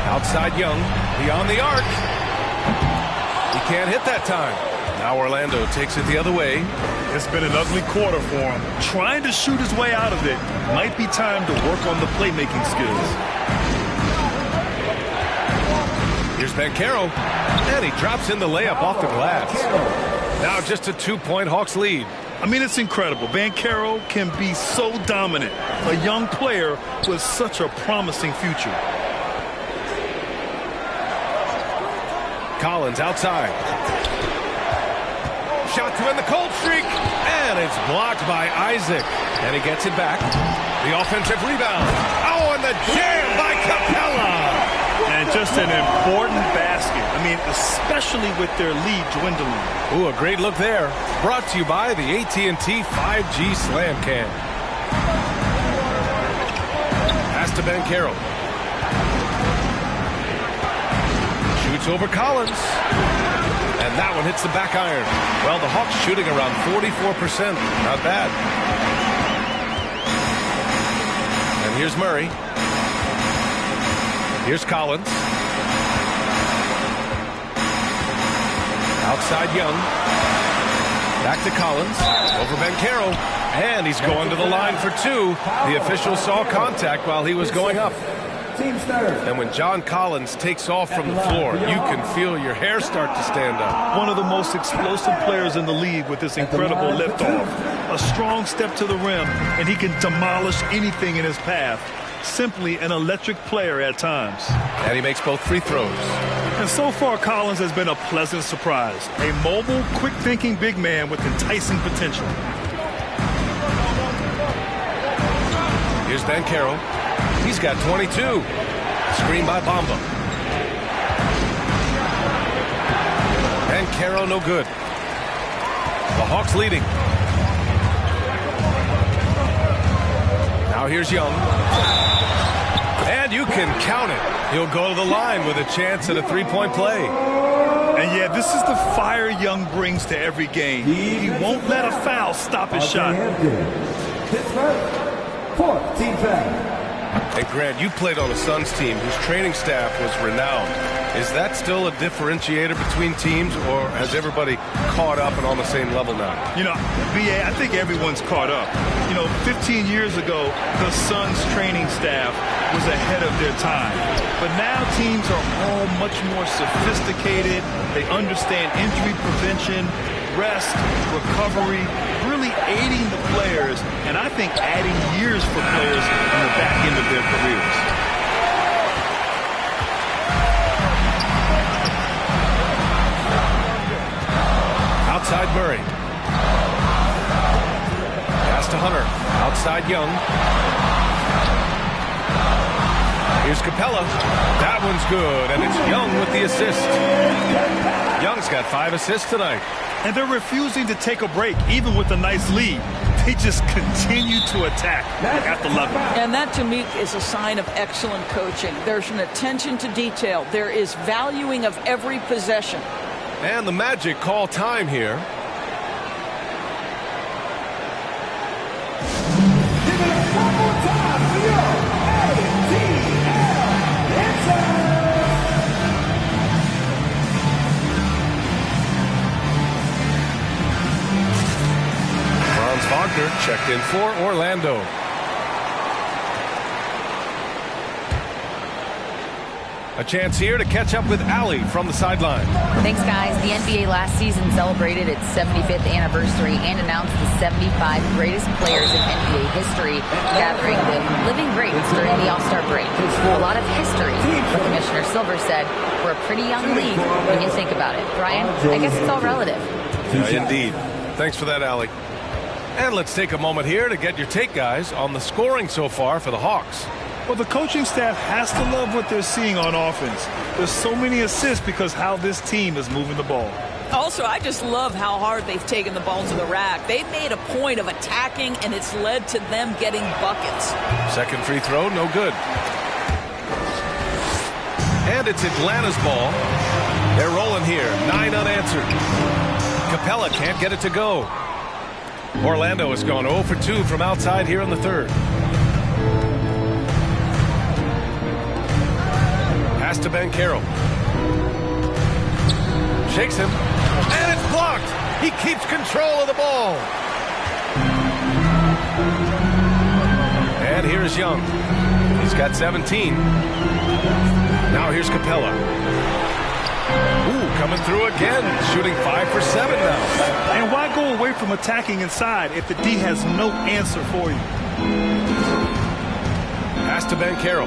Outside Young, beyond the arc. He can't hit that time. Now Orlando takes it the other way. It's been an ugly quarter for him. Trying to shoot his way out of it. Might be time to work on the playmaking skills. Here's Banchero, and he drops in the layup off the glass. Now just a 2-point Hawks lead. I mean, it's incredible. Banchero can be so dominant. A young player with such a promising future. Collins outside. Shot to end the cold streak, and it's blocked by Isaac. And he gets it back. The offensive rebound. Oh, and the jam by Capella. And just an important basket. I mean, especially with their lead dwindling. Ooh, a great look there. Brought to you by the AT&T 5G Slam Cam. Pass to Banchero. Shoots over Collins. And that one hits the back iron. Well, the Hawks shooting around 44%. Not bad. And here's Murray. Here's Collins. Outside Young. Back to Collins. Over Banchero. And he's going to the line for two. The official saw contact while he was going up. And when John Collins takes off from the floor, you can feel your hair start to stand up. One of the most explosive players in the league with this incredible liftoff. A strong step to the rim, and he can demolish anything in his path. Simply an electric player at times. And he makes both free throws. And so far, Collins has been a pleasant surprise. A mobile, quick-thinking big man with enticing potential. Here's Banchero. He's got 22. Screen by Bamba. Banchero no good. The Hawks leading. Now here's Young. And you can count it. He'll go to the line with a chance at a three-point play. And yeah, this is the fire Young brings to every game. He won't let a foul stop his shot. Pittsburgh, fourth team foul. And Grant, you played on a Suns team whose training staff was renowned. Is that still a differentiator between teams, or has everybody caught up and on the same level now? You know, B.A., I think everyone's caught up. You know, 15 years ago, the Suns training staff was ahead of their time. But now teams are all much more sophisticated. They understand injury prevention, rest, recovery, really aiding the players, and I think adding years for players on the back end of their careers. Outside Murray. Pass to Hunter. Outside Young. Here's Capella. That one's good, and it's Young with the assist. Young's got 5 assists tonight. And they're refusing to take a break, even with a nice lead. They just continue to attack at the level. And that, to me, is a sign of excellent coaching. There's an attention to detail. There is valuing of every possession. And the Magic call time here. Franz Wagner checked in for Orlando. A chance here to catch up with Allie from the sideline. Thanks, guys. The NBA last season celebrated its 75th anniversary and announced the 75 greatest players in NBA history, gathering the living greats during the All-Star break. A lot of history, but Commissioner Silver said, we're a pretty young league when you think about it. Brian, I guess it's all relative. Indeed. Thanks for that, Allie. And let's take a moment here to get your take, guys, on the scoring so far for the Hawks. Well, the coaching staff has to love what they're seeing on offense. There's so many assists because how this team is moving the ball. Also, I just love how hard they've taken the ball to the rack. They've made a point of attacking, and it's led to them getting buckets. Second free throw, no good. And it's Atlanta's ball. They're rolling here, 9 unanswered. Capella can't get it to go. Orlando has gone 0 for 2 from outside here in the third. Pass to Banchero. Shakes him. And it's blocked. He keeps control of the ball. And here's Young. He's got 17. Now here's Capella. Ooh, coming through again. Shooting 5 for 7 now. And why go away from attacking inside if the D has no answer for you? Pass to Banchero.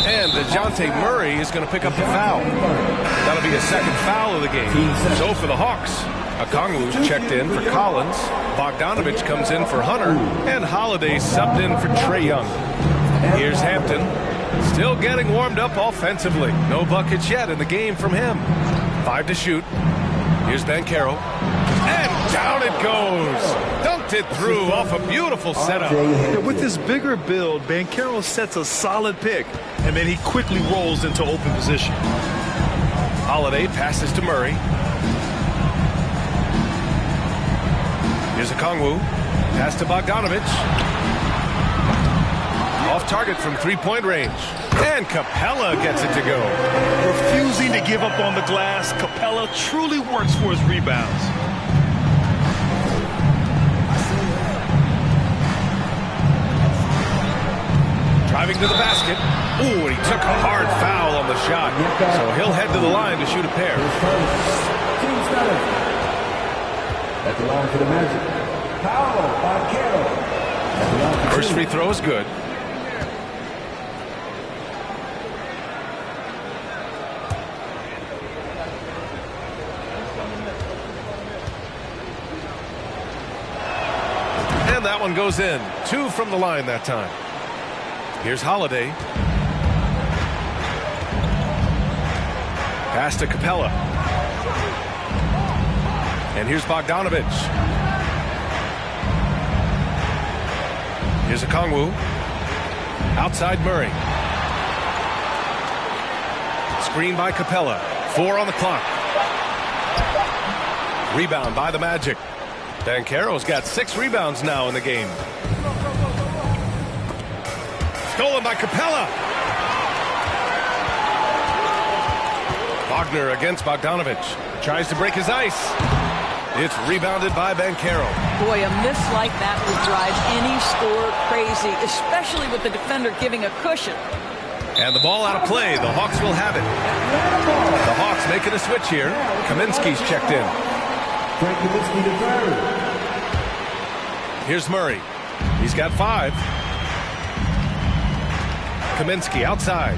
And DeJounte Murray is going to pick up the foul. That'll be a second foul of the game. So for the Hawks, Okongwu's checked in for Collins. Bogdanovich comes in for Hunter. And Holiday subbed in for Trae Young. Here's Hampton. Still getting warmed up offensively. No buckets yet in the game from him. 5 to shoot. Here's Banchero. And down it goes. Dunked it through off a beautiful setup. With this bigger build, Banchero sets a solid pick, and then he quickly rolls into open position. Holiday passes to Murray. Here's Okongwu. Pass to Bogdanovich. Off target from three-point range. And Capella gets it to go. Refusing to give up on the glass, Capella truly works for his rebounds. Driving to the basket. Ooh, and he took a hard foul on the shot. So he'll head to the line to shoot a pair. At the line for the Magic, Paolo Banchero. First free throw is good. And that one goes in. 2 from the line that time. Here's Holiday. Pass to Capella. And here's Bogdanovich. Here's Okongwu. Outside Murray. Screen by Capella. 4 on the clock. Rebound by the Magic. Banchero's got 6 rebounds now in the game. Stolen by Capella. Wagner against Bogdanovich. Tries to break his ice. It's rebounded by Banchero. Boy, a miss like that would drive any scorer crazy, especially with the defender giving a cushion. And the ball out of play. The Hawks will have it. The Hawks making a switch here. Kaminsky's checked in. Frank Kaminsky the third. Here's Murray. He's got 5. Kaminsky outside.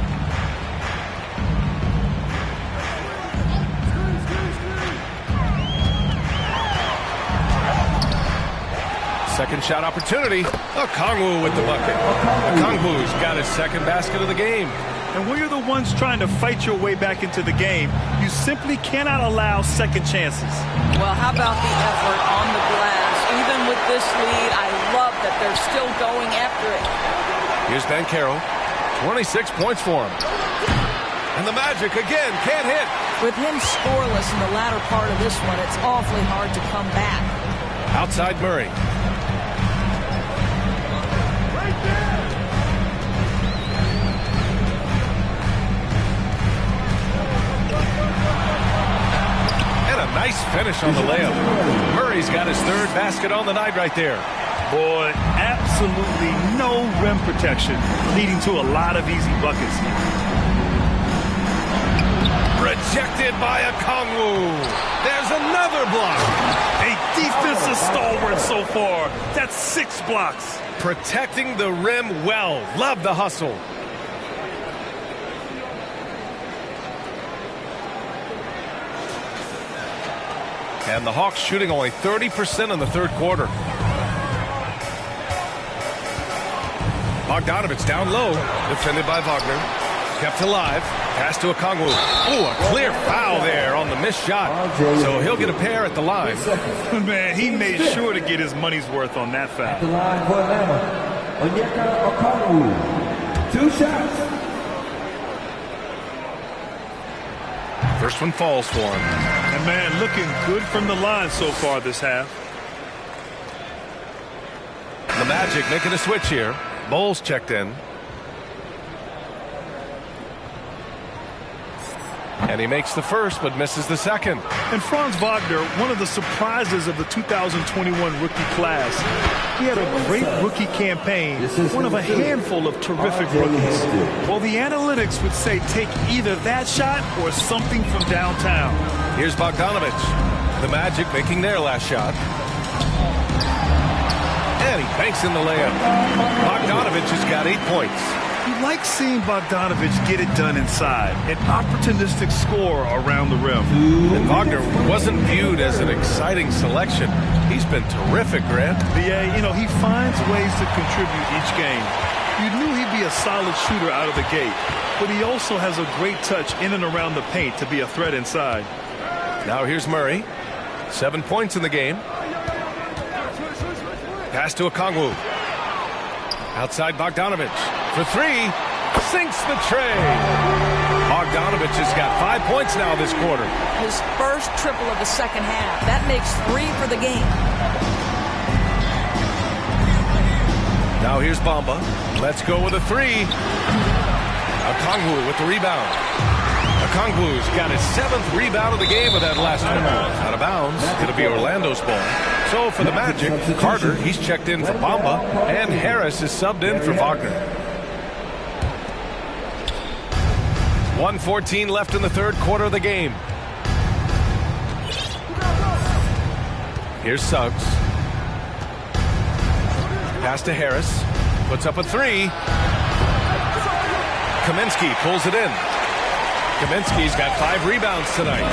Second shot opportunity. Okongwu with the bucket. Okongwu's got his second basket of the game. And when you're the ones trying to fight your way back into the game, you simply cannot allow second chances. Well, how about the effort on the glass? Even with this lead, I love that they're still going after it. Here's Banchero. 26 points for him. And the Magic again can't hit. With him scoreless in the latter part of this one, it's awfully hard to come back. Outside Murray. And a nice finish on the layup. Murray's got his 3rd basket on the night right there. Boy, absolutely no rim protection, leading to a lot of easy buckets. Rejected by Okongwu. There's another block. A defensive stalwart so far. That's 6 blocks. Protecting the rim well. Love the hustle. And the Hawks shooting only 30% in the 3rd quarter. Bogdanovich down low, defended by Wagner. Kept alive. Pass to Okongwu. Oh, a clear foul there on the missed shot. So he'll get a pair at the line. Man, he made sure to get his money's worth on that foul. At the line for Atlanta, Onyeka Okongwu. 2 shots. First one falls for him. And man, looking good from the line so far this half. The Magic making a switch here. Bowles checked in. And he makes the first, but misses the second. And Franz Wagner, one of the surprises of the 2021 rookie class. He had a great rookie campaign, one of a handful of terrific rookies. Well, the analytics would say take either that shot or something from downtown. Here's Bogdanovic. The Magic making their last shot. And he banks in the layup. Bogdanovic has got 8 points. You like seeing Bogdanovic get it done inside. An opportunistic scorer around the rim. And Wagner wasn't viewed as an exciting selection. He's been terrific, Grant. Yeah, you know, he finds ways to contribute each game. You knew he'd be a solid shooter out of the gate, but he also has a great touch in and around the paint to be a threat inside. Now here's Murray. 7 points in the game. Pass to Okongwu. Outside Bogdanovic. For 3. Sinks the tray. Bogdanovic has got 5 points now this quarter. His first triple of the second half. That makes 3 for the game. Now here's Bamba. Let's go with a 3. Okongwu with the rebound. Okongwu's got his 7th rebound of the game with that last one. Out of bounds. It'll be Orlando's ball. So for the Magic, Carter, he's checked in for Bamba, and Harris is subbed in for Wagner. 1:14 left in the third quarter of the game. Here's Suggs. Pass to Harris. Puts up a 3. Kaminsky pulls it in. Kaminsky's got 5 rebounds tonight.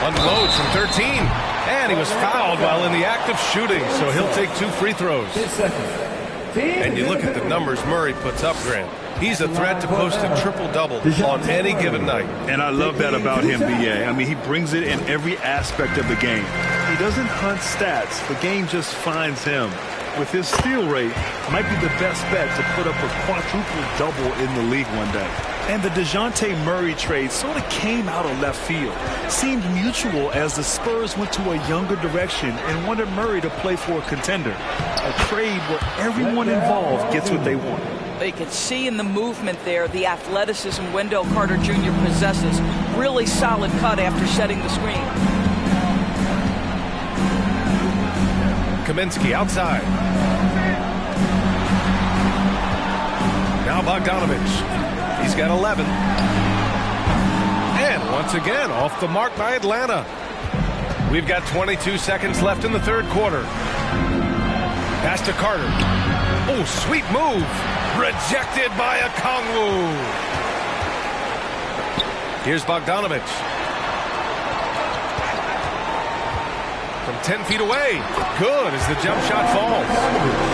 Unloads from 13. And he was fouled while in the act of shooting, so he'll take 2 free throws. And you look at the numbers Murray puts up, Grant. He's a threat to post a triple-double on any given night. And I love that about him, B.A. I mean, he brings it in every aspect of the game. He doesn't hunt stats. The game just finds him. With his steal rate, might be the best bet to put up a quadruple-double in the league one day. And the DeJounte Murray trade sort of came out of left field. Seemed mutual as the Spurs went to a younger direction and wanted Murray to play for a contender. A trade where everyone involved gets what they want. They could see in the movement there the athleticism Wendell Carter Jr. possesses. Really solid cut after setting the screen. Kaminsky outside. Now Bogdanovic. He's got 11. And once again, off the mark by Atlanta. We've got 22 seconds left in the third quarter. Pass to Carter. Oh, sweet move. Rejected by Okongwu. Here's Bogdanovic. From 10 feet away. Good as the jump shot falls.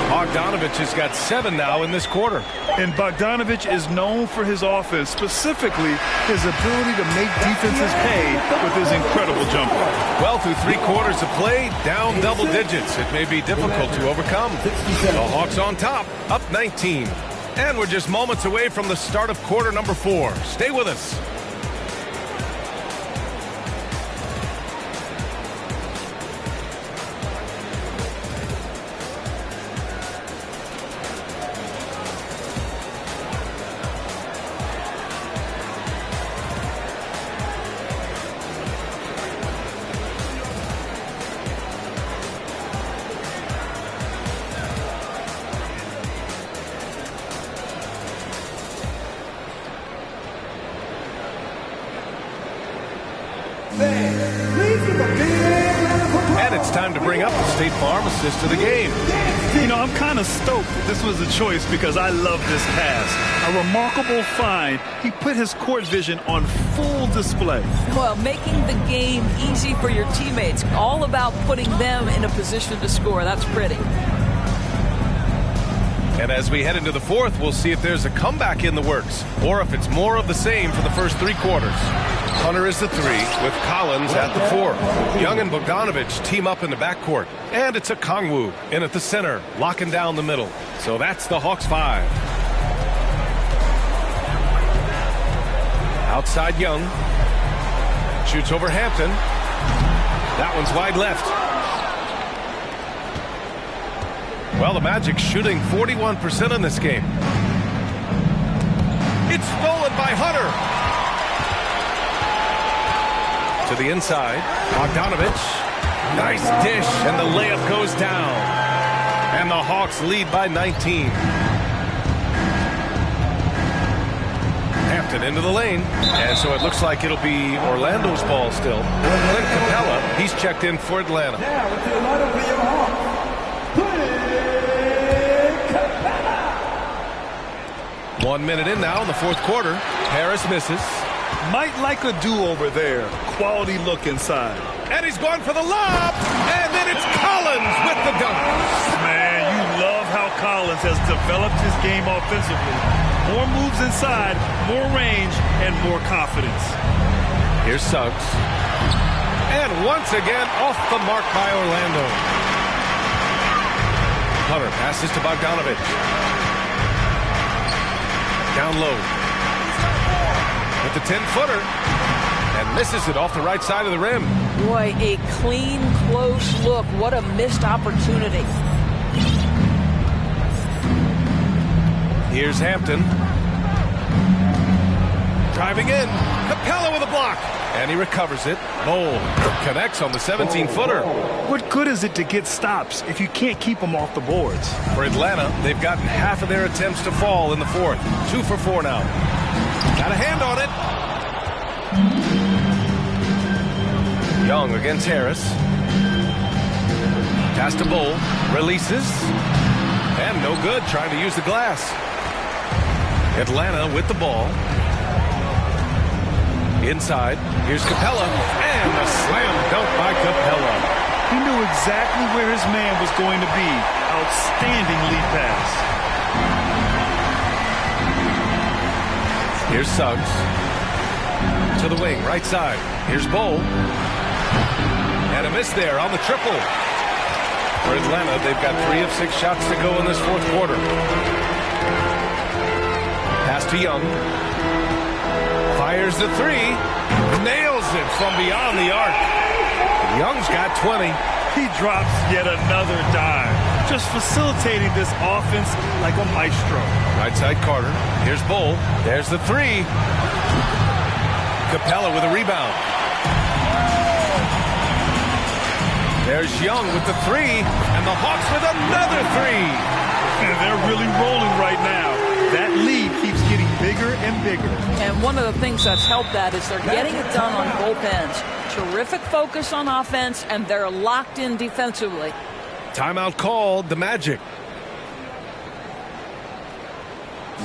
Bogdanovic has got 7 now in this quarter. And Bogdanovic is known for his offense, specifically his ability to make defenses pay with his incredible jumper. Well, through 3 quarters of play, down double digits. It may be difficult to overcome. The Hawks on top, up 19. And we're just moments away from the start of quarter number 4. Stay with us. And it's time to bring up the State Farm assist of the game. You know, I'm kind of stoked that this was a choice because I love this pass. A remarkable find. He put his court vision on full display. Well, making the game easy for your teammates. All about putting them in a position to score. That's pretty. And as we head into the fourth, we'll see if there's a comeback in the works or if it's more of the same for the first 3 quarters. Hunter is the 3 with Collins at the 4. Young and Bogdanovich team up in the backcourt. And it's a Kongwu in at the center, locking down the middle. So that's the Hawks 5. Outside Young. Shoots over Hampton. That one's wide left. Well, the Magic shooting 41% in this game. It's stolen by Hunter. To the inside, Bogdanovich. Nice dish, and the layup goes down. And the Hawks lead by 19. Hampton into the lane, and so it looks like it'll be Orlando's ball still. Clint Capella, he's checked in for Atlanta. Now, with the Atlanta for your Hawks, Clint Capella. 1 minute in now in the fourth quarter. Harris misses. Might like a do-over there. Quality look inside. And he's going for the lob, and then it's Collins with the dunk. Man, you love how Collins has developed his game offensively. More moves inside, more range, and more confidence. Here's Suggs. And once again, off the mark by Orlando. Hunter passes to Bogdanovich. Down low. With the 10-footer. And misses it off the right side of the rim. Boy, a clean, close look. What a missed opportunity. Here's Hampton. Driving in. Capella with a block. And he recovers it. Bowl connects on the 17-footer. What good is it to get stops if you can't keep them off the boards? For Atlanta, they've gotten half of their attempts to fall in the fourth. 2 for 4 now. Got a hand on it. Young against Harris. Pass to Bull. Releases. And no good, trying to use the glass. Atlanta with the ball. Inside. Here's Capella. And a slam dunk by Capella. He knew exactly where his man was going to be. Outstanding lead pass. Here's Suggs. To the wing, right side. Here's Bull. And a miss there on the triple. For Atlanta, they've got 3 of 6 shots to go in this fourth quarter. Pass to Young. Fires the 3. Nails it from beyond the arc. Young's got 20. He drops yet another dime. Just facilitating this offense like a maestro. Right side Carter. Here's Bull. There's the 3. Capella with a rebound. There's Young with the 3. And the Hawks with another 3. And they're really rolling right now. That lead keeps getting bigger and bigger. And one of the things that's helped that is they're getting it done on both ends. Terrific focus on offense, and they're locked in defensively. Timeout called, the Magic.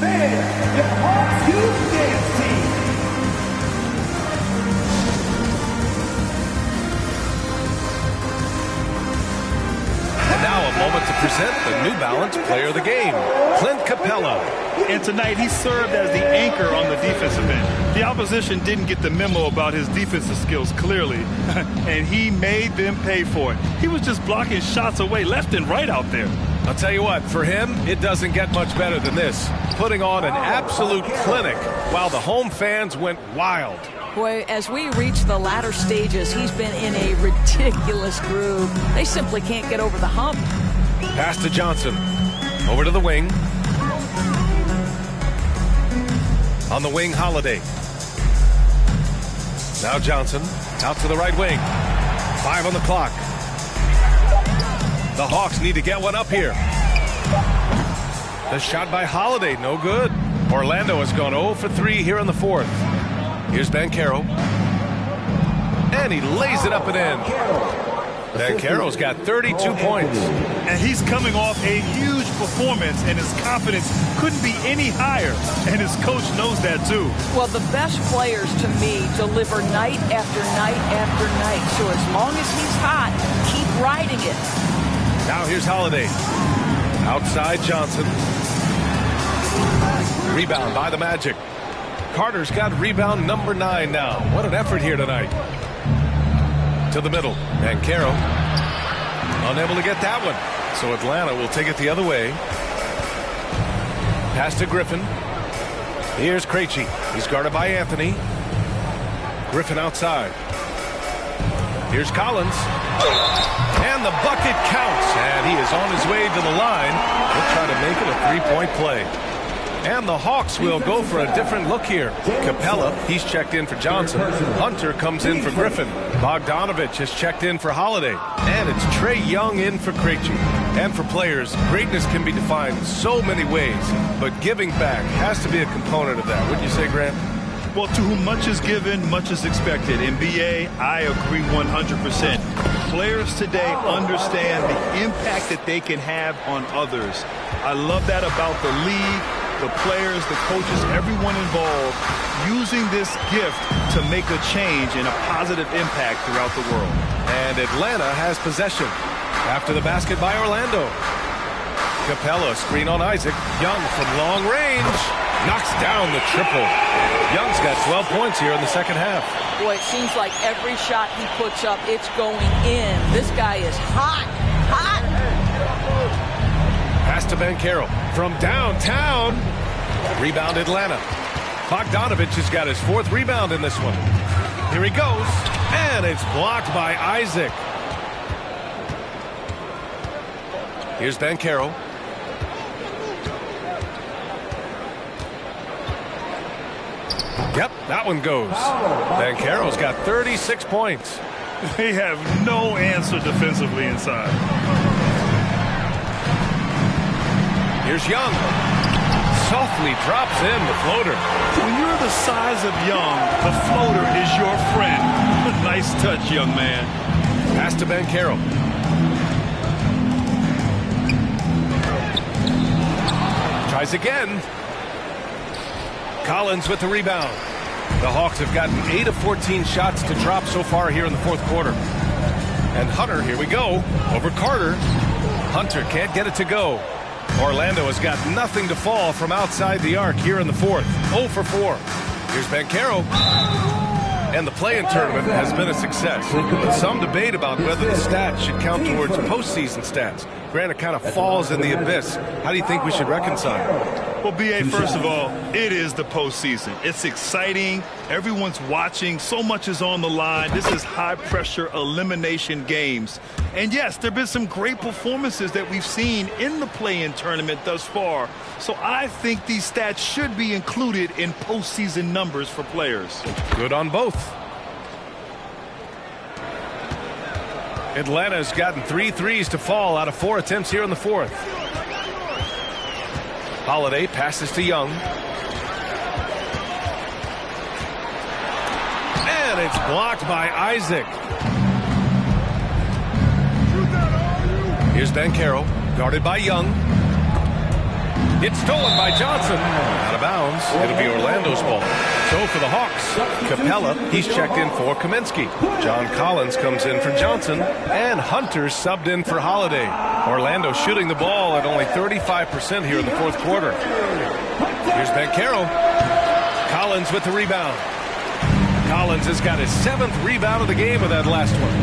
Man, the Hawks Youth Dance Team. And now a moment to present the New Balance Player of the Game, Clint Capella. And tonight he served as the anchor on the defensive end. The opposition didn't get the memo about his defensive skills clearly, and he made them pay for it. He was just blocking shots away left and right out there. I'll tell you what, for him, it doesn't get much better than this. Putting on an absolute clinic while the home fans went wild. Boy, as we reach the latter stages, he's been in a ridiculous groove. They simply can't get over the hump. Pass to Johnson. Over to the wing. On the wing, Holiday. Now Johnson. Out to the right wing. 5 on the clock. The Hawks need to get one up here. The shot by Holiday, no good. Orlando has gone 0 for 3 here in the fourth. Here's Banchero. And he lays it up and in. Banchero's got 32 points. And he's coming off a huge performance, and his confidence couldn't be any higher. And his coach knows that, too. Well, the best players, to me, deliver night after night after night. So as long as he's hot, keep riding it. Now here's Holiday. Outside Johnson. Rebound by the Magic. Carter's got rebound number 9 now. What an effort here tonight. To the middle. Banchero unable to get that one. So Atlanta will take it the other way. Pass to Griffin. Here's Krejci. He's guarded by Anthony. Griffin outside. Here's Collins. And the bucket counts. And he is on his way to the line. He'll try to make it a three-point play. And the Hawks will go for a different look here. Capella, he's checked in for Johnson. Hunter comes in for Griffin. Bogdanovich has checked in for Holiday. And it's Trae Young in for Krejci. And for players, greatness can be defined so many ways, but giving back has to be a component of that. Wouldn't you say, Grant? Well, to whom much is given, much is expected. In BA, I agree 100%. Players today understand the impact that they can have on others. I love that about the league. The players, the coaches, everyone involved using this gift to make a change and a positive impact throughout the world. And Atlanta has possession after the basket by Orlando. Capella, screen on Isaac. Young from long range knocks down the triple. Young's got 12 points here in the second half. Boy, it seems like every shot he puts up, it's going in. This guy is hot, hot. Pass to Banchero from downtown. Rebound Atlanta. Bogdanovich has got his 4th rebound in this one. Here he goes. And it's blocked by Isaac. Here's Banchero. Yep, that one goes. Banchero's got 36 points. They have no answer defensively inside. Here's Young. Softly drops in the floater. When you're the size of Young, the floater is your friend. Nice touch, young man. Pass to Banchero. Tries again. Collins with the rebound. The Hawks have gotten 8 of 14 shots to drop so far here in the fourth quarter. And Hunter, here we go, over Carter. Hunter can't get it to go. Orlando has got nothing to fall from outside the arc here in the fourth. 0 for 4. Here's Banchero. And the play-in tournament has been a success. But some debate about whether the stats should count towards postseason stats. Grant, it kind of falls in the abyss. How do you think we should reconcile? Well, B.A., first of all, it is the postseason. It's exciting. Everyone's watching. So much is on the line. This is high-pressure elimination games. And, yes, there have been some great performances that we've seen in the play-in tournament thus far. So I think these stats should be included in postseason numbers for players. Good on both. Atlanta's gotten 3 threes to fall out of 4 attempts here in the fourth. Holiday passes to Young. And it's blocked by Isaac. Here's Banchero, guarded by Young. It's stolen by Johnson. Out of bounds. It'll be Orlando's ball. So for the Hawks, Capella, he's checked in for Kaminsky. John Collins comes in for Johnson. And Hunter subbed in for Holiday. Orlando shooting the ball at only 35% here in the fourth quarter. Here's Banchero. Collins with the rebound. Collins has got his 7th rebound of the game with that last one.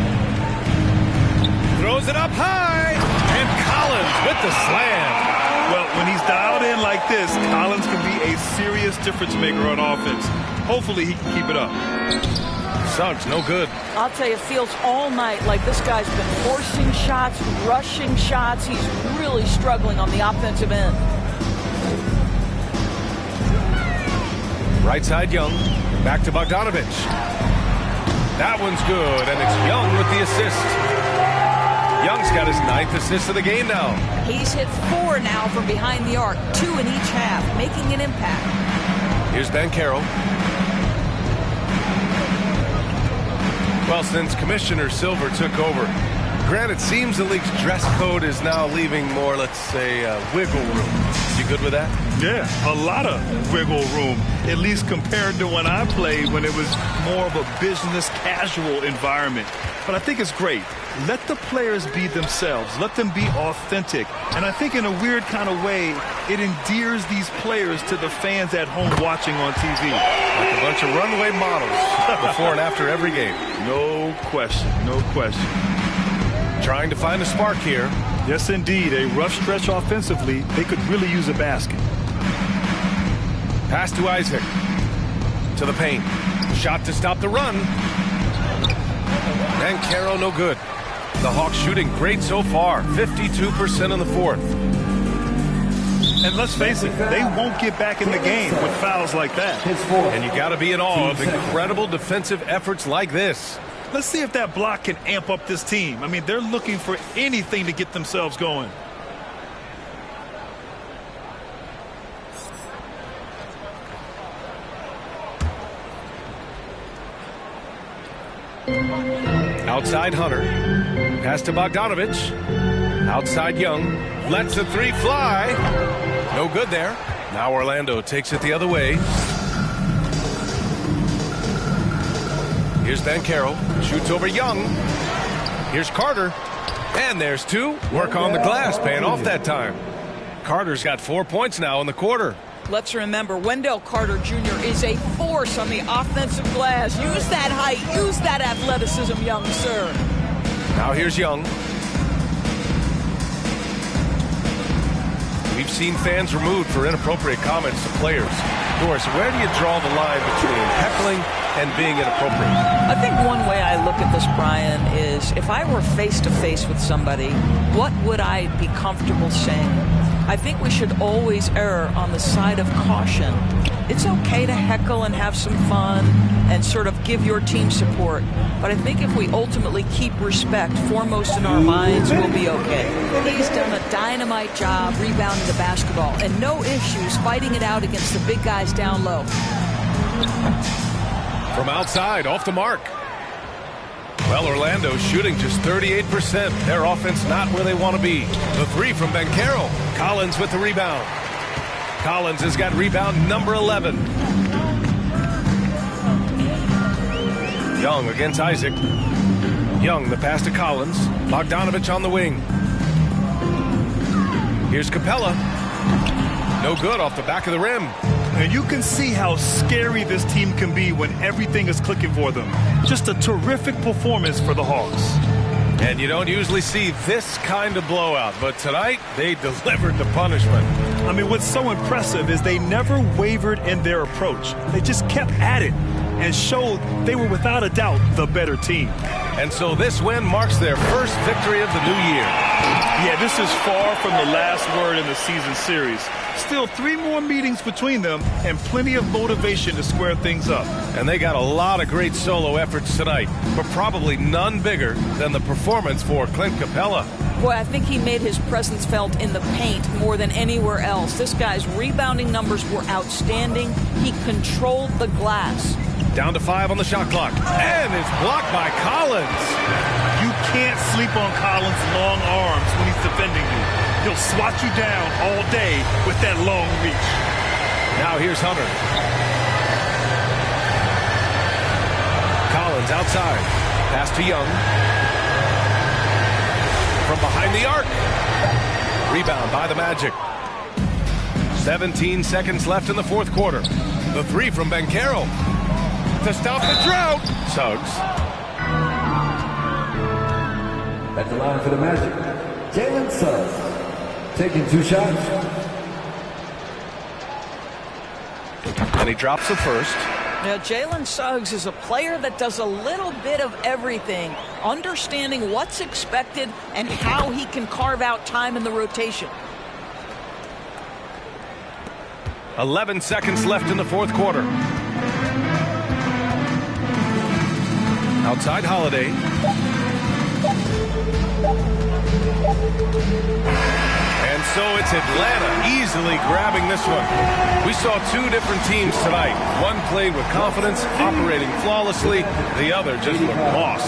Throws it up high. And Collins with the slam. Well, when he's dialed in like this, Collins can be a serious difference maker on offense. Hopefully he can keep it up. Suggs, no good. I'll tell you, it feels all night like this guy's been forcing shots, rushing shots. He's really struggling on the offensive end. Right side, Young. Back to Bogdanovich. That one's good, and it's Young with the assist. Young's got his 9th assist of the game now. He's hit 4 now from behind the arc, 2 in each half, making an impact. Here's Banchero. Well, since Commissioner Silver took over, Grant, it seems the league's dress code is now leaving more, let's say, wiggle room. You good with that? Yeah, a lot of wiggle room, at least compared to when I played, when it was more of a business casual environment. But I think it's great. Let the players be themselves. Let them be authentic. And I think in a weird kind of way, it endears these players to the fans at home watching on TV. Like a bunch of runway models before and after every game. No question, no question. Trying to find a spark here. Yes, indeed. A rough stretch offensively. They could really use a basket. Pass to Isaac. To the paint. Shot to stop the run. Banchero no good. The Hawks shooting great so far. 52% in the fourth. And let's face it, they won't get back in the game with fouls like that. And you got to be in awe of incredible defensive efforts like this. Let's see if that block can amp up this team. I mean, they're looking for anything to get themselves going. Outside Hunter. Pass to Bogdanovich. Outside Young. Lets the three fly. No good there. Now Orlando takes it the other way. Here's Banchero. Shoots over Young. Here's Carter. And there's two. Work on the glass. Paying off that time. Carter's got 4 points now in the quarter. Let's remember, Wendell Carter Jr. is a force on the offensive glass. Use that height. Use that athleticism, young sir. Now here's Young. We've seen fans removed for inappropriate comments to players. Doris, where do you draw the line between heckling and being inappropriate? I think one way I look at this, Brian, is if I were face-to-face with somebody, what would I be comfortable saying? I think we should always err on the side of caution. It's okay to heckle and have some fun and sort of give your team support. But I think if we ultimately keep respect foremost in our minds, we'll be okay. He's done a dynamite job rebounding the basketball and no issues fighting it out against the big guys down low. From outside, off the mark. Well, Orlando's shooting just 38%. Their offense not where they want to be. The three from Banchero. Collins with the rebound. Collins has got rebound number 11. Young against Isaac. Young, the pass to Collins. Bogdanovich on the wing. Here's Capella. No good off the back of the rim. And you can see how scary this team can be when everything is clicking for them. Just a terrific performance for the Hawks. And you don't usually see this kind of blowout, but tonight they delivered the punishment. I mean, what's so impressive is they never wavered in their approach. They just kept at it and showed they were without a doubt the better team. And so this win marks their first victory of the new year. Yeah, this is far from the last word in the season series. Still 3 more meetings between them and plenty of motivation to square things up. And they got a lot of great solo efforts tonight, but probably none bigger than the performance for Clint Capella. Boy, I think he made his presence felt in the paint more than anywhere else. This guy's rebounding numbers were outstanding. He controlled the glass. Down to 5 on the shot clock. And it's blocked by Collins. You can't sleep on Collins' long arms when he's defending you. He'll swat you down all day with that long reach. Now here's Hunter. Collins outside. Pass to Young. From behind the arc. Rebound by the Magic. 17 seconds left in the fourth quarter. The three from Banchero. To stop the drought. Suggs. At the line for the Magic, Jalen Suggs. Taking 2 shots. And he drops the first. Now, Jalen Suggs is a player that does a little bit of everything, understanding what's expected and how he can carve out time in the rotation. 11 seconds left in the fourth quarter. Outside Holiday. And so it's Atlanta easily grabbing this one. We saw 2 different teams tonight. One played with confidence, operating flawlessly. The other just looked lost.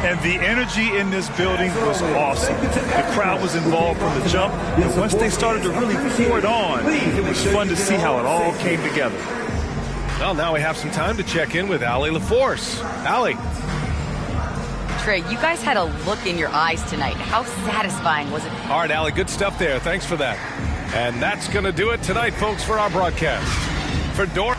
And the energy in this building was awesome. The crowd was involved from the jump, and once they started to really pour it on, it was fun to see how it all came together. Well, now we have some time to check in with Allie LaForce. Allie. Trey, you guys had a look in your eyes tonight. How satisfying was it? All right, Allie, good stuff there. Thanks for that. And that's going to do it tonight, folks, for our broadcast. For Dor.